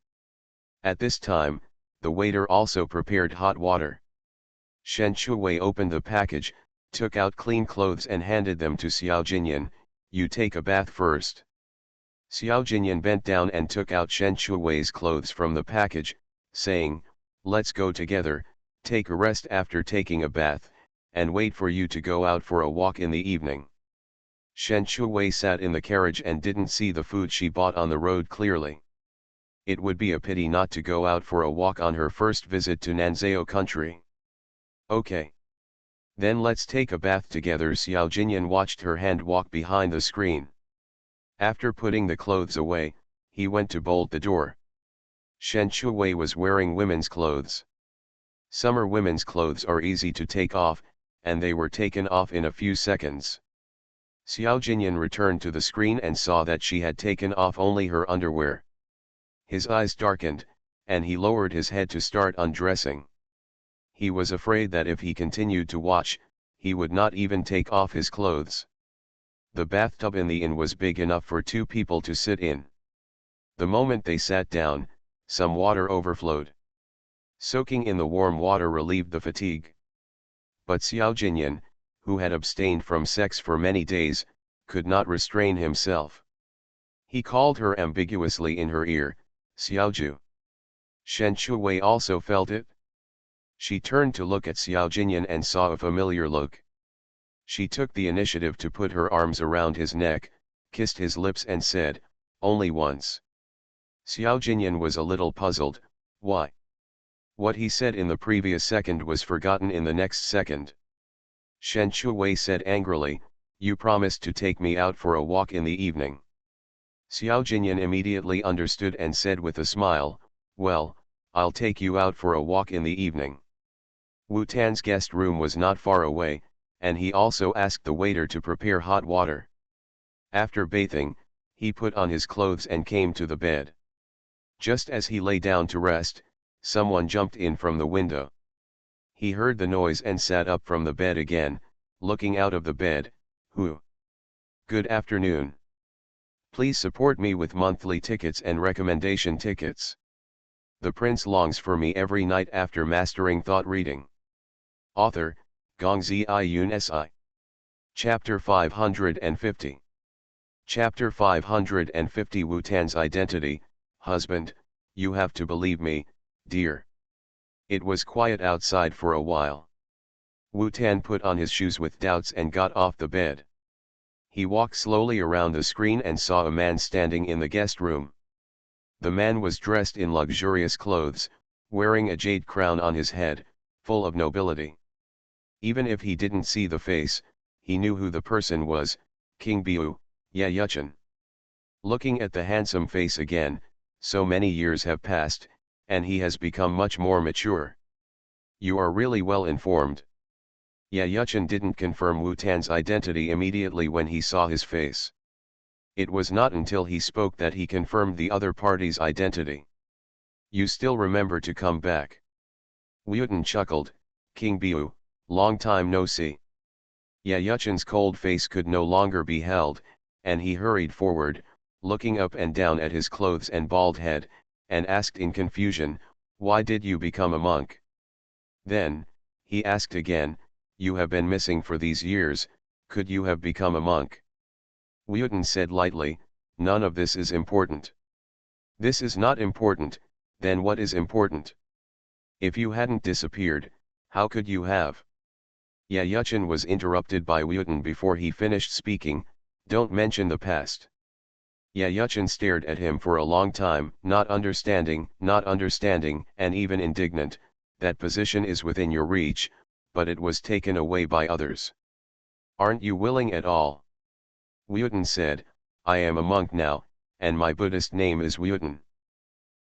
At this time, the waiter also prepared hot water. Shen Shuwei opened the package, took out clean clothes and handed them to Xiao Jinyan. You take a bath first. Xiao Jinyan bent down and took out Shen Shuwei's clothes from the package, saying, let's go together, take a rest after taking a bath, and wait for you to go out for a walk in the evening. Shen Shuwei sat in the carriage and didn't see the food she bought on the road clearly. It would be a pity not to go out for a walk on her first visit to Nanzhao country. Okay. Then let's take a bath together. Xiao Jinyan watched her hand walk behind the screen. After putting the clothes away, he went to bolt the door. Shen Shuwei was wearing women's clothes. Summer women's clothes are easy to take off, and they were taken off in a few seconds. Xiao Jinyan returned to the screen and saw that she had taken off only her underwear. His eyes darkened, and he lowered his head to start undressing. He was afraid that if he continued to watch, he would not even take off his clothes. The bathtub in the inn was big enough for 2 people to sit in. The moment they sat down, some water overflowed. Soaking in the warm water relieved the fatigue. But Xiao Jinyan, who had abstained from sex for many days, could not restrain himself. He called her ambiguously in her ear, Xiaoju. Shen Shuwei also felt it. She turned to look at Xiao Jinyan and saw a familiar look. She took the initiative to put her arms around his neck, kissed his lips and said, only once. Xiao Jinyan was a little puzzled. Why? What he said in the previous second was forgotten in the next second. Shen Shuwei said angrily, you promised to take me out for a walk in the evening. Xiao Jinyan immediately understood and said with a smile, well, I'll take you out for a walk in the evening. Wu Tan's guest room was not far away, and he also asked the waiter to prepare hot water. After bathing, he put on his clothes and came to the bed. Just as he lay down to rest, someone jumped in from the window. He heard the noise and sat up from the bed again, looking out of the bed. Who? Good afternoon. Please support me with monthly tickets and recommendation tickets. The prince longs for me every night after mastering thought reading. Author, Gongzi Yun Si. Chapter 550. Chapter 550 Wu Tan's identity. Husband, you have to believe me, dear. It was quiet outside for a while. Wu Tan put on his shoes with doubts and got off the bed. He walked slowly around the screen and saw a man standing in the guest room. The man was dressed in luxurious clothes, wearing a jade crown on his head, full of nobility. Even if he didn't see the face, he knew who the person was, King Biu, Ye Yuchen. Looking at the handsome face again, so many years have passed, and he has become much more mature. You are really well informed. Ye Yuchen didn't confirm Wu Tan's identity immediately when he saw his face. It was not until he spoke that he confirmed the other party's identity. You still remember to come back. Wu Tan chuckled, King Biu, long time no see. Ye Yuchen's cold face could no longer be held, and he hurried forward, looking up and down at his clothes and bald head, and asked in confusion, why did you become a monk? Then, he asked again, you have been missing for these years, could you have become a monk? Wu Tan said lightly, none of this is important. This is not important, then what is important? If you hadn't disappeared, how could you have? Ye Yuchen was interrupted by Wooten before he finished speaking. Don't mention the past. Ye Yuchen stared at him for a long time, not understanding, and even indignant. That position is within your reach, but it was taken away by others. Aren't you willing at all? Wooten said, I am a monk now, and my Buddhist name is Wooten.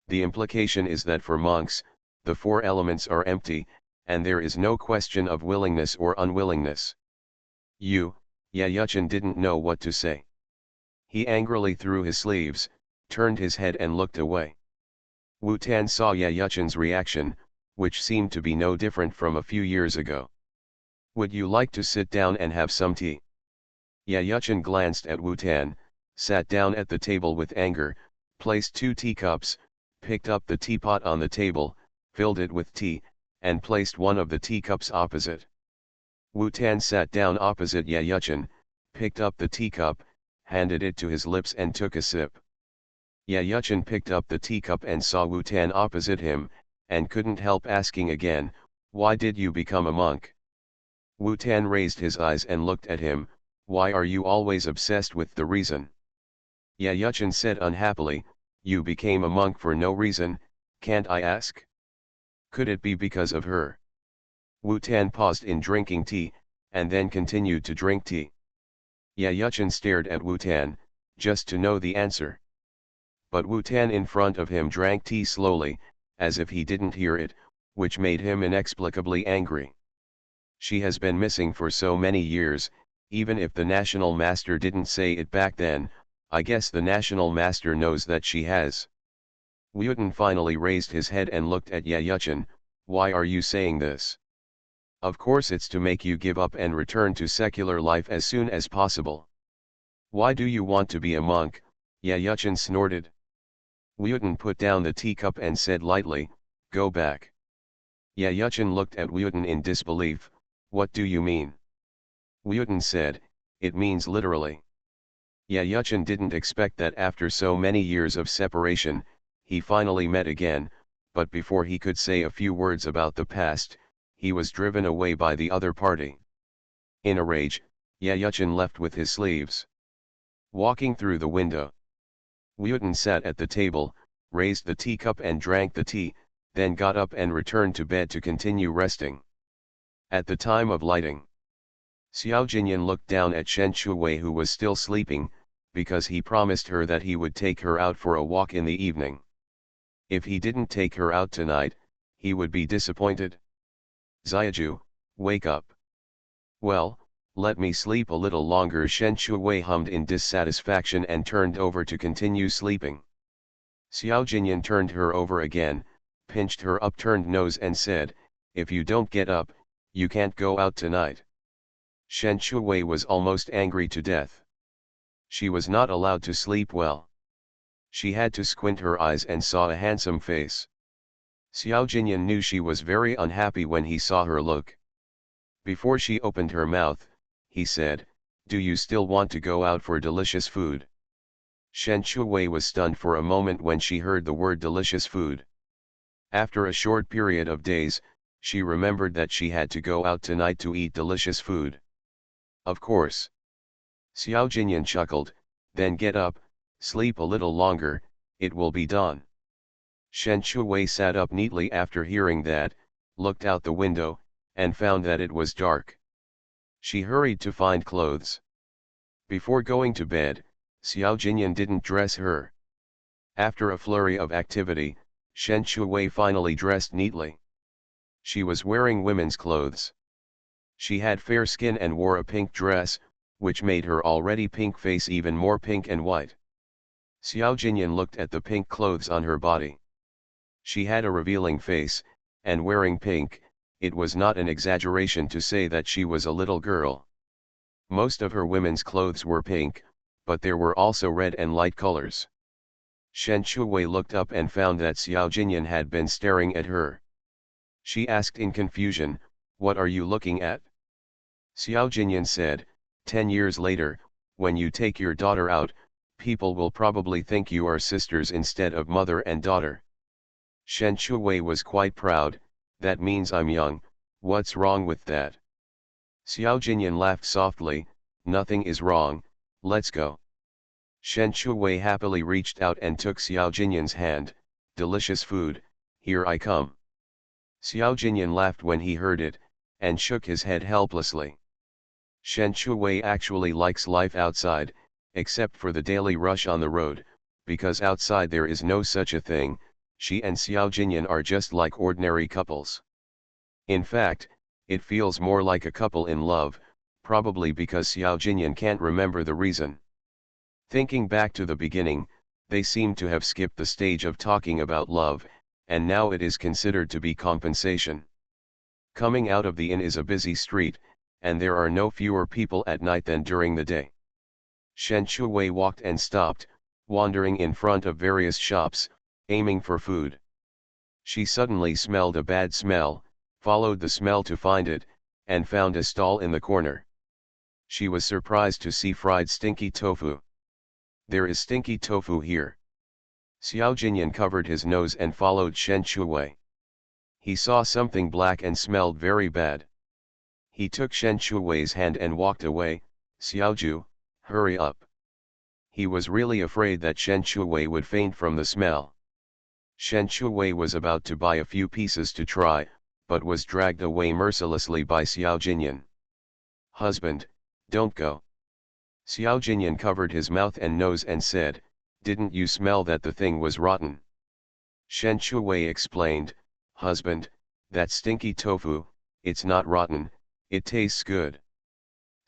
The implication is that for monks, the four elements are empty, and there is no question of willingness or unwillingness. Ye Yuchen didn't know what to say. He angrily threw his sleeves, turned his head and looked away. Wu Tan saw Ye Yuchen's reaction, which seemed to be no different from a few years ago. Would you like to sit down and have some tea? Ye Yuchen glanced at Wu Tan, sat down at the table with anger, placed 2 teacups, picked up the teapot on the table, filled it with tea, and placed one of the teacups opposite. Wu Tan sat down opposite Ye Yuchen, picked up the teacup, handed it to his lips and took a sip. Ye Yuchen picked up the teacup and saw Wu Tan opposite him, and couldn't help asking again, why did you become a monk? Wu Tan raised his eyes and looked at him. Why are you always obsessed with the reason? Ye Yuchen said unhappily, you became a monk for no reason, can't I ask? Could it be because of her? Wu Tan paused in drinking tea, and then continued to drink tea. Ye Yuchen stared at Wu Tan, just to know the answer. But Wu Tan in front of him drank tea slowly, as if he didn't hear it, which made him inexplicably angry. She has been missing for so many years. Even if the National Master didn't say it back then, I guess the National Master knows that she has. Wooten finally raised his head and looked at Ye Yuchen. Why are you saying this? Of course it's to make you give up and return to secular life as soon as possible. Why do you want to be a monk? Ye Yuchen snorted. Wooten put down the teacup and said lightly, go back. Ye Yuchen looked at Wooten in disbelief. What do you mean? Wooten said, it means literally. Ye Yuchen didn't expect that after so many years of separation, he finally met again, but before he could say a few words about the past, he was driven away by the other party. In a rage, Ye Yuchen left with his sleeves. Walking through the window, Wooten sat at the table, raised the teacup and drank the tea, then got up and returned to bed to continue resting. At the time of lighting, Xiao Jinyan looked down at Shen Shuwei, who was still sleeping, because he promised her that he would take her out for a walk in the evening. If he didn't take her out tonight, he would be disappointed. Xiaju, wake up. Well, let me sleep a little longer. Shen Shuwei hummed in dissatisfaction and turned over to continue sleeping. Xiao Jinyan turned her over again, pinched her upturned nose and said, if you don't get up, you can't go out tonight. Shen Shuwei was almost angry to death. She was not allowed to sleep well. She had to squint her eyes and saw a handsome face. Xiao Jinyan knew she was very unhappy when he saw her look. Before she opened her mouth, he said, do you still want to go out for delicious food? Shen Shuwei was stunned for a moment when she heard the word delicious food. After a short period of days, she remembered that she had to go out tonight to eat delicious food. Of course. Xiao Jinyan chuckled, then get up, sleep a little longer, it will be dawn. Shen Shuwei sat up neatly after hearing that, looked out the window, and found that it was dark. She hurried to find clothes. Before going to bed, Xiao Jinyan didn't dress her. After a flurry of activity, Shen Shuwei finally dressed neatly. She was wearing women's clothes. She had fair skin and wore a pink dress, which made her already pink face even more pink and white. Xiao Jinyan looked at the pink clothes on her body. She had a revealing face, and wearing pink, it was not an exaggeration to say that she was a little girl. Most of her women's clothes were pink, but there were also red and light colors. Shen Shuwei looked up and found that Xiao Jinyan had been staring at her. She asked in confusion, what are you looking at? Xiao Jinyan said, 10 years later, when you take your daughter out, people will probably think you are sisters instead of mother and daughter. Shen Shuwei was quite proud, that means I'm young, what's wrong with that? Xiao Jinyan laughed softly, nothing is wrong, let's go. Shen Shuwei happily reached out and took Xiao Jinyan's hand, delicious food, here I come. Xiao Jinyan laughed when he heard it, and shook his head helplessly. Shen Shuwei actually likes life outside, except for the daily rush on the road, because outside there is no such a thing. She and Xiao Jinyan are just like ordinary couples. In fact, it feels more like a couple in love, probably because Xiao Jinyan can't remember the reason. Thinking back to the beginning, they seem to have skipped the stage of talking about love, and now it is considered to be compensation. Coming out of the inn is a busy street, and there are no fewer people at night than during the day. Shen Shuwei walked and stopped, wandering in front of various shops, aiming for food. She suddenly smelled a bad smell, followed the smell to find it, and found a stall in the corner. She was surprised to see fried stinky tofu. There is stinky tofu here. Xiao Jinyan covered his nose and followed Shen Shuwei. He saw something black and smelled very bad. He took Shen Shuwei's hand and walked away. Xiaoju, hurry up. He was really afraid that Shen Shuwei would faint from the smell. Shen Shuwei was about to buy a few pieces to try, but was dragged away mercilessly by Xiao Jinyan. Husband, don't go. Xiao Jinyan covered his mouth and nose and said, didn't you smell that the thing was rotten? Shen Shuwei explained, husband, that stinky tofu, it's not rotten, it tastes good.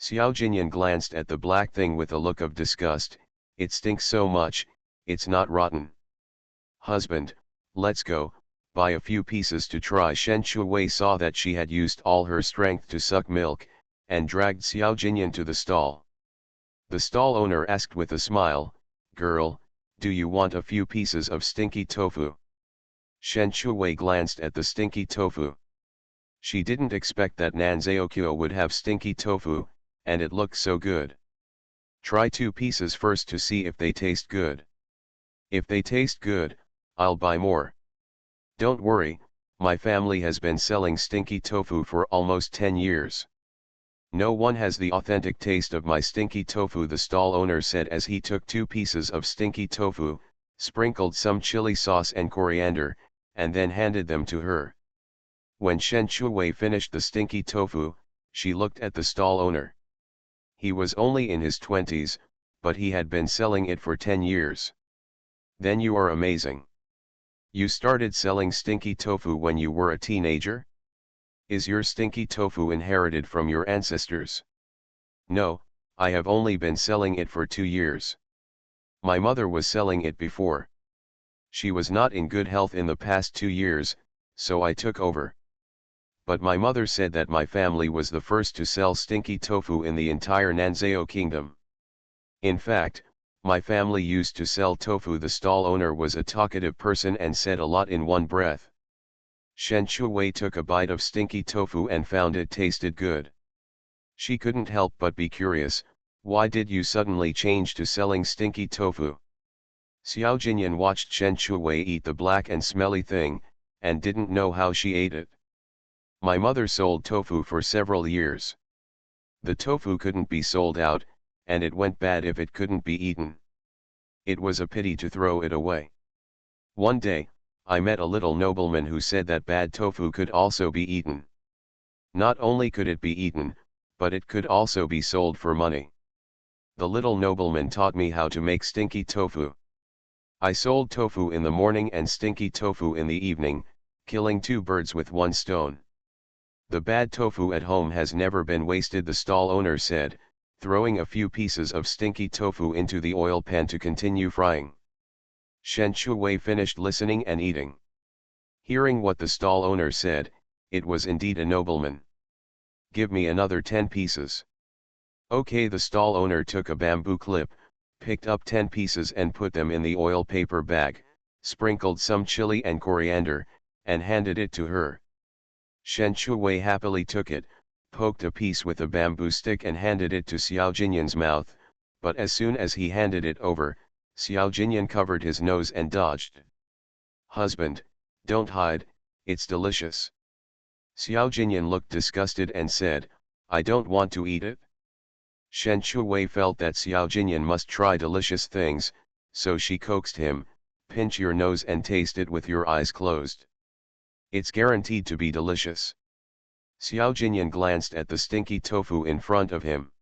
Xiao Jinyan glanced at the black thing with a look of disgust, it stinks so much, it's not rotten. Husband, let's go, buy a few pieces to try. Shen Shuwei saw that she had used all her strength to suck milk, and dragged Xiao Jinyan to the stall. The stall owner asked with a smile, girl, do you want a few pieces of stinky tofu? Shen Shuwei glanced at the stinky tofu. She didn't expect that Nanzeokyo would have stinky tofu, and it looked so good. Try 2 pieces first to see if they taste good. If they taste good, I'll buy more. Don't worry, my family has been selling stinky tofu for almost 10 years. No one has the authentic taste of my stinky tofu, the stall owner said as he took 2 pieces of stinky tofu, sprinkled some chili sauce and coriander, and then handed them to her. When Shen Shuwei finished the stinky tofu, she looked at the stall owner. He was only in his 20s, but he had been selling it for 10 years. Then you are amazing. You started selling stinky tofu when you were a teenager? Is your stinky tofu inherited from your ancestors? No, I have only been selling it for 2 years. My mother was selling it before. She was not in good health in the past 2 years, so I took over. But my mother said that my family was the first to sell stinky tofu in the entire Nanzao kingdom. In fact, my family used to sell tofu. The stall owner was a talkative person and said a lot in one breath. Shen Shuwei took a bite of stinky tofu and found it tasted good. She couldn't help but be curious, why did you suddenly change to selling stinky tofu? Xiao Jinyan watched Shen Shuwei eat the black and smelly thing, and didn't know how she ate it. My mother sold tofu for several years. The tofu couldn't be sold out, and it went bad if it couldn't be eaten. It was a pity to throw it away. One day, I met a little nobleman who said that bad tofu could also be eaten. Not only could it be eaten, but it could also be sold for money. The little nobleman taught me how to make stinky tofu. I sold tofu in the morning and stinky tofu in the evening, killing 2 birds with 1 stone. The bad tofu at home has never been wasted, the stall owner said, throwing a few pieces of stinky tofu into the oil pan to continue frying. Shen Shuwei finished listening and eating. Hearing what the stall owner said, it was indeed a nobleman. Give me another 10 pieces. Okay, the stall owner took a bamboo clip, picked up 10 pieces and put them in the oil paper bag, sprinkled some chili and coriander, and handed it to her. Shen Shuwei happily took it, poked a piece with a bamboo stick and handed it to Xiao Jinyan's mouth, but as soon as he handed it over, Xiao Jinyan covered his nose and dodged. Husband, don't hide, it's delicious. Xiao Jinyan looked disgusted and said, I don't want to eat it. Shen Shuwei felt that Xiao Jinyan must try delicious things, so she coaxed him, pinch your nose and taste it with your eyes closed. It's guaranteed to be delicious. Xiao Jinyan glanced at the stinky tofu in front of him.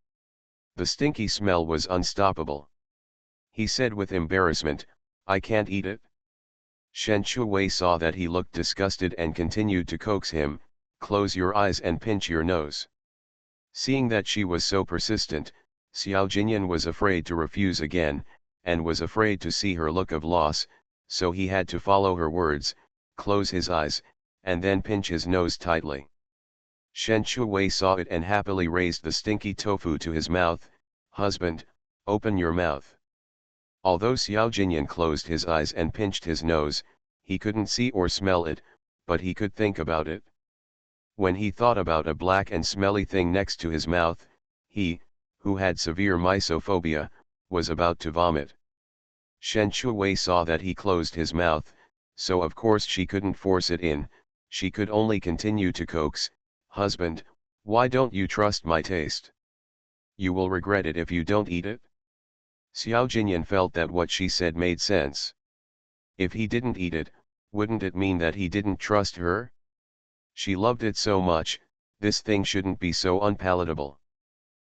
The stinky smell was unstoppable. He said with embarrassment, I can't eat it. Shen Shuwei saw that he looked disgusted and continued to coax him, close your eyes and pinch your nose. Seeing that she was so persistent, Xiao Jinyan was afraid to refuse again, and was afraid to see her look of loss, so he had to follow her words, close his eyes, and then pinch his nose tightly. Shen Shuwei saw it and happily raised the stinky tofu to his mouth. Husband, open your mouth. Although Xiao Jinyan closed his eyes and pinched his nose, he couldn't see or smell it, but he could think about it. When he thought about a black and smelly thing next to his mouth, he, who had severe mysophobia, was about to vomit. Shen Shuwei saw that he closed his mouth, so of course she couldn't force it in, she could only continue to coax, Husband, why don't you trust my taste? You will regret it if you don't eat it. Xiao Jinyan felt that what she said made sense. If he didn't eat it, wouldn't it mean that he didn't trust her? She loved it so much, this thing shouldn't be so unpalatable.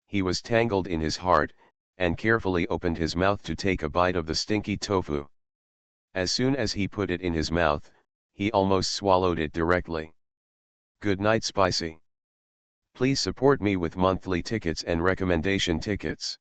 He was tangled in his heart, and carefully opened his mouth to take a bite of the stinky tofu. As soon as he put it in his mouth, he almost swallowed it directly. Good night, Spicy. Please support me with monthly tickets and recommendation tickets.